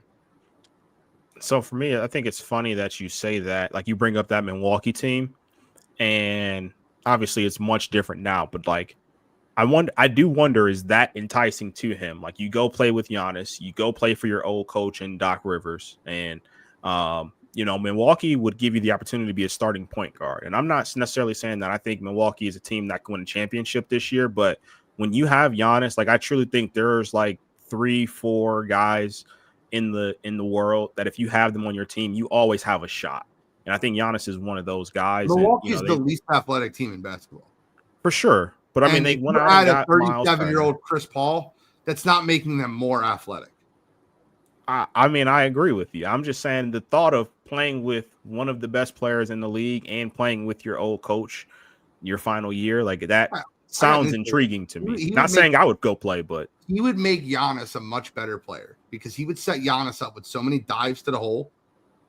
[SPEAKER 4] So for me, I think it's funny that you say that, like you bring up that Milwaukee team, and obviously it's much different now, but like I do wonder, is that enticing to him? Like you go play with Giannis, you go play for your old coach in Doc Rivers, and Milwaukee would give you the opportunity to be a starting point guard. And I'm not necessarily saying that I think Milwaukee is a team that can win a championship this year, but when you have Giannis, like I truly think there's like 3-4 guys in the world that if you have them on your team, you always have a shot. And I think Giannis is one of those guys.
[SPEAKER 1] Milwaukee is the least athletic team in basketball.
[SPEAKER 4] For sure. But I mean, they went out and got
[SPEAKER 1] a 37-year-old Chris Paul. That's not making them more athletic.
[SPEAKER 4] I mean, I agree with you. I'm just saying the thought of playing with one of the best players in the league and playing with your old coach your final year, like that sounds intriguing to me. Not saying I would go play, but
[SPEAKER 1] he would make Giannis a much better player because he would set Giannis up with so many dives to the hole.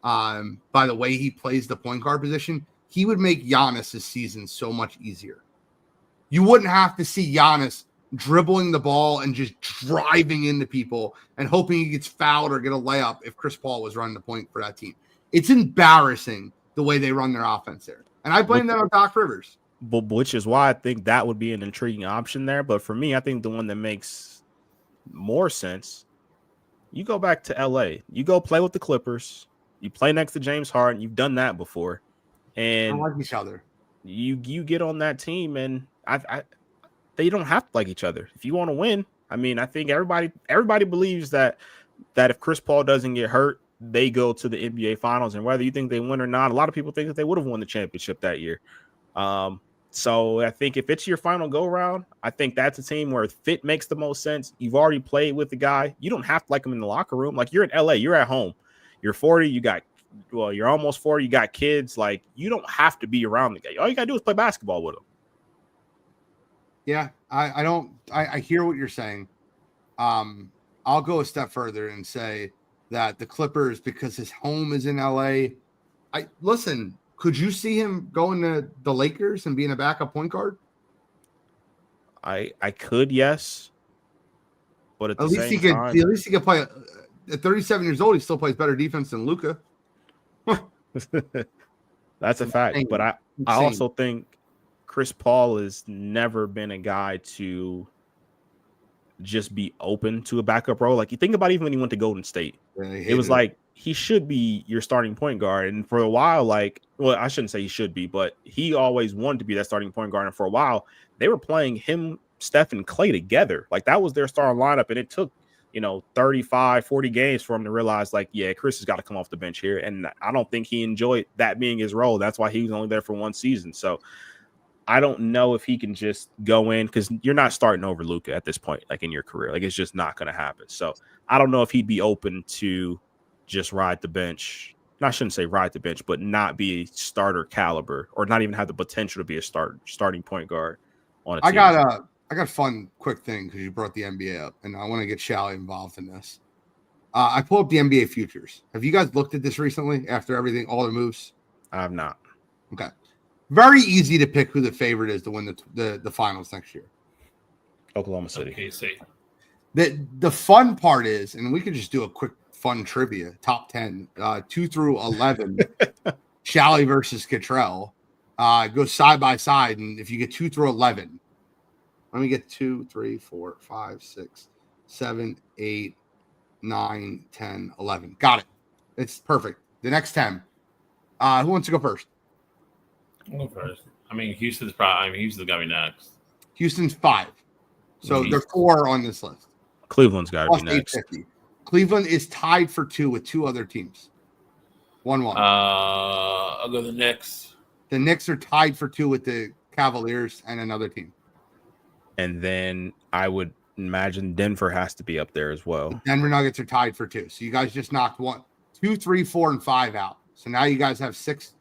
[SPEAKER 1] By the way he plays the point guard position, he would make Giannis' season so much easier. You wouldn't have to see Giannis dribbling the ball and just driving into people and hoping he gets fouled or get a layup if Chris Paul was running the point for that team. It's embarrassing the way they run their offense there. And I blame that on Doc Rivers.
[SPEAKER 4] But which is why I think that would be an intriguing option there. But for me, I think the one that makes more sense, you go back to LA. You go play with the Clippers. You play next to James Harden. You've done that before. And
[SPEAKER 1] I like each other.
[SPEAKER 4] You get on that team, and they don't have to like each other. If you want to win, I mean, I think everybody believes that if Chris Paul doesn't get hurt, they go to the NBA Finals. And whether you think they win or not, a lot of people think that they would have won the championship that year. So I think if it's your final go round, I think that's a team where fit makes the most sense. You've already played with the guy. You don't have to like him in the locker room. Like you're in LA, you're at home. You're 40, you're almost 40, you got kids. Like you don't have to be around the guy. All you gotta do is play basketball with him.
[SPEAKER 1] Yeah, I hear what you're saying. I'll go a step further and say that the Clippers, because his home is in LA. Could you see him going to the Lakers and being a backup point guard?
[SPEAKER 4] I could, yes. But at
[SPEAKER 1] least he could play. At 37 years old, he still plays better defense than Luka.
[SPEAKER 4] That's a fact. But I also think Chris Paul has never been a guy to just be open to a backup role. Like you think about even when he went to Golden State, it was like he should be your starting point guard. And for a while, I shouldn't say he should be, but he always wanted to be that starting point guard. And for a while, they were playing him, Steph, and Klay together. Like that was their starting lineup. And it took, 35, 40 games for him to realize Chris has got to come off the bench here. And I don't think he enjoyed that being his role. That's why he was only there for one season. So I don't know if he can just go in because you're not starting over Luka at this point, like in your career. Like it's just not going to happen. So I don't know if he'd be open to just ride the bench. I shouldn't say ride the bench, but not be a starter caliber or not even have the potential to be a starting point guard on a team.
[SPEAKER 1] I got a fun quick thing because you brought the NBA up, and I want to get Shally involved in this. I pulled up the NBA futures. Have you guys looked at this recently after everything, all the moves?
[SPEAKER 4] I have not.
[SPEAKER 1] Okay. Very easy to pick who the favorite is to win the finals next year.
[SPEAKER 4] Oklahoma City.
[SPEAKER 3] Okay, see.
[SPEAKER 1] The fun part is, and we could just do a quick fun trivia, top 10, 2 through 11, Shally versus Cottrell. Go side by side, and if you get 2 through 11, let me get 2, 3, 4, 5, 6, 7, 8, 9, 10, 11. Got it. It's perfect. The next 10. Who wants to go first?
[SPEAKER 3] I'll go first. I mean, Houston's got to be next.
[SPEAKER 1] Houston's 5. So they're 4 on this list.
[SPEAKER 4] Cleveland's got to
[SPEAKER 1] Plus
[SPEAKER 4] be next.
[SPEAKER 1] 850. Cleveland is tied for 2 with 2 other teams. 1-1.
[SPEAKER 3] I'll go the Knicks.
[SPEAKER 1] The Knicks are tied for 2 with the Cavaliers and another team.
[SPEAKER 4] And then I would imagine Denver has to be up there as well.
[SPEAKER 1] The Denver Nuggets are tied for 2. So you guys just knocked 1, 2, 3, 4, and 5 out. So now you guys have 6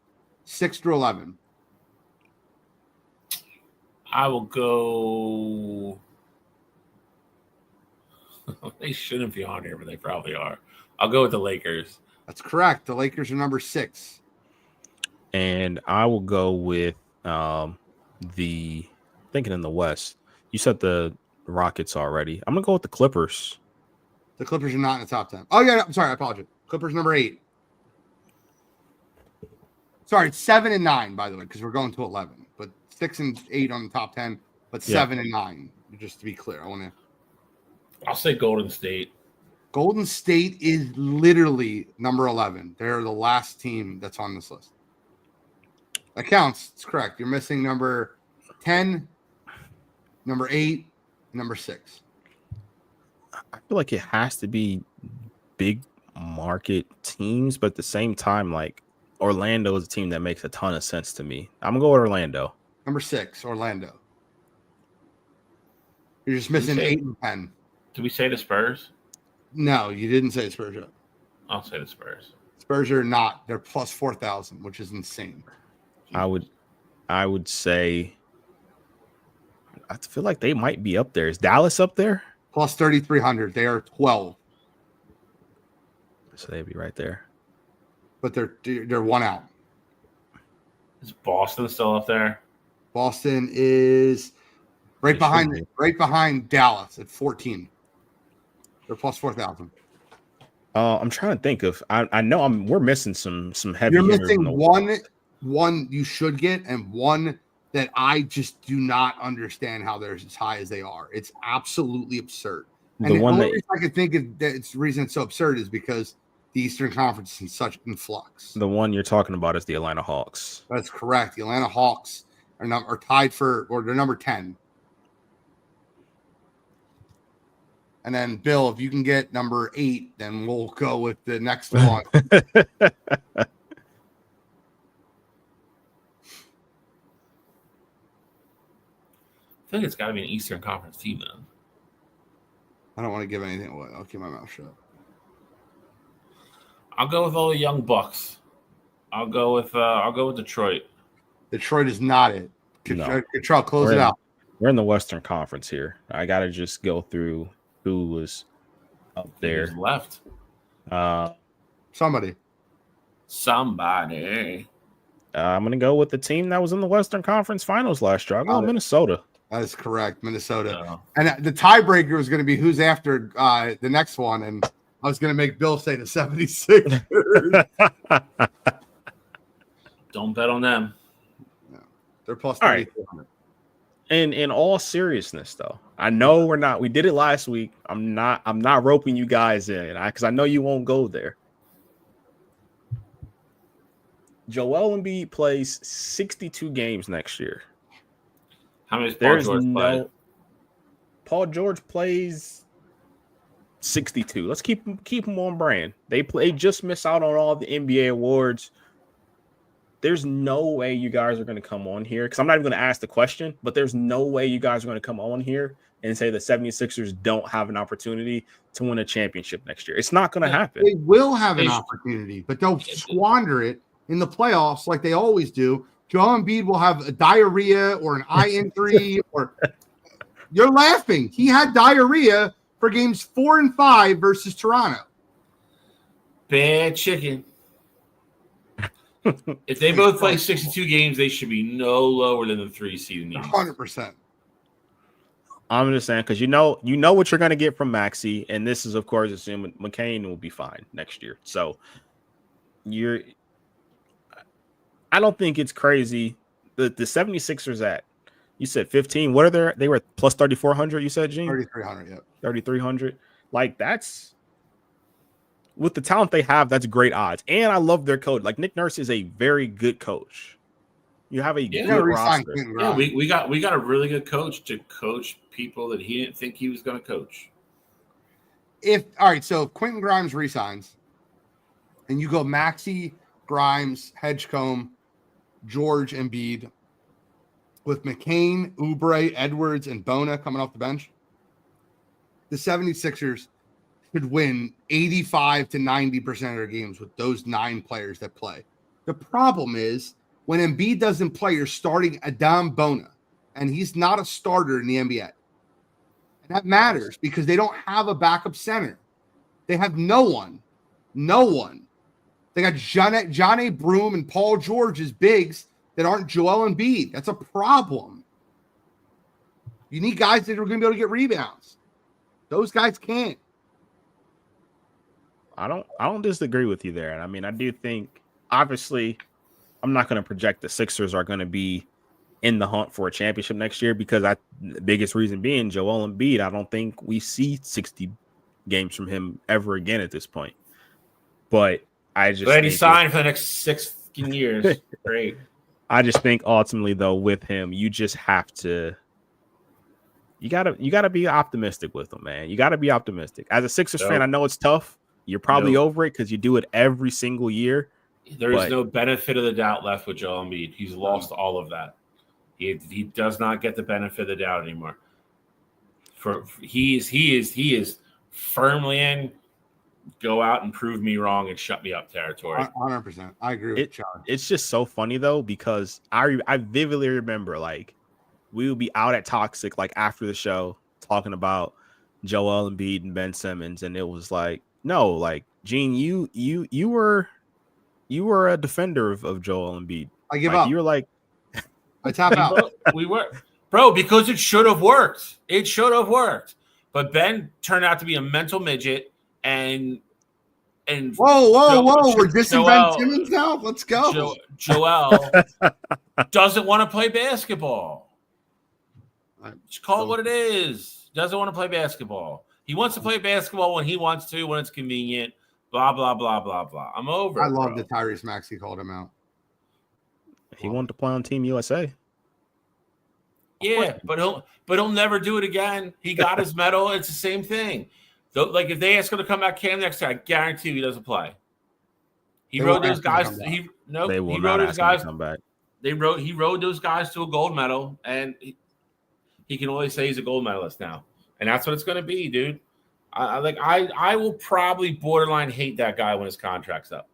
[SPEAKER 1] through 11.
[SPEAKER 3] I will go. They shouldn't be on here, but they probably are. I'll go with the Lakers.
[SPEAKER 1] That's correct. The Lakers are number 6.
[SPEAKER 4] And I will go with thinking in the West. You said the Rockets already. I'm gonna go with the Clippers.
[SPEAKER 1] The Clippers are not in the top 10. Oh yeah, I'm sorry, I apologize. Clippers number 8. Sorry, it's 7 and 9, by the way, because we're going to 11. But 6 and 8 on the top 10, but 7 and 9. Just to be clear,
[SPEAKER 3] I'll say Golden State.
[SPEAKER 1] Golden State is literally number 11. They're the last team that's on this list. That counts. It's correct. You're missing number 10, number 8, number 6.
[SPEAKER 4] I feel like it has to be big market teams, but at the same time, like Orlando is a team that makes a ton of sense to me. I'm gonna go with Orlando.
[SPEAKER 1] Number 6, Orlando. You're just missing 8 and 10.
[SPEAKER 3] Did we say the Spurs?
[SPEAKER 1] No, you didn't say Spurs yet.
[SPEAKER 3] I'll say the Spurs.
[SPEAKER 1] Spurs are not. They're plus 4,000, which is insane.
[SPEAKER 4] I would say I feel like they might be up there. Is Dallas up there?
[SPEAKER 1] Plus 3,300. They are 12.
[SPEAKER 4] So they'd be right there.
[SPEAKER 1] But they're 1 out.
[SPEAKER 3] Is Boston still up there?
[SPEAKER 1] Boston is right behind Dallas at 14. They're plus 4,000.
[SPEAKER 4] I'm trying to think of. I know we're missing some heavy.
[SPEAKER 1] You're missing one you should get, and one that I just do not understand how they're as high as they are. It's absolutely absurd. And the only reason I could think of that it's reason it's so absurd is because the Eastern Conference is in such influx.
[SPEAKER 4] The one you're talking about is the Atlanta Hawks.
[SPEAKER 1] That's correct. The Atlanta Hawks are tied they're number 10. And then, Bill, if you can get number 8, then we'll go with the next one.
[SPEAKER 3] I think it's got to be an Eastern Conference team then.
[SPEAKER 1] I don't want to give anything away. I'll keep my mouth shut.
[SPEAKER 3] I'll go with all the young Bucks. I'll go with Detroit.
[SPEAKER 1] Detroit is not it. Control, close it out.
[SPEAKER 4] We're in the Western Conference here. I got to just go through who was up there.
[SPEAKER 3] Who's left?
[SPEAKER 1] Somebody.
[SPEAKER 4] I'm going to go with the team that was in the Western Conference Finals last year. I'll go Minnesota.
[SPEAKER 1] That is correct, Minnesota.
[SPEAKER 3] No.
[SPEAKER 1] And the tiebreaker was going to be who's after the next one, and I was going to make Bill say the 76ers.
[SPEAKER 3] Don't bet on them.
[SPEAKER 1] No. They're plus 3,400.
[SPEAKER 4] Right. And in all seriousness, though, I know we did it last week. I'm not roping you guys in because I know you won't go there. Joel Embiid plays 62 games next year.
[SPEAKER 3] How many does Paul George play?
[SPEAKER 4] Paul George plays 62. Let's keep him on brand. They just miss out on all the NBA awards. there's no way you guys are going to come on here because I'm not even going to ask the question, but there's no way you guys are going to come on here and say the 76ers don't have an opportunity to win a championship next year. It's not going to happen.
[SPEAKER 1] They will have an opportunity, but they'll squander it in the playoffs like they always do. Joel Embiid will have a diarrhea or an eye injury or you're laughing. He had diarrhea for games 4 and 5 versus Toronto.
[SPEAKER 3] Bad chicken. If they both play 62 games, they should be no lower than the 3 seed.
[SPEAKER 1] 100%.
[SPEAKER 4] I'm just saying because you know what you're going to get from Maxey, and this is of course assuming McCain will be fine next year. So I don't think it's crazy. The 76ers at you said 15. What are they were plus 3,400. You said, Gene?
[SPEAKER 1] 3,300. Yeah,
[SPEAKER 4] 3,300. Like that's. With the talent they have, that's great odds. And I love their coach. Like Nick Nurse is a very good coach. You have a good roster.
[SPEAKER 3] Yeah, we got a really good coach to coach people that he didn't think he was going to coach.
[SPEAKER 1] All right, so if Quentin Grimes resigns and you go Maxey, Grimes, Hedgecombe, George, Embiid with McCain, Oubre, Edwards, and Bona coming off the bench, the 76ers could win 85 to 90% of their games with those 9 players that play. The problem is when Embiid doesn't play, you're starting Adam Bona, and he's not a starter in the NBA. And that matters because they don't have a backup center. They have no one. No one. They got Johnny Broom and Paul George as bigs that aren't Joel Embiid. That's a problem. You need guys that are going to be able to get rebounds. Those guys can't.
[SPEAKER 4] I don't disagree with you there. And I mean, I do think obviously I'm not going to project the Sixers are going to be in the hunt for a championship next year because the biggest reason being Joel Embiid. I don't think we see 60 games from him ever again at this point. But I just
[SPEAKER 3] he signed for the next 16 years. Great.
[SPEAKER 4] I just think ultimately though with him, you just have to. You gotta be optimistic with him, man. You gotta be optimistic. As a Sixers fan, I know it's tough. You're probably over it because you do it every single year.
[SPEAKER 3] There is no benefit of the doubt left with Joel Embiid. He's lost all of that. He does not get the benefit of the doubt anymore. He is firmly in. Go out and prove me wrong and shut me up territory.
[SPEAKER 1] 100%. I agree with Charlie.
[SPEAKER 4] It's just so funny though because I vividly remember like we would be out at Toxic like after the show talking about Joel Embiid and Ben Simmons, and it was like. No, like Gene, you were a defender of Joel Embiid.
[SPEAKER 1] I give up.
[SPEAKER 4] You were like,
[SPEAKER 1] I tap out.
[SPEAKER 3] We were, bro, because it should have worked. It should have worked, but Ben turned out to be a mental midget, and
[SPEAKER 1] whoa, we're dissing Ben Simmons now. Let's go.
[SPEAKER 3] Joel doesn't want to play basketball. Just call it what it is. Doesn't want to play basketball. He wants to play basketball when he wants to, when it's convenient, blah, blah, blah, blah, blah. I'm over
[SPEAKER 1] I love that Tyrese Maxey called him out.
[SPEAKER 4] He wanted to play on Team USA.
[SPEAKER 3] Yeah, but he'll never do it again. He got his medal. It's the same thing. Like if they ask him to come back camp next year, I guarantee you he doesn't play. He rode those guys. He rode those guys.
[SPEAKER 4] Come back.
[SPEAKER 3] He rode those guys to a gold medal, and he can only say he's a gold medalist now. And that's what it's going to be, dude. I will probably borderline hate that guy when his contract's up.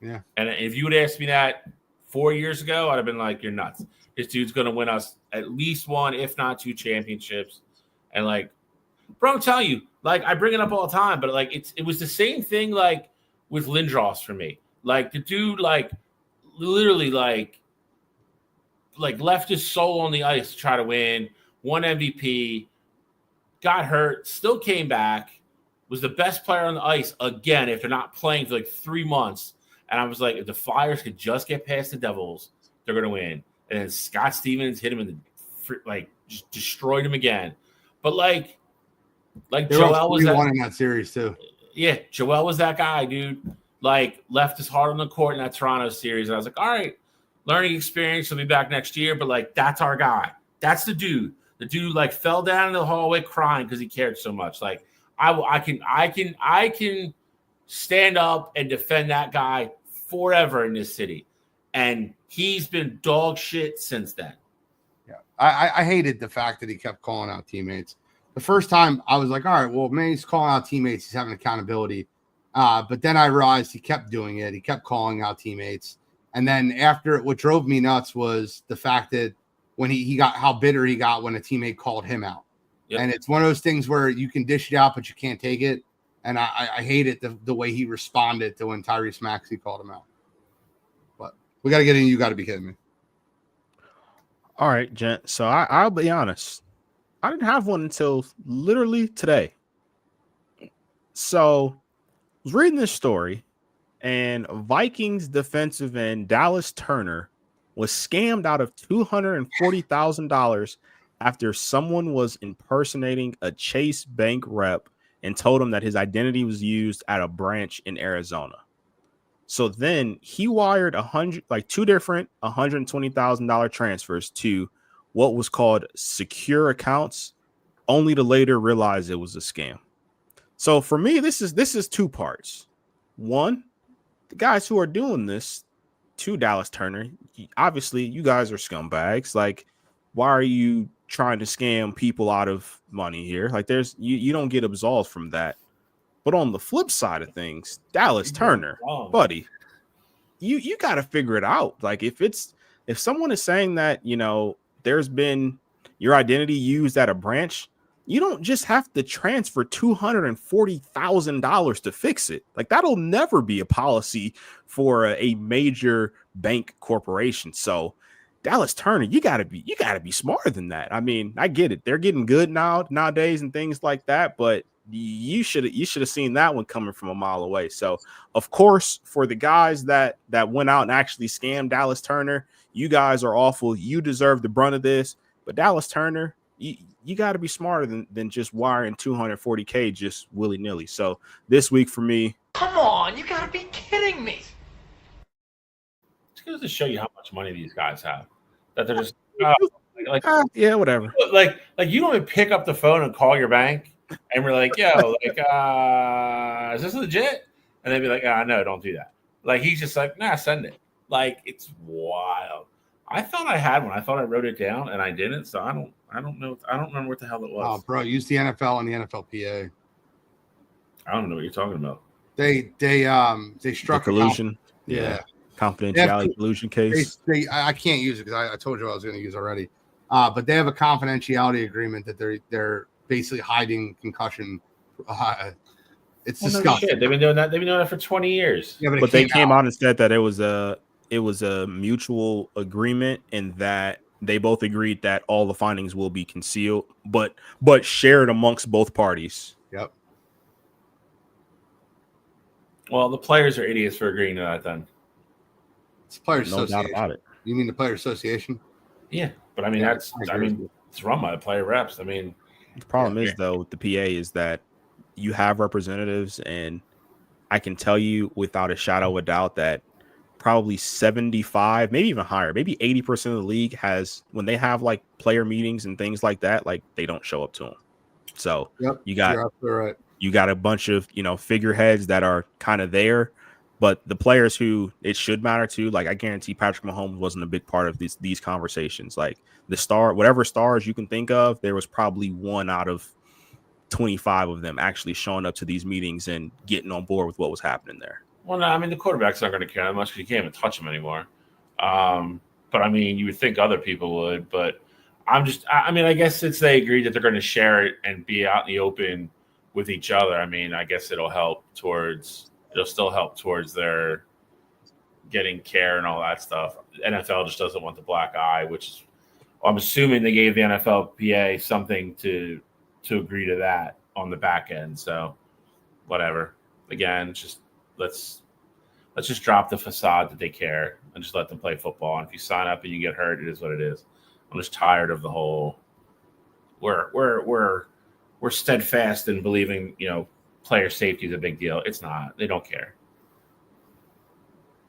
[SPEAKER 1] Yeah.
[SPEAKER 3] And if you would ask me that 4 years ago, I'd have been like, you're nuts. This dude's going to win us at least 1, if not 2 championships. And like, bro, I'm telling you, like I bring it up all the time, but like it was the same thing like with Lindros for me. Like the dude, like literally like left his soul on the ice to try to win, won MVP. Got hurt, still came back, was the best player on the ice again after not playing for like 3 months. And I was like, if the Flyers could just get past the Devils, they're going to win. And then Scott Stevens hit him in the just destroyed him again. But like Joel was that
[SPEAKER 1] in that series too.
[SPEAKER 3] Yeah, Joel was that guy, dude. Like left his heart on the court in that Toronto series. And I was like, all right, learning experience. He'll be back next year. But like, that's our guy. That's the dude. The dude like fell down in the hallway crying because he cared so much. Like I can stand up and defend that guy forever in this city. and he's been dog shit since then.
[SPEAKER 1] Yeah, I hated the fact that he kept calling out teammates. The first time I was like, all right, well, man, he's calling out teammates. He's having accountability. But then I realized he kept doing it. He kept calling out teammates. And then after, what drove me nuts was the fact that when he got how bitter he got when a teammate called him out. Yep. And it's one of those things where you can dish it out, but you can't take it. And I hate it the way he responded to when Tyrese Maxey called him out. But we got to get in. You got to be kidding me.
[SPEAKER 4] All right, gent. So I'll be honest. I didn't have one until literally today. So I was reading this story, and Vikings defensive end Dallas Turner was scammed out of $240,000 after someone was impersonating a Chase Bank rep and told him that his identity was used at a branch in Arizona. So then he wired two different $120,000 transfers to what was called secure accounts, only to later realize it was a scam. So for me, this is two parts. One, the guys who are doing this to Dallas Turner, obviously you guys are scumbags. Like, why are you trying to scam people out of money here? Like, you don't get absolved from that. But on the flip side of things, Dallas Turner, buddy, you got to figure it out. Like, if someone is saying that, there's been your identity used at a branch, you don't just have to transfer $240,000 to fix it. Like, that'll never be a policy for a major bank corporation. So Dallas Turner, you gotta be smarter than that. I mean, I get it. They're getting good nowadays and things like that, but you should have seen that one coming from a mile away. So, of course, for the guys that went out and actually scammed Dallas Turner, you guys are awful. You deserve the brunt of this. But Dallas Turner, you got to be smarter than just wiring $240K just willy-nilly. So this week for me,
[SPEAKER 5] come on, you got to be kidding me.
[SPEAKER 3] It's going to show you how much money these guys have. That they're just
[SPEAKER 4] yeah, whatever.
[SPEAKER 3] Like you don't even pick up the phone and call your bank. And we're like, yo, is this legit? And they'd be like, no, don't do that. Like, he's just like, nah, send it. Like, it's wild. I thought I had one. I thought I wrote it down, and I didn't. So I don't know. I don't remember what the hell it was.
[SPEAKER 1] Oh, bro, use the NFL and the NFLPA.
[SPEAKER 3] I don't know what you're talking about.
[SPEAKER 1] They struck
[SPEAKER 4] the collusion.
[SPEAKER 1] Yeah.
[SPEAKER 4] Confidentiality collusion case.
[SPEAKER 1] I can't use it because I told you I was going to use it already. But they have a confidentiality agreement that they're basically hiding concussion. It's disgusting.
[SPEAKER 3] They've been doing that. They've been doing that for 20 years.
[SPEAKER 1] Yeah,
[SPEAKER 4] but they came out and said that it was a mutual agreement and that they both agreed that all the findings will be concealed, but shared amongst both parties.
[SPEAKER 1] Yep.
[SPEAKER 3] Well, the players are idiots for agreeing to that. Then
[SPEAKER 1] it's Players
[SPEAKER 4] no
[SPEAKER 1] Association.
[SPEAKER 4] doubt about it.
[SPEAKER 1] You mean the Players Association?
[SPEAKER 3] Yeah, but I mean it's run by the player reps. I mean.
[SPEAKER 4] The problem is, though, with the PA is that you have representatives, and I can tell you without a shadow of a doubt that probably 75, maybe even higher, maybe 80% of the league has, when they have like player meetings and things like that, like they don't show up to them. So you got a bunch of, figureheads that are kind of there, but the players who it should matter to, like I guarantee Patrick Mahomes wasn't a big part of these conversations. Like whatever stars you can think of, there was probably one out of 25 of them actually showing up to these meetings and getting on board with what was happening there.
[SPEAKER 3] Well, no, I mean, the quarterback's not going to care that much because you can't even touch him anymore. But I mean, you would think other people would, but I guess since they agreed that they're going to share it and be out in the open with each other, I mean, I guess it'll still help towards their getting care and all that stuff. NFL just doesn't want the black eye, which is, I'm assuming they gave the NFLPA something to agree to that on the back end. So whatever. Again, just let's just drop the facade that they care and just let them play football. And if you sign up and you get hurt, it is what it is. I'm just tired of the whole we're steadfast in believing, player safety is a big deal. It's not. They don't care.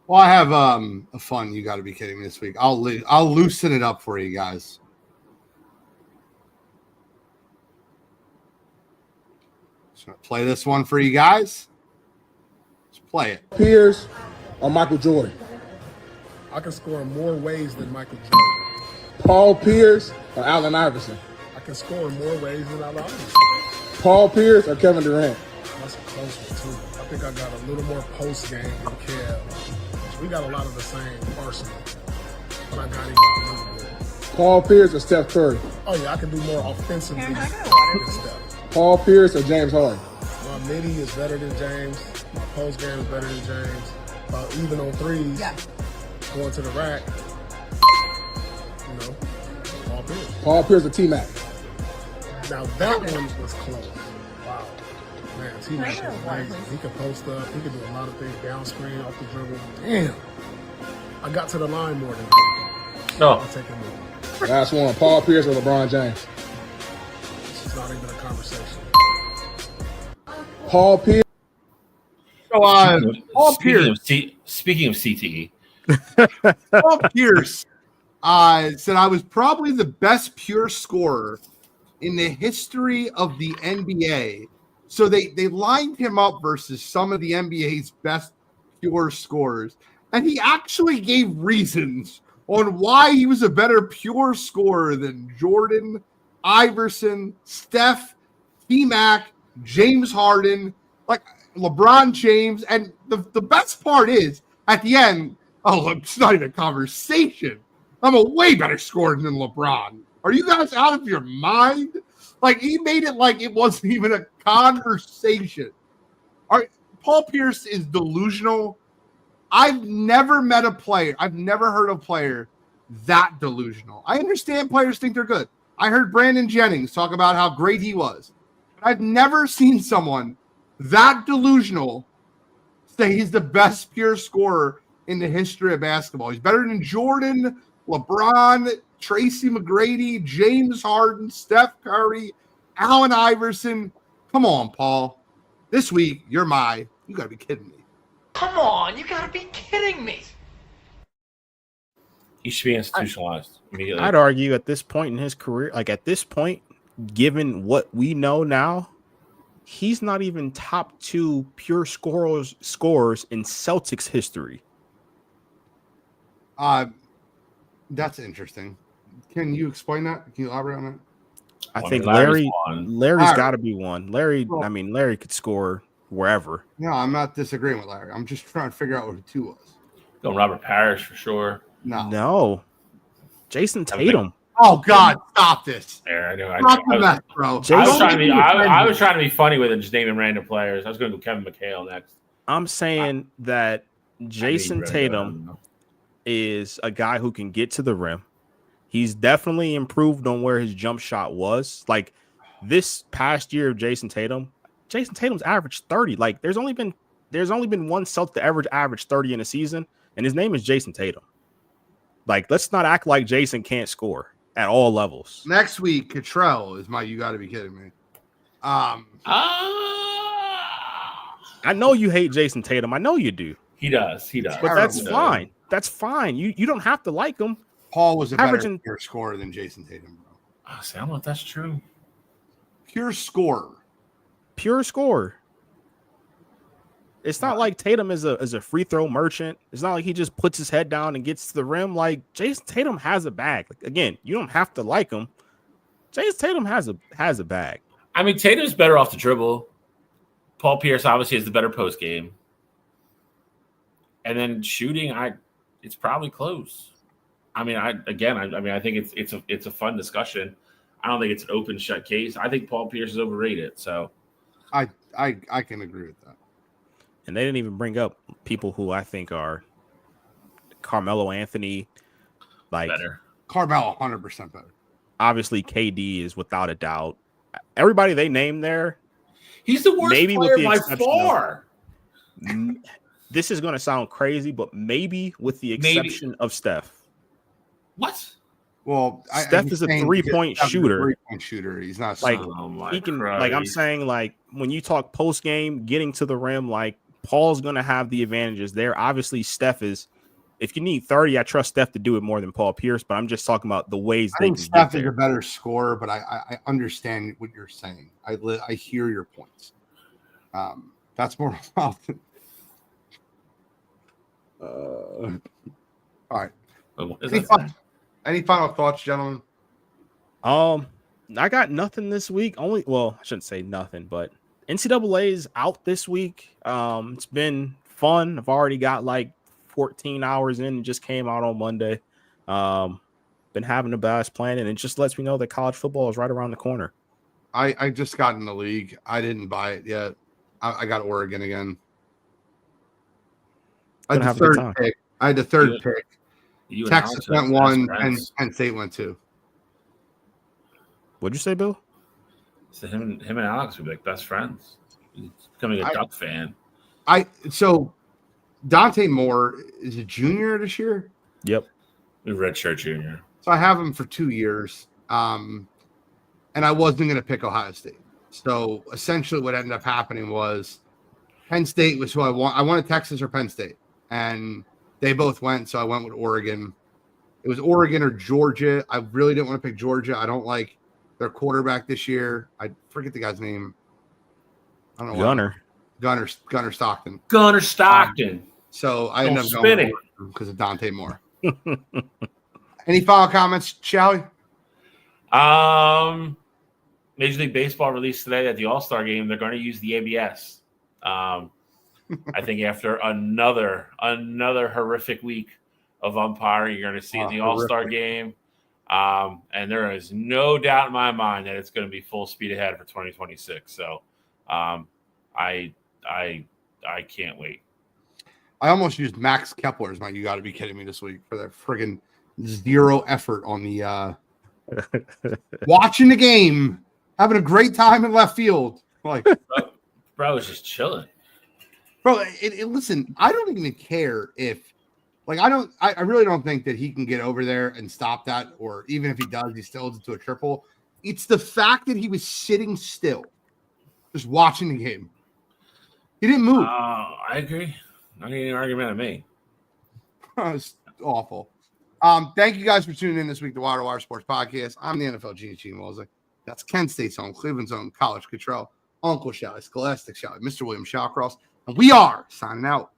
[SPEAKER 1] Well, I have a fun. You got to be kidding me this week. I'll loosen it up for you guys. Just gonna play this one for you guys. Let's play it.
[SPEAKER 6] Peers or Michael Jordan? I can score in more ways than Michael Jordan.
[SPEAKER 7] Paul Pierce or Allen Iverson?
[SPEAKER 6] I can score in more ways than Allen Iverson.
[SPEAKER 7] Paul Pierce or Kevin Durant?
[SPEAKER 6] That's a close one, too. I think I got a little more post game than Kev. We got a lot of the same arsenal, but I got him by a little bit.
[SPEAKER 7] Paul Pierce or Steph Curry?
[SPEAKER 6] Oh, yeah, I can do more offensively than Steph.
[SPEAKER 7] Paul Pierce or James Harden?
[SPEAKER 6] My midi is better than James. My post game is better than James. Even on threes, going to the rack, Paul Pierce.
[SPEAKER 7] Paul Pierce or T-Mac?
[SPEAKER 6] Now that one was close. Wow. Man, T-Mac is amazing. He can post up. He can do a lot of things down screen, off the dribble. Damn. I got to the line more than him.
[SPEAKER 3] No.
[SPEAKER 6] I'll take him more.
[SPEAKER 7] Last one, Paul Pierce or LeBron James?
[SPEAKER 6] This is not even a conversation.
[SPEAKER 7] Paul Pierce.
[SPEAKER 1] So, Paul Pierce.
[SPEAKER 3] Speaking of CTE,
[SPEAKER 1] Paul Pierce said I was probably the best pure scorer in the history of the NBA. So they lined him up versus some of the NBA's best pure scorers. And he actually gave reasons on why he was a better pure scorer than Jordan, Iverson, Steph, T-Mac, James Harden, like LeBron James. And the best part is, at the end, it's not even a conversation. I'm a way better scorer than LeBron. Are you guys out of your mind? Like, he made it like it wasn't even a conversation. Paul Pierce is delusional. I've never met a player. I've never heard a player that delusional. I understand players think they're good. I heard Brandon Jennings talk about how great he was. But I've never seen someone that delusional say he's the best pure scorer in the history of basketball. He's better than Jordan, LeBron, Tracy McGrady, James Harden, Steph Curry, Allen Iverson. Come on, Paul. This week, you got to be kidding me.
[SPEAKER 5] Come on, you gotta be kidding me.
[SPEAKER 3] he should be institutionalized immediately.
[SPEAKER 4] I'd argue at this point in his career, like at this point, given what we know now, he's not even top 2 pure scorers in Celtics history.
[SPEAKER 1] That's interesting. Can you explain that? Can you elaborate on that?
[SPEAKER 4] I think
[SPEAKER 3] Larry's
[SPEAKER 4] Larry's got to be one. Larry could score wherever.
[SPEAKER 1] No, I'm not disagreeing with Larry. I'm just trying to figure out what the 2 was.
[SPEAKER 3] Going Robert Parrish for sure.
[SPEAKER 1] No.
[SPEAKER 4] Jason Tatum.
[SPEAKER 1] Oh God, stop this.
[SPEAKER 3] There, I know.
[SPEAKER 1] Bro.
[SPEAKER 3] I was trying to be funny with it, just naming random players. I was going to go Kevin McHale next.
[SPEAKER 4] I'm saying that Jason Tatum is a guy who can get to the rim. He's definitely improved on where his jump shot was. Like this past year of Jason Tatum's averaged 30. Like there's only been one Celtic to average 30 in a season, and his name is Jason Tatum. Like, let's not act like Jason can't score at all levels.
[SPEAKER 1] Next week, Cottrell is my. You got to be kidding me.
[SPEAKER 4] I know you hate Jason Tatum. I know you do.
[SPEAKER 3] He does.
[SPEAKER 4] But that's fine. That's fine. You don't have to like him.
[SPEAKER 1] Paul was a better pure scorer than Jason Tatum, bro.
[SPEAKER 3] I don't know if that's true.
[SPEAKER 1] Pure scorer. It's not like Tatum is a free throw merchant. It's not like he just puts his head down and gets to the rim. Like Jason Tatum has a bag. Like, again, you don't have to like him. Jason Tatum has a bag.
[SPEAKER 3] I mean, Tatum's better off the dribble. Paul Pierce obviously has the better post game. And then shooting, it's probably close. I mean, I think it's a fun discussion. I don't think it's an open shut case. I think Paul Pierce is overrated. So
[SPEAKER 1] I can agree with that.
[SPEAKER 4] And they didn't even bring up people who I think are Carmelo Anthony, like
[SPEAKER 3] better.
[SPEAKER 1] Carmelo 100% better.
[SPEAKER 4] Obviously, KD is without a doubt. Everybody they named there,
[SPEAKER 3] he's the worst player by far.
[SPEAKER 4] This is going to sound crazy, but maybe with the exception of Steph.
[SPEAKER 3] What?
[SPEAKER 1] Well,
[SPEAKER 4] Steph is a 3-point shooter.
[SPEAKER 1] 3-point shooter. He's not
[SPEAKER 4] like
[SPEAKER 1] he
[SPEAKER 4] can. Like I'm saying, like when you talk post game, getting to the rim, like Paul's going to have the advantages there. Obviously, Steph is. If you need 30, I trust Steph to do it more than Paul Pierce. But I'm just talking about the ways
[SPEAKER 1] I think Steph is a better scorer, but I understand what you're saying. I hear your points. That's more about. All right.
[SPEAKER 3] What is
[SPEAKER 1] Any,
[SPEAKER 3] that?
[SPEAKER 1] any final thoughts, gentlemen?
[SPEAKER 4] I got nothing this week. I shouldn't say nothing, but NCAA is out this week. It's been fun. I've already got like 14 hours in. It just came out on Monday. Been having a blast playing, and it just lets me know that college football is right around the corner.
[SPEAKER 1] I just got in the league. I didn't buy it yet. I got Oregon again. I had the third pick. Texas went one, and Penn State went two.
[SPEAKER 4] What'd you say, Bill?
[SPEAKER 3] So him and Alex would be like best friends. He's becoming a Duck fan.
[SPEAKER 1] So Dante Moore is a junior this year.
[SPEAKER 4] Yep.
[SPEAKER 3] Redshirt junior.
[SPEAKER 1] So I have him for 2 years. And I wasn't going to pick Ohio State. So essentially what ended up happening was Penn State was who I want. I wanted Texas or Penn State. And they both went, so I went with Oregon. It was Oregon or Georgia. I really didn't want to pick Georgia. I don't like their quarterback this year. I forget the guy's name. I don't know. Gunner Stockton.
[SPEAKER 3] Gunner Stockton.
[SPEAKER 1] So I ended up going because of Dante Moore. Any final comments, shall we?
[SPEAKER 3] Major League Baseball released today that the All-Star game, they're going to use the ABS. I think after another horrific week of umpiring, you're going to see in the All-Star game. And there is no doubt in my mind that it's going to be full speed ahead for 2026. So I can't wait.
[SPEAKER 1] I almost used Max Kepler's. You got to be kidding me this week for that friggin' zero effort on the watching the game, having a great time in left field. Like,
[SPEAKER 3] bro was just chilling.
[SPEAKER 1] Bro, listen, I don't even care if, I really don't think that he can get over there and stop that, or even if he does, he still holds it to a triple. It's the fact that he was sitting still, just watching the game. He didn't move.
[SPEAKER 3] I agree. Not getting an argument of me.
[SPEAKER 1] It's awful. Thank you guys for tuning in this week to Wire2Wire Sports Podcast. I'm the NFL Gene Wolsey. That's Kent State's own, Cleveland's own, College Control, Uncle Shally, Scholastic Shally, Mr. William Shawcross. And we are signing out.